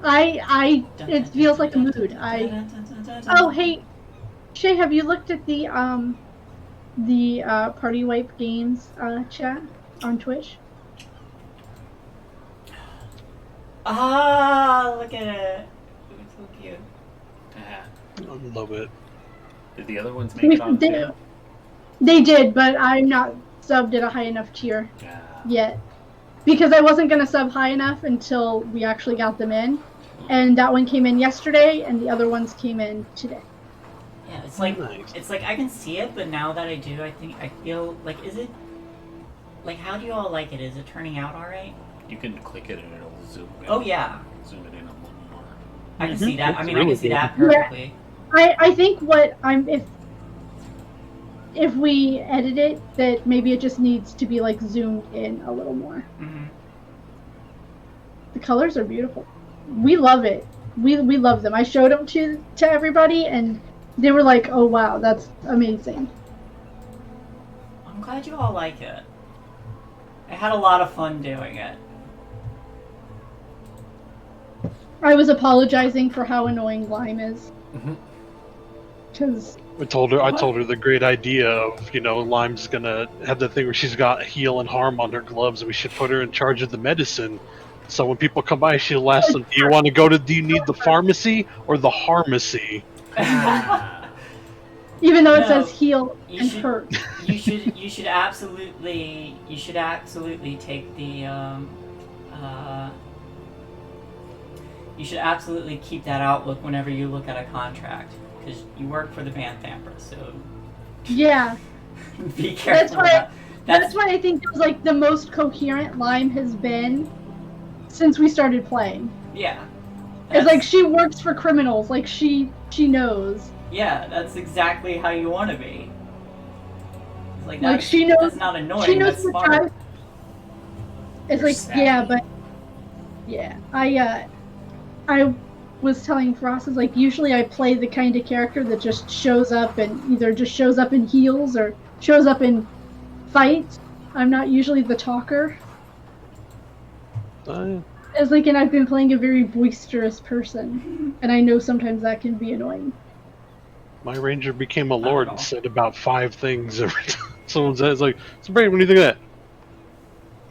It feels like a mood. Oh, hey, Shay, have you looked at the Partywipegames chat on Twitch? Ah, look at it. It's so cute. I love it. Did the other ones make it on too? They did, but I'm not subbed at a high enough tier Yeah. yet. Because I wasn't going to sub high enough until we actually got them in. And that one came in yesterday, and the other ones came in today. Yeah, it's like Nice. it's like I can see it, but now that I do, I feel like, is it like, how do you all like it? Is it turning out all right? You can click it and it'll zoom in. Oh yeah, Zoom it in a little more. I can see that. I It's mean, I really can see good. that perfectly. I think what I'm if we edit it, that maybe it just needs to be like zoomed in a little more. Mm-hmm. The colors are beautiful. We love it. We love them. I showed them to everybody, and they were like, "Oh wow, that's amazing." I'm glad you all like it. I had a lot of fun doing it. I was apologizing for how annoying Lime is. Mhm. Because I told her the great idea of, Lime's gonna have the thing where she's got heal and harm on her gloves, and we should put her in charge of the medicine. So when people come by, she'll ask them, do you need the pharmacy or the harmacy? even though it No, says heal you and should- hurt. You should absolutely take the you should absolutely keep that outlook whenever you look at a contract, because you work for the band Thampra, so Yeah, be careful. that's why I think it was like the most coherent Lime has been since we started playing. Yeah. It's like she works for criminals. Like she knows. Yeah, that's exactly how you want to be. It's like, Like, that's, she knows- that's not annoying, She knows that's the smart. time. It's You're like savvy. yeah, but yeah, I was telling Frost, is like usually I play the kind of character that just shows up and either just shows up in heals or shows up in fights. I'm not usually the talker. It's like, and I've been playing a very boisterous person, and I know sometimes that can be annoying. My ranger became a lord know. and said about 5 things every time someone says, like, so Brady, what do you think of that?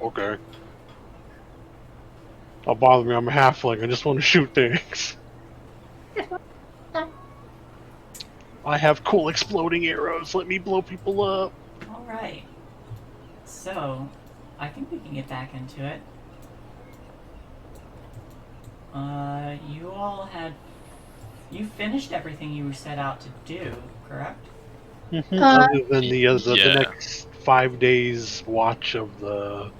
Okay. Don't bother me, I'm a halfling, I just want to shoot things. I have cool exploding arrows, let me blow people up. Alright. So, I think we can get back into it. You all had... You finished everything you were set out to do, correct? Other than the Yeah. next 5 days watch of the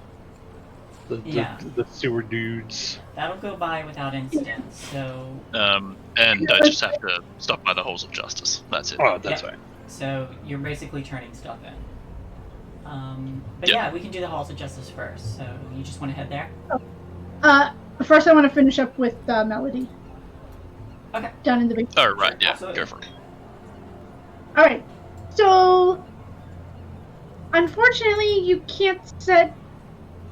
Yeah. the sewer dudes. That'll go by without incident, so... And I just have to stop by the halls of justice. That's it. Oh, that's Yeah. right. So you're basically turning stuff in. But Yep. yeah, we can do the Halls of Justice first. So you just want to head there? First I want to finish up with Melody. Okay. Down in the basement. Oh, right, yeah, Absolutely. go for it. Alright. So, unfortunately, you can't set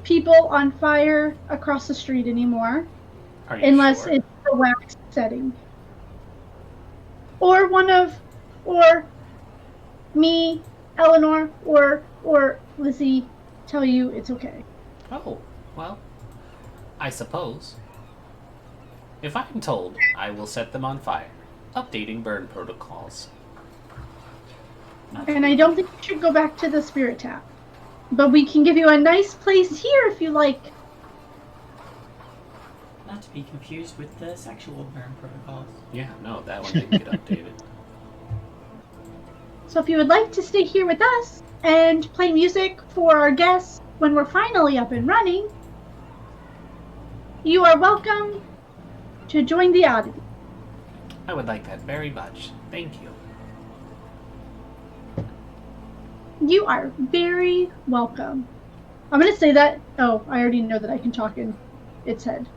people on fire across the street anymore. Are you Unless sure? it's a wax setting. Or me, Eleanor, or Lizzie tell you it's okay. Oh, well, I suppose. If I'm told, I will set them on fire. Updating burn protocols. And I don't think you should go back to the spirit tap. But we can give you a nice place here if you like. Not to be confused with the sexual burn protocols. Yeah, no, that one didn't get updated. So if you would like to stay here with us and play music for our guests when we're finally up and running, you are welcome to join the oddity. I would like that very much. Thank you. You are very welcome. I'm going to say that. Oh, I already know that I can talk in its head.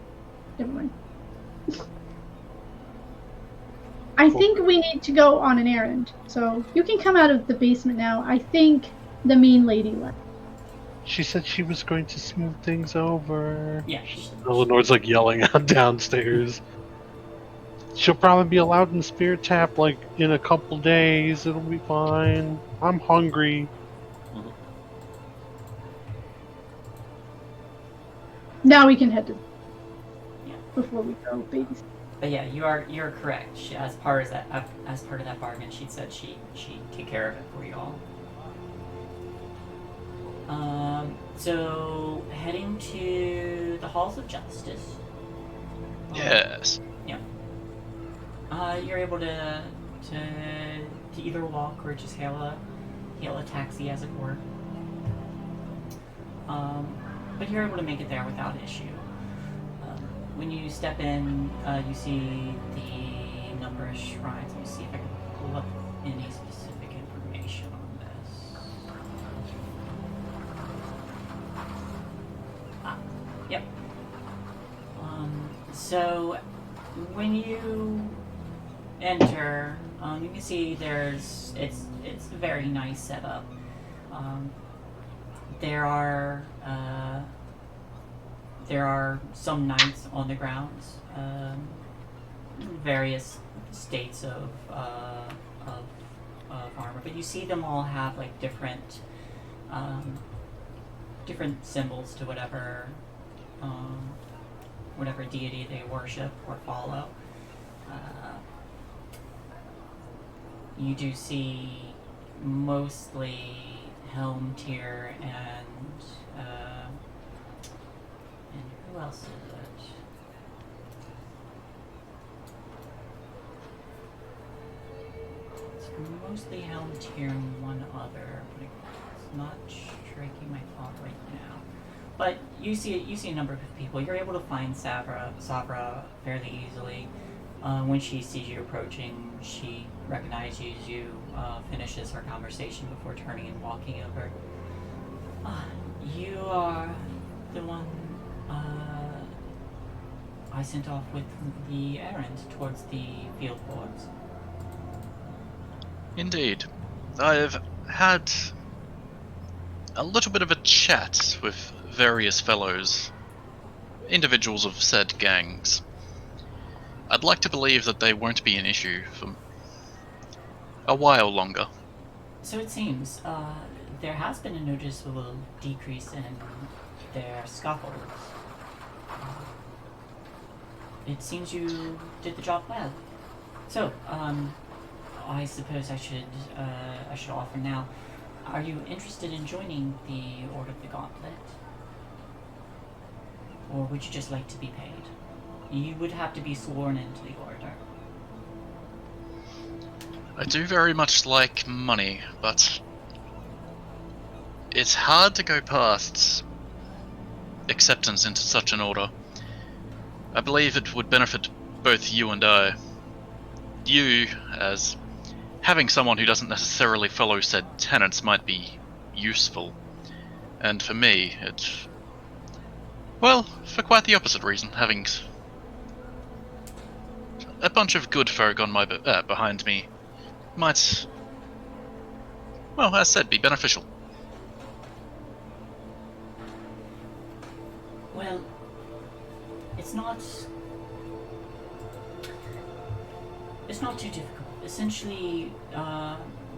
Never mind. I think we need to go on an errand. So you can come out of the basement now. I think the mean lady left. She said she was going to smooth things over. Yeah. Eleanor's like yelling out downstairs. She'll probably be allowed in the spirit tap like in a couple days. It'll be fine. I'm hungry. Now we can head to. Yeah. Before we go, babies. But yeah, you're correct. She, as part of that bargain, she said she'd take care of it for you all. So heading to the Halls of Justice. Yes. You're able to either walk or just hail a taxi, as it were. But you're able to make it there without issue. When you step in, you see the number of shrines. Let me see if I can pull up any specific information on this. Yep. So when you enter, you can see it's a very nice setup. There are some knights on the grounds, various states of armor, but you see them all have like different symbols to whatever deity they worship or follow. You do see mostly Helm tier and who else is it? It's mostly Helm tier and one other, but it's not striking my thought right now. But you see a number of people. You're able to find Savra fairly easily. When she sees you approaching, she recognizes you, finishes her conversation before turning and walking over. You are the one I sent off with the errand towards the field boards. Indeed. I've had a little bit of a chat with various fellows, individuals of said gangs. I'd like to believe that they won't be an issue for a while longer. So it seems, there has been a noticeable decrease in their scuffles. It seems you did the job well. So, I suppose I should offer now. Are you interested in joining the Order of the Gauntlet? Or would you just like to be paid? You would have to be sworn into the order. I do very much like money, but it's hard to go past acceptance into such an order. I believe it would benefit both you and I. You, as having someone who doesn't necessarily follow said tenets might be useful. And for me, it's... well, for quite the opposite reason, having a bunch of good folk on my behind me might, well, as said, be beneficial. Well, it's not too difficult. Essentially,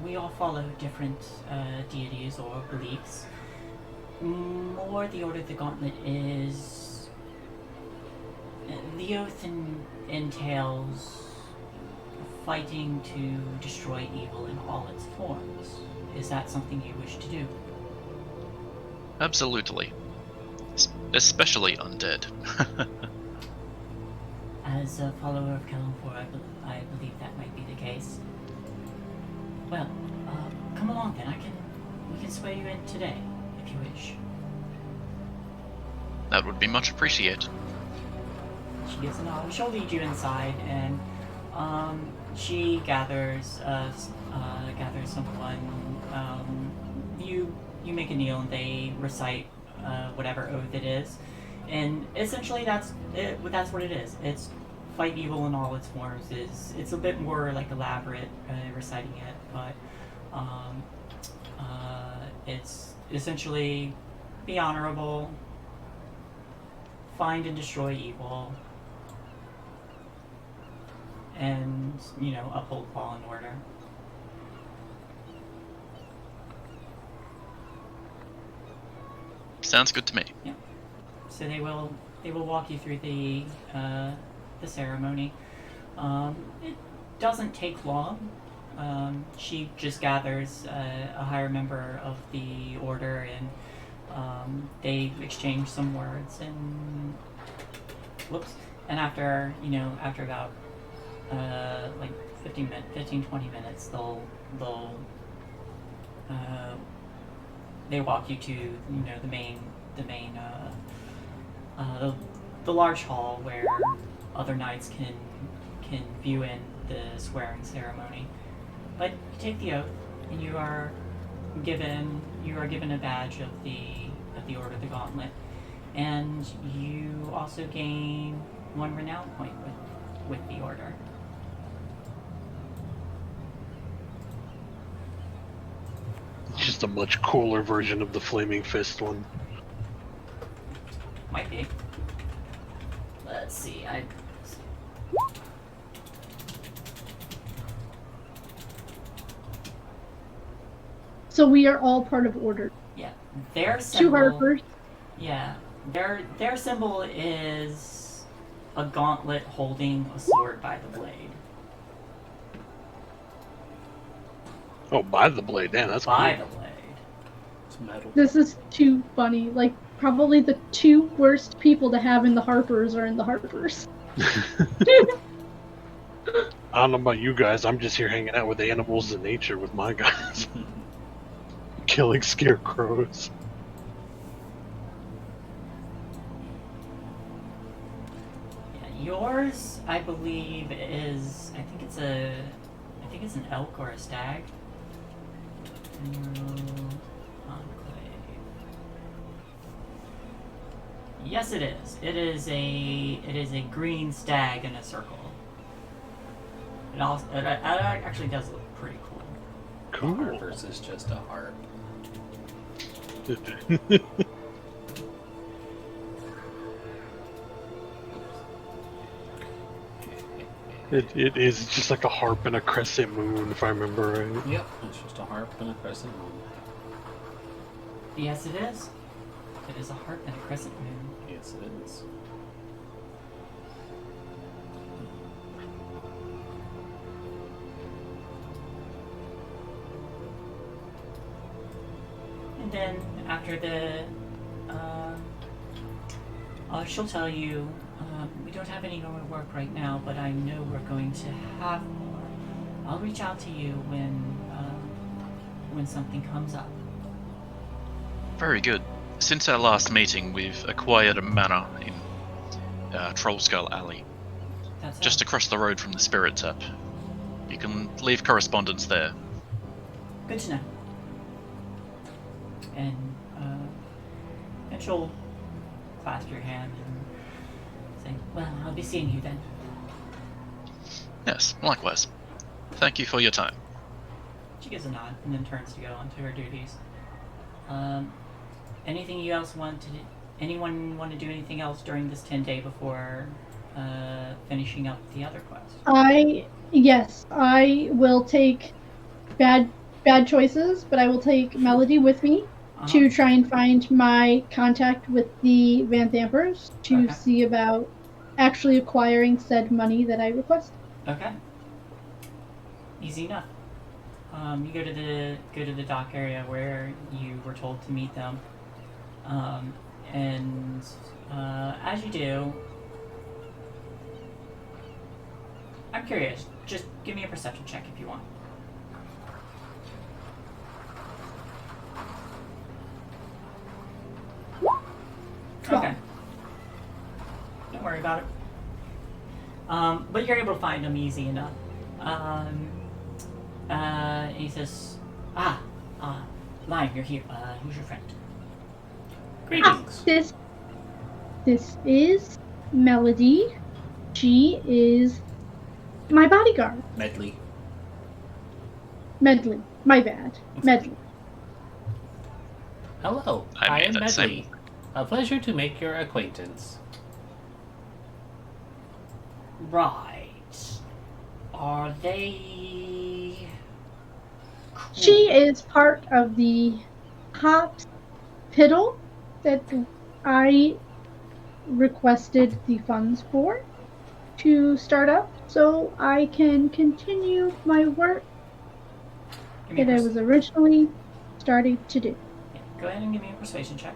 we all follow different deities or beliefs. More the Order of the Gauntlet is... the oath entails fighting to destroy evil in all its forms. Is that something you wish to do? Absolutely. Especially undead. As a follower of Kalimfor, I believe that might be the case. Well, come along then. We can swear you in today, if you wish. That would be much appreciated. She gives a nod. She'll lead you inside, and she gathers someone. You make a kneel, and they recite whatever oath it is, and essentially that's it. That's what it is. It's fight evil in all its forms. It's a bit more like elaborate reciting it, but it's essentially be honorable, find and destroy evil, and uphold law and order. Sounds good to me. Yeah. So they will walk you through the ceremony. It doesn't take long. She just gathers a higher member of the order, and they exchange some words, and after about like 15, 20 minutes, they walk you to the large hall where other knights can view in the swearing ceremony. But you take the oath, and you are given a badge of the Order of the Gauntlet, and you also gain 1 renown point with the order. It's just a much cooler version of the Flaming Fist one. Might be. Let's see. So we are all part of Order. Yeah, their symbol. 2 Harpers. Yeah, their symbol is a gauntlet holding a sword by the blade. Oh, by the blade, damn, that's By cool. the blade. It's metal. This is too funny. Like, probably the 2 worst people to have in the Harpers are in the Harpers. I don't know about you guys, I'm just here hanging out with animals and nature with my guys. Killing scarecrows. Yeah, yours, I believe, is I think it's an elk or a stag. Enclave. Yes, it is. It is a green stag in a circle. It actually does look pretty cool. Cool. Harpers is just a harp. It is just like a harp and a crescent moon, if I remember right. Yep, it's just a harp and a crescent moon. Yes, it is. It is a harp and a crescent moon. Yes, it is. And then after the, she'll tell you We don't have any more work right now, but I know we're going to have more. I'll reach out to you when something comes up. Very good. Since our last meeting, we've acquired a manor in Trollskull Alley, That's just across the road from the Spirit Tap. You can leave correspondence there. good to know. And she'll clasp your hand and say, "Well, I'll be seeing you then." Yes, likewise. Thank you for your time. She gives a nod and then turns to go on to her duties. Anything you else want to do? Anyone want to do anything else during this 10-day before finishing up the other quest? Yes, I will take bad choices, but I will take Melody with me to try and find my contact with the Van Thampers to see about actually acquiring said money that I requested. Okay. Easy enough. You go to the dock area where you were told to meet them, and as you do, I'm curious. Just give me a perception check if you want. Okay. Don't worry about it. But you're able to find them easy enough. And he says, Lion, you're here. Who's your friend? Greetings. This is Melody. She is my bodyguard. Medley. Medley. My bad. Medley. Hello, I I made am that Medley. same- A pleasure to make your acquaintance. Right. Are they... cool? She is part of the hospital that I requested the funds for to start up so I can continue my work Give me a that I was originally starting to do. Yeah, go ahead and give me a persuasion check.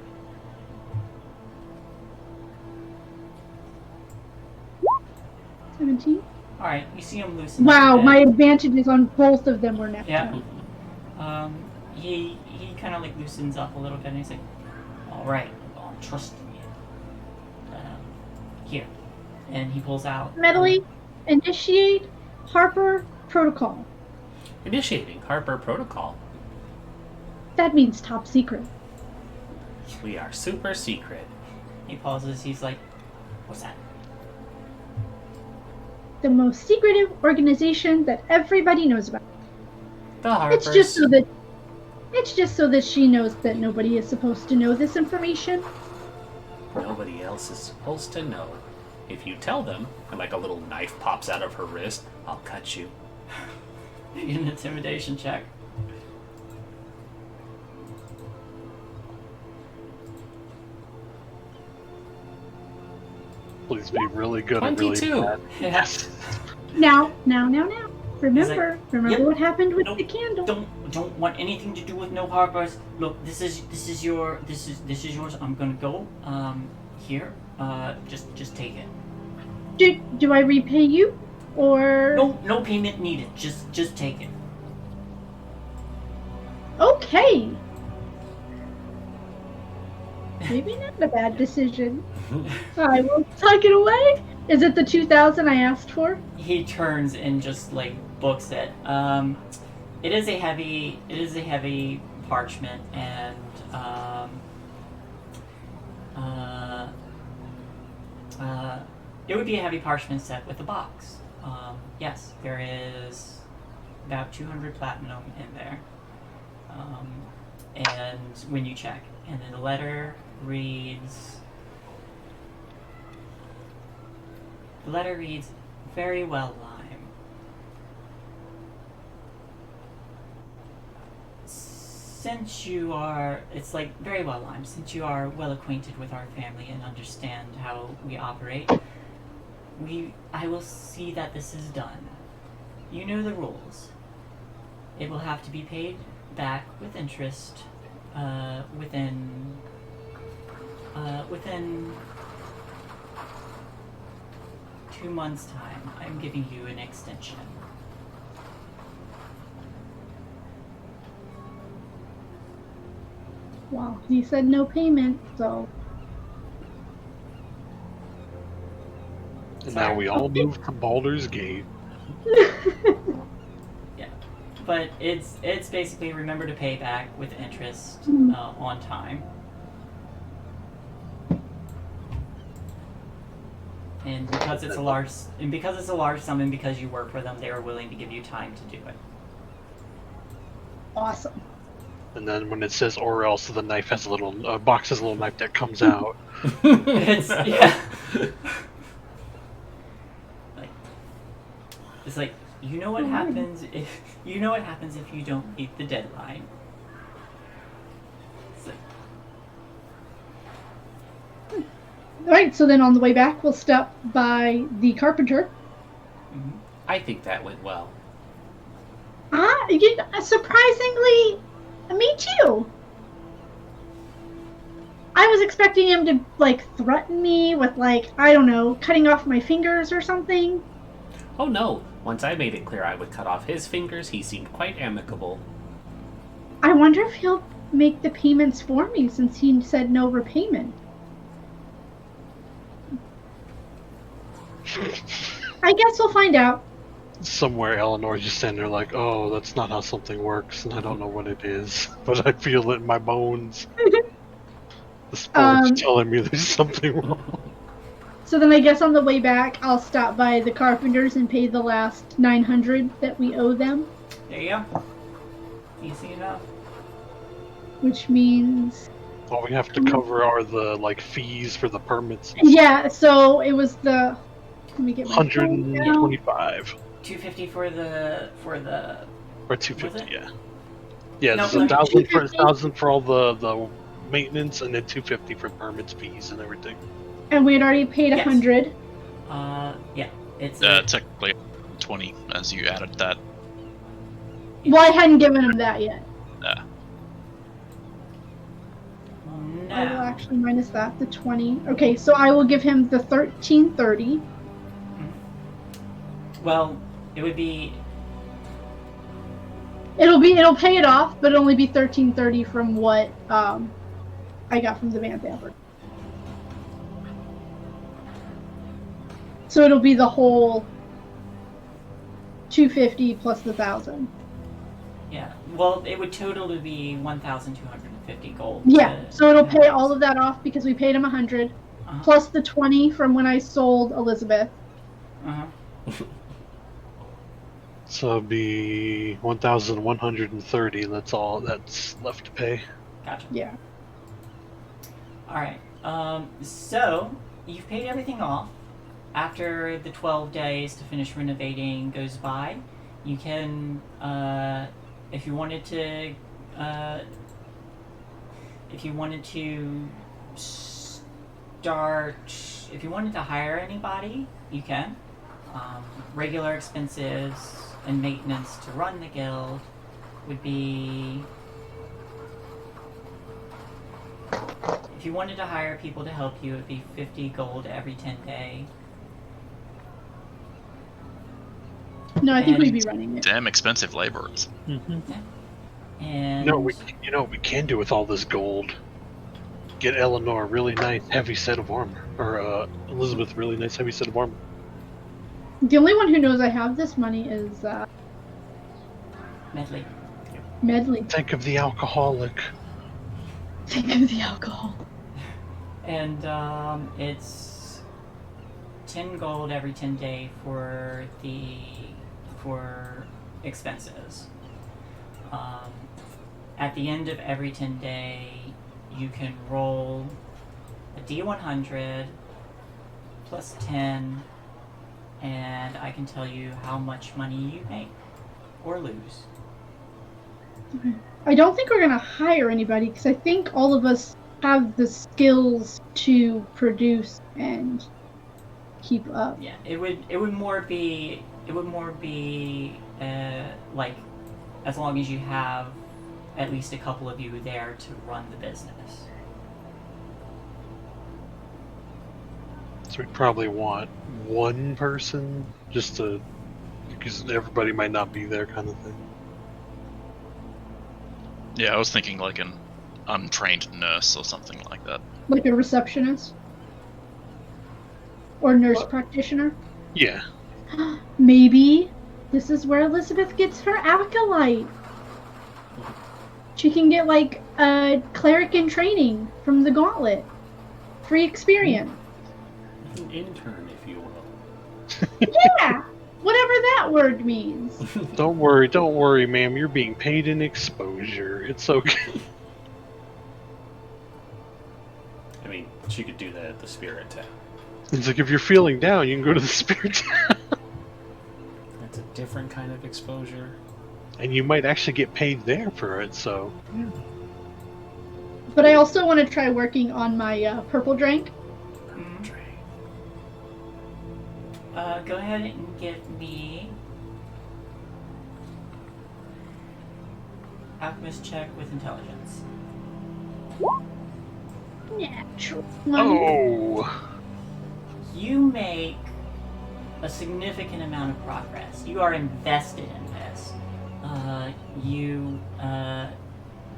17. Alright, you see him loosen up Wow, a bit. my advantages on both of them were now. Yeah. He kind of like loosens up a little bit and he's like, "Alright, well, I'm trusting you. Here." And he pulls out... Medley, initiate Harper Protocol. Initiating Harper Protocol. That means top secret. We are super secret. He pauses, he's like, "What's that?" The most secretive organization that everybody knows about. The Harpers. It's just so that she knows that nobody is supposed to know this information. Nobody else is supposed to know. If you tell them, and like a little knife pops out of her wrist, I'll cut you. An intimidation check. Please be really good or really 22. bad. Yes. Now. Remember "Yep. what happened with Nope. the candle. Don't want anything to do with no Harpers. Look, this is yours. I'm gonna go. Here. Just take it. Do I repay you, or No payment needed. Just take it. Okay? Maybe not a bad decision. I will tuck it away. Is it the 2,000 I asked for? He turns and just like books it. It is a heavy parchment, and it would be a heavy parchment set with a box. Yes, there is about 200 platinum in there. And when you check, and then the letter reads. The letter reads, "Very well, Lime. Since you are, it's like, very well, Lime, since you are well acquainted with our family and understand how we operate, I will see that this is done. You know the rules. It will have to be paid back with interest, within 2 months' time, I'm giving you an extension. Well, he said no payment, so And now we all move to Baldur's Gate. Yeah, but it's basically remember to pay back with interest on time. And because it's a large sum, and because you work for them, they are willing to give you time to do it. awesome. And then when it says or else, the knife has a box has a little knife that comes out. It's yeah. It's like you know what happens if you don't meet the deadline. It's like, Alright, so then on the way back, we'll stop by the carpenter. I think that went well. Surprisingly, me too. I was expecting him to, like, threaten me with, like, I don't know, cutting off my fingers or something. Oh no, once I made it clear I would cut off his fingers, he seemed quite amicable. I wonder if he'll make the payments for me since he said no repayment. I guess we'll find out. Somewhere Eleanor's just standing there like, oh, that's not how something works, and I don't know what it is, but I feel it in my bones. The sport's telling me there's something wrong. So then I guess on the way back, I'll stop by the carpenters and pay the last 900 that we owe them. there you go. Easy enough. Which means... All we have to cover are the fees for the permits. Yeah, so it was the... Let me get my phone now. 125. 250 for the Or 250, it? yeah. Yeah, No, it's like 1,000 for all the maintenance, and then 250 for permits, fees, and everything. And we had already paid Yes. 100. Yeah, it's Technically 20 as you added that. Well, I hadn't given him that yet. I will no. actually minus that, the 20. Okay, so I will give him the 1330. Well, it would be It'll pay it off, but it'll only be 1330 from what I got from the Van Thamper. So it'll be the whole 250 plus the 1,000. yeah. Well, it would totally be 1,250 gold. Yeah, so it'll pay Nice. all of that off because we paid him 100 Uh-huh. plus the 20 from when I sold Elizabeth. Uh-huh. So it'd be 1,130. That's all that's left to pay. Gotcha. Yeah. All right. So you've paid everything off. After the 12 days to finish renovating goes by, you can, if you wanted to hire anybody, you can. Regular expenses and maintenance to run the guild would be. If you wanted to hire people to help you, it would be 50 gold every 10 day. No, I think And- we'd be running it. Damn expensive laborers. And You know what we can do with all this gold? Get Eleanor a really nice heavy set of armor, or Elizabeth a really nice heavy set of armor. The only one who knows I have this money is Medley. Medley. Think of the alcoholic. Think of the alcohol. And it's 10 gold every 10 day for expenses. At the end of every 10 day, you can roll a D100 plus 10, and I can tell you how much money you make or lose. I don't think we're gonna hire anybody because I think all of us have the skills to produce and keep up. Yeah, it would more be like as long as you have at least a couple of you there to run the business. So we'd probably want one person just to, because everybody might not be there, kind of thing. Yeah, I was thinking like an untrained nurse or something like that. Like a receptionist? Or nurse practitioner? Yeah. Maybe this is where Elizabeth gets her acolyte. She can get like a cleric in training from the Gauntlet. Free experience. An intern, if you will. Yeah! Whatever that word means. Don't worry, ma'am. You're being paid in exposure. It's okay. I mean, she could do that at the Spirit Town. It's like if you're feeling down, you can go to the Spirit Town. That's a different kind of exposure. And you might actually get paid there for it, so... Yeah. But I also want to try working on my purple drink. Go ahead and give me alchemist check with intelligence. Natural. Oh! You make a significant amount of progress. You are invested in this.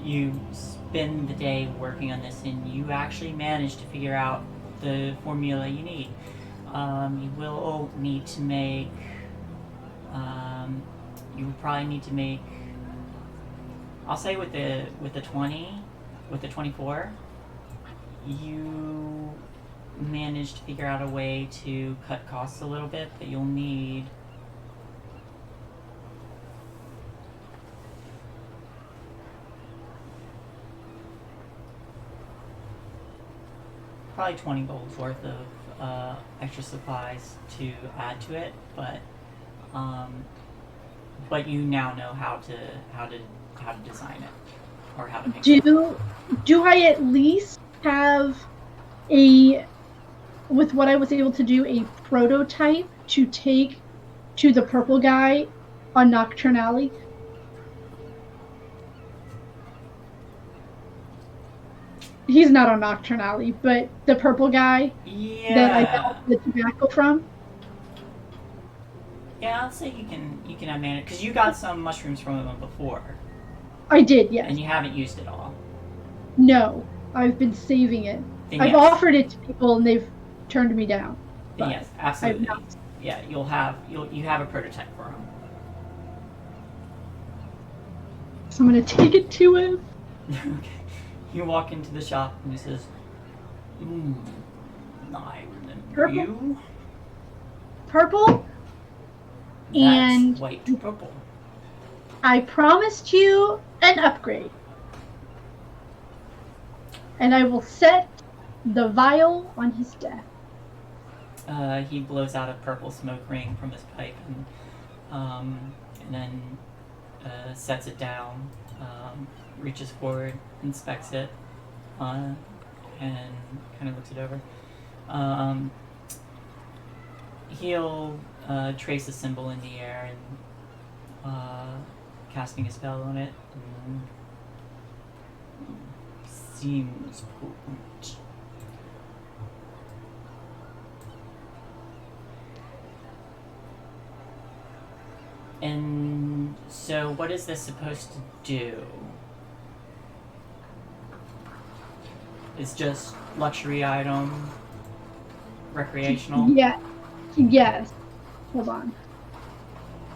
You spend the day working on this, and you actually manage to figure out the formula you need. You will need to make. You will probably need to make. I'll say with the 24, you managed to figure out a way to cut costs a little bit, but you'll need. Probably 20 gold's worth of extra supplies to add to it, but you now know how to design it or how to make it. Do I at least have with what I was able to do, a prototype to take to the purple guy on Nocturne Alley? He's not on Nocturne Alley, but the purple guy that I got the tobacco from. Yeah, I'll say you can manage, because you got some mushrooms from him before. I did, yes. And you haven't used it all. No, I've been saving it. Then I've offered it to people and they've turned me down. Then yes, absolutely. Yeah, you have a prototype for him. So I'm gonna take it to him. Okay. You walk into the shop and he says, I remember Purple? you. Purple? That's And white purple. I promised you an upgrade. And I will set the vial on his desk. He blows out a purple smoke ring from his pipe and then sets it down, reaches forward, inspects it, and kind of looks it over. He'll trace a symbol in the air and casting a spell on it. Seems potent. And so what is this supposed to do? It's just luxury item, recreational? Yeah. Yes. Hold on.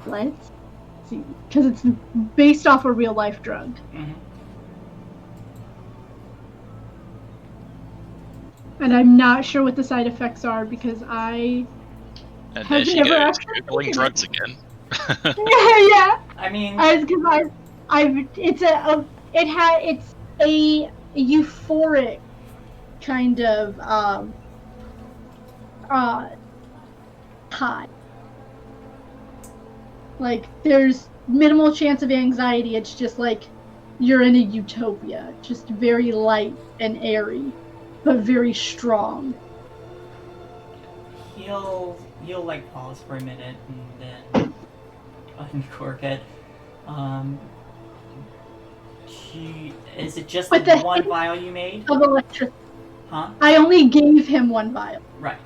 Let's see. Because it's based off a real life drug. Mm-hmm. And I'm not sure what the side effects are because I And have there she never goes, actually googling taken drugs it. again. Yeah. I mean, it's a euphoric kind of high. Like there's minimal chance of anxiety. It's just like you're in a utopia. Just very light and airy, but very strong. he'll like pause for a minute and then uncork it. Is it just With the the one hint vial you made? Of electricity. Huh? I only gave him one vial. Right.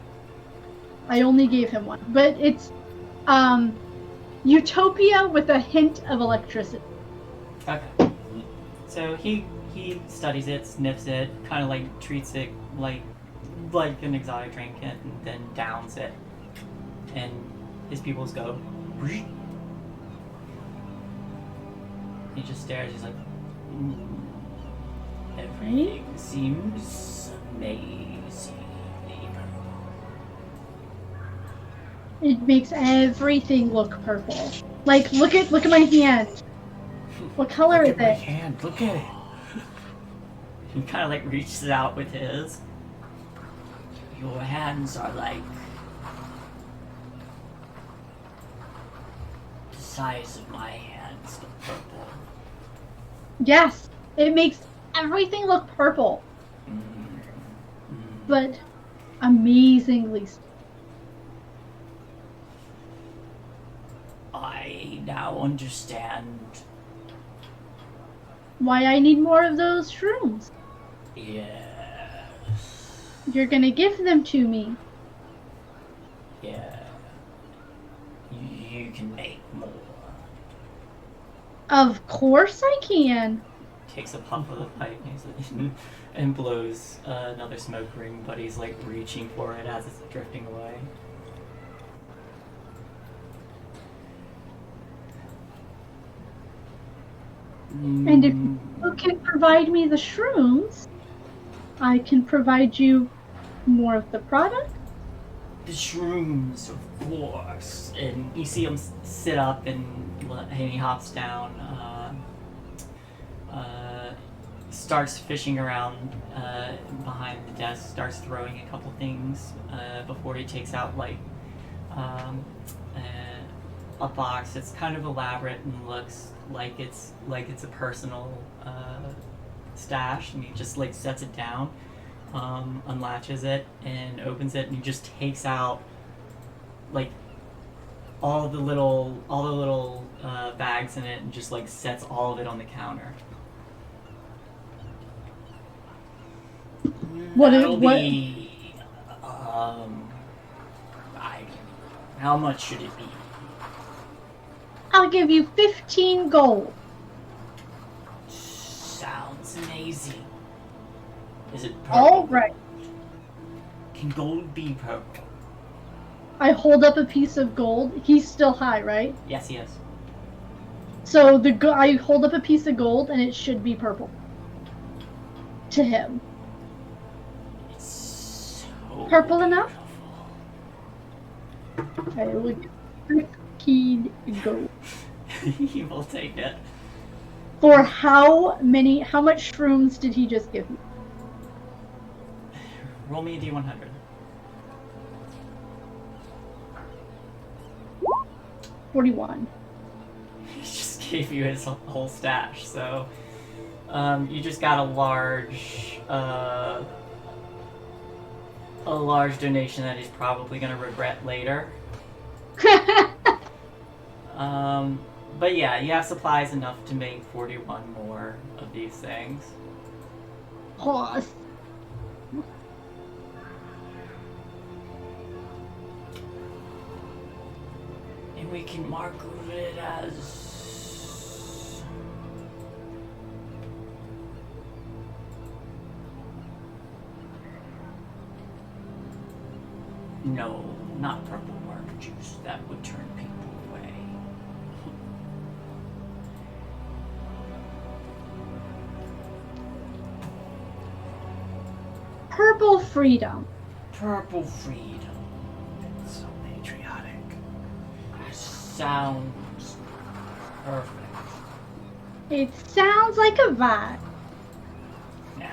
I only gave him one, but it's utopia with a hint of electricity. Okay. So he studies it, sniffs it, kind of like treats it like an exotic drink, and then downs it. And his pupils go. He just stares. He's like, everything seems amazingly purple. It makes everything look purple. Like, look at my hand. What color Look is at my it? hand. Look at it. He kind of like reaches out with his. Your hands are like the size of my hands, but purple. Yes, it makes everything look purple, but amazingly. I now understand. Why I need more of those shrooms? Yes. You're gonna give them to me. Yeah. You can make more. Of course I can. Takes a puff of the pipe and blows another smoke ring, but he's like reaching for it as it's drifting away. And if you can provide me the shrooms, I can provide you more of the product. The shrooms, of course. And you see him sit up and he hops down, starts fishing around behind the desk, starts throwing a couple things before he takes out like a box. It's kind of elaborate and looks like it's a personal stash, and he just like sets it down, unlatches it and opens it, and he just takes out like all the little bags in it and just like sets all of it on the counter. That'll be how much should it be? I'll give you 15 gold. Sounds amazing. Is it purple? All right. Can gold be purple? I hold up a piece of gold. He's still high, right? Yes, he is. So I hold up a piece of gold, and it should be purple. To him. It's so Purple enough? beautiful. I will give 15 gold. He will take it. For how much shrooms did he just give me? Roll me a d100. 41. He just gave you his whole stash, so you just got a large donation that he's probably gonna regret later. But yeah, you have supplies enough to make 41 more of these things. Pause. And we can market it as... No, not purple worm juice. That would turn people away. Purple freedom. Purple freedom. So patriotic. Sounds perfect. It sounds like a vibe. Nah.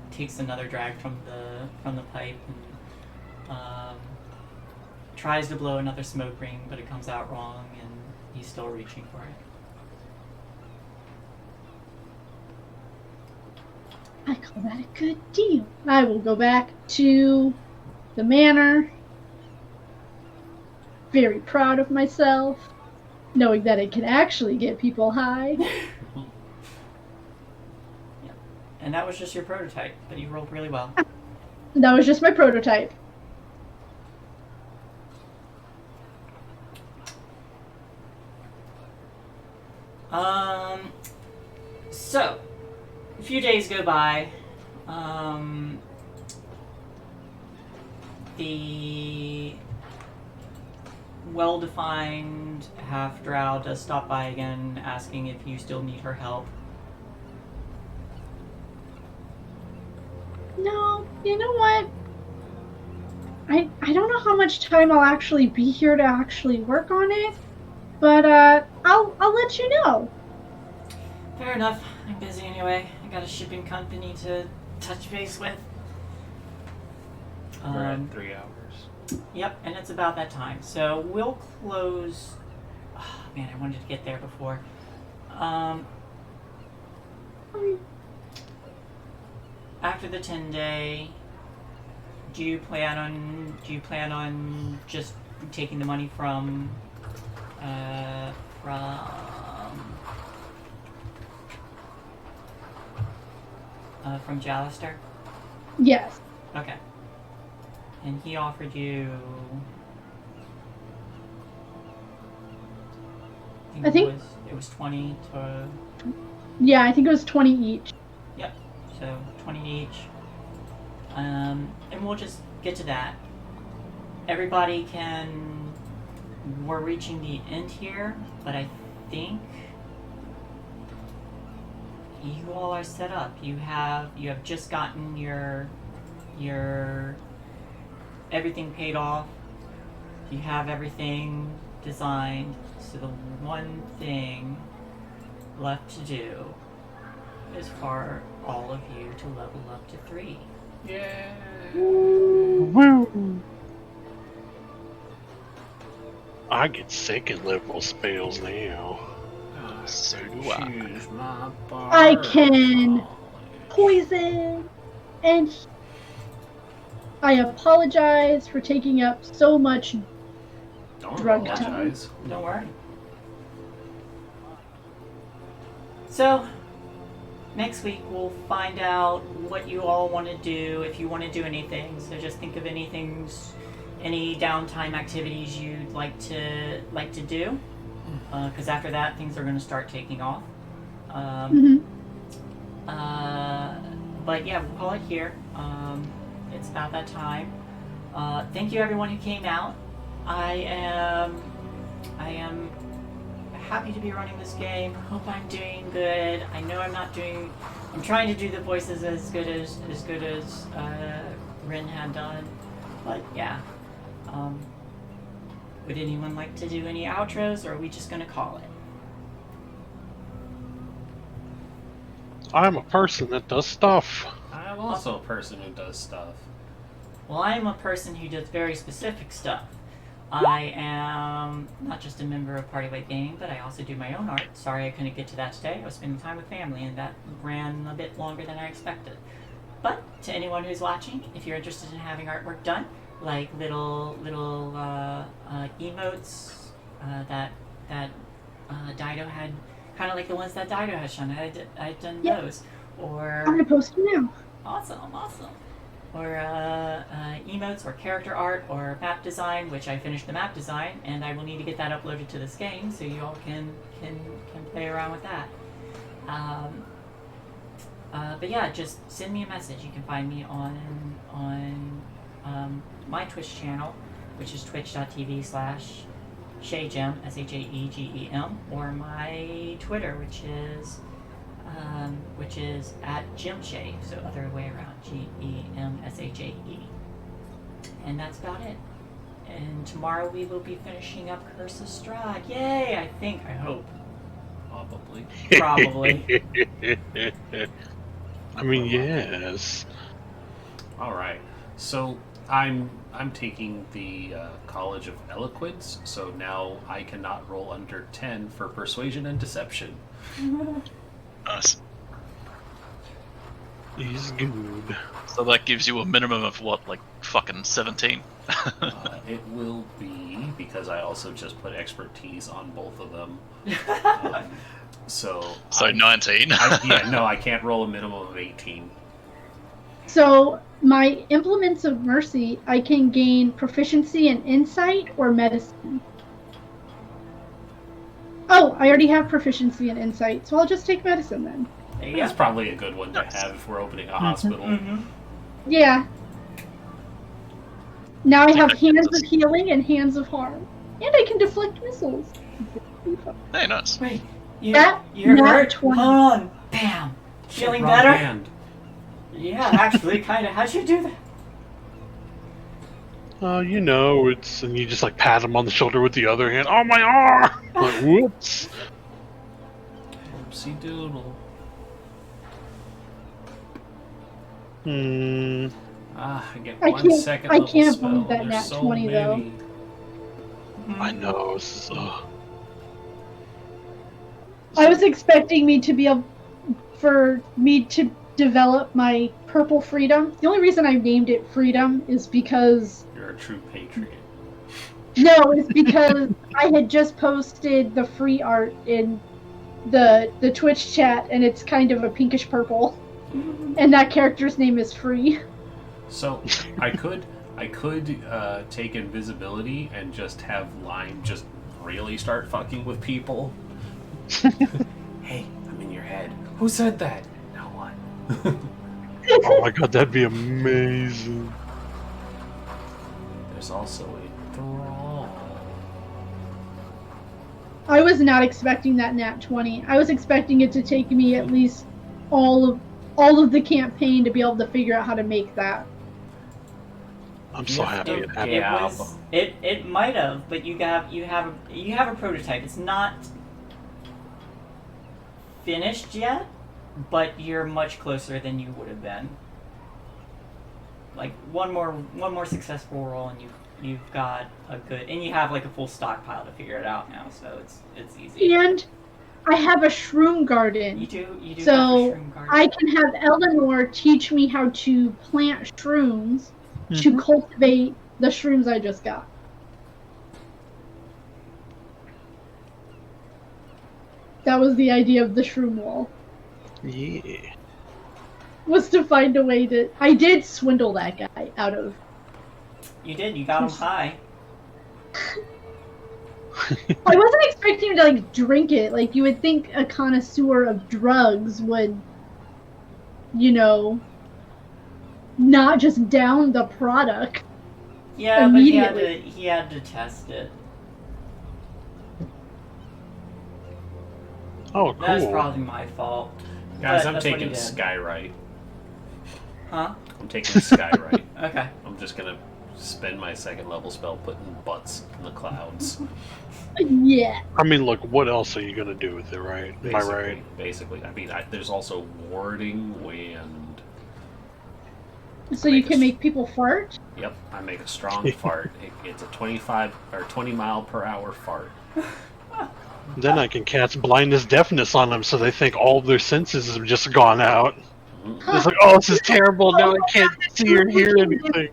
Takes another drag from the pipe and tries to blow another smoke ring, but it comes out wrong, and he's still reaching for it. I call that a good deal. I will go back to the manor, very proud of myself, knowing that it can actually get people high. Yeah. And that was just your prototype, but you rolled really well. That was just my prototype. So, a few days go by. The well-defined half-drow does stop by again, asking if you still need her help. No, you know what? I don't know how much time I'll actually be here to actually work on it, but I'll let you know. Fair enough. I'm busy anyway. I got a shipping company to touch base with. We're at 3 hours. Yep, and it's about that time. So we'll close. Oh, man, I wanted to get there before. After the 10-day, do you plan on just taking the money from Jallister? Yes. Okay. And he offered you. I think it was 20 to. Yeah, I think it was 20 each. Yep. So 20 each. And we'll just get to that. Everybody can. We're reaching the end here, but I think you all are set up. You have just gotten your everything paid off. You have everything designed. So the one thing left to do is for all of you to level up to 3. Yeah. Woo! I get second level spells now. So do I. Choose my I can poison, and I apologize for taking up so much. Don't Drug apologize. Don't worry. So, next week we'll find out what you all want to do, if you want to do anything. So just think of any downtime activities you'd like to do. Because after that, things are going to start taking off. But yeah, we'll call it here. It's about that time. Thank you, everyone who came out. I am happy to be running this game. Hope I'm doing good. I know I'm trying to do the voices as good as Rin had done. But yeah. Would anyone like to do any outros, or are we just gonna call it? I'm a person that does stuff. I'm also a person who does stuff. Well, I am a person who does very specific stuff. I am not just a member of Partywipegames, but I also do my own art. Sorry I couldn't get to that today. I was spending time with family, and that ran a bit longer than I expected. But to anyone who's watching, if you're interested in having artwork done, like little emotes that Dido had, kind of like the ones that Dido has shown. I'd done those. Or I'm gonna post them now. Awesome. Or emotes, or character art, or map design, which I finished the map design, and I will need to get that uploaded to this game so you all can play around with that. But yeah, just send me a message. You can find me on my Twitch channel, which is twitch.tv/ShaeGem, ShaeGem, or my Twitter, which is @GemShae, so other way around, GEMSHAE. And that's about it. And tomorrow we will be finishing up Curse of Strahd. Yay! I hope. Probably. I mean, yes. All right. So I'm taking the College of Eloquence, so now I cannot roll under 10 for Persuasion and Deception. Nice. He's good. So that gives you a minimum of what, like fucking 17? It will be, because I also just put expertise on both of them. So 19. I can't roll a minimum of 18. So my implements of mercy, I can gain proficiency in insight or medicine. Oh, I already have proficiency in insight, so I'll just take medicine then. There you That's go. probably a good one to have if we're opening a hospital. Mm-hmm. Yeah. Now I have that hands counts. of healing and hands of harm. And I can deflect missiles. Hey, nice. Wait, That you're nat hurt? 20. Hold on. Bam. Feeling Wrong better? hand. Yeah, actually, kind of. How'd you do that? You know, it's and you just like pat him on the shoulder with the other hand. Oh my arm! Like, whoops. Oopsie doodle. I get I one can't- second I level can't spell. believe that There's nat so 20 though. many. I know. This is. I was expecting me to be able for me to develop my purple freedom. The only reason I named it freedom is because You're a true patriot. it's because I had just posted the free art in the Twitch chat and it's kind of a pinkish purple. And that character's name is Free. So I could take invisibility and just have Lime just really start fucking with people. Hey, I'm in your head. Who said that? No one. Oh my god, that'd be amazing. There's also a thrall. I was not expecting that nat 20. I was expecting it to take me at least all of the campaign to be able to figure out how to make that. I'm so happy it happened. It it might have, but you have a prototype. It's not finished yet, but you're much closer than you would have been. Like one more successful roll, and you've got a good, and you have like a full stockpile to figure it out now, so it's easy. And I have a shroom garden. You do. So have a shroom garden. I can have Eleanor teach me how to plant shrooms to cultivate the shrooms I just got. That was the idea of the shroom wall. Yeah. Was to find a way to. I did swindle that guy out of. You did. You got him high. I wasn't expecting him to like drink it. Like you would think a connoisseur of drugs would, not just down the product. Yeah, Immediately. but he had to test it. Oh, cool. That's probably my fault. Guys, But I'm that's what he taking did. Skywrite. Huh? I'm taking Skywrite. Okay. I'm just gonna spend my second level spell putting butts in the clouds. Yeah. I mean, look, what else are you gonna do with it, right? Am I right? Basically. I mean, there's also warding wind. So you can make people fart? Yep, I make a strong fart. It's a 25 or 20 mile per hour fart. Then I can cast blindness deafness on them so they think all of their senses have just gone out. It's like, oh, this is terrible, now I can't see or hear anything.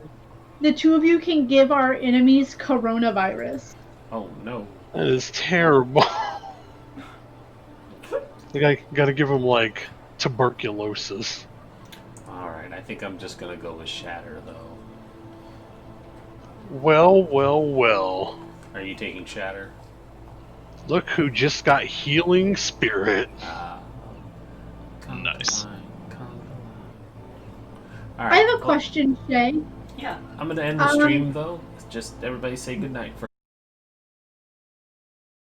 The two of you can give our enemies coronavirus. Oh no. That is terrible. I gotta give them, like, tuberculosis. Alright, I think I'm just gonna go with Shatter though. Well. Are you taking Shatter? Look who just got healing spirit. Nice. Alright, I have a question, Shay. Yeah. I'm gonna end the stream though. Just everybody say goodnight for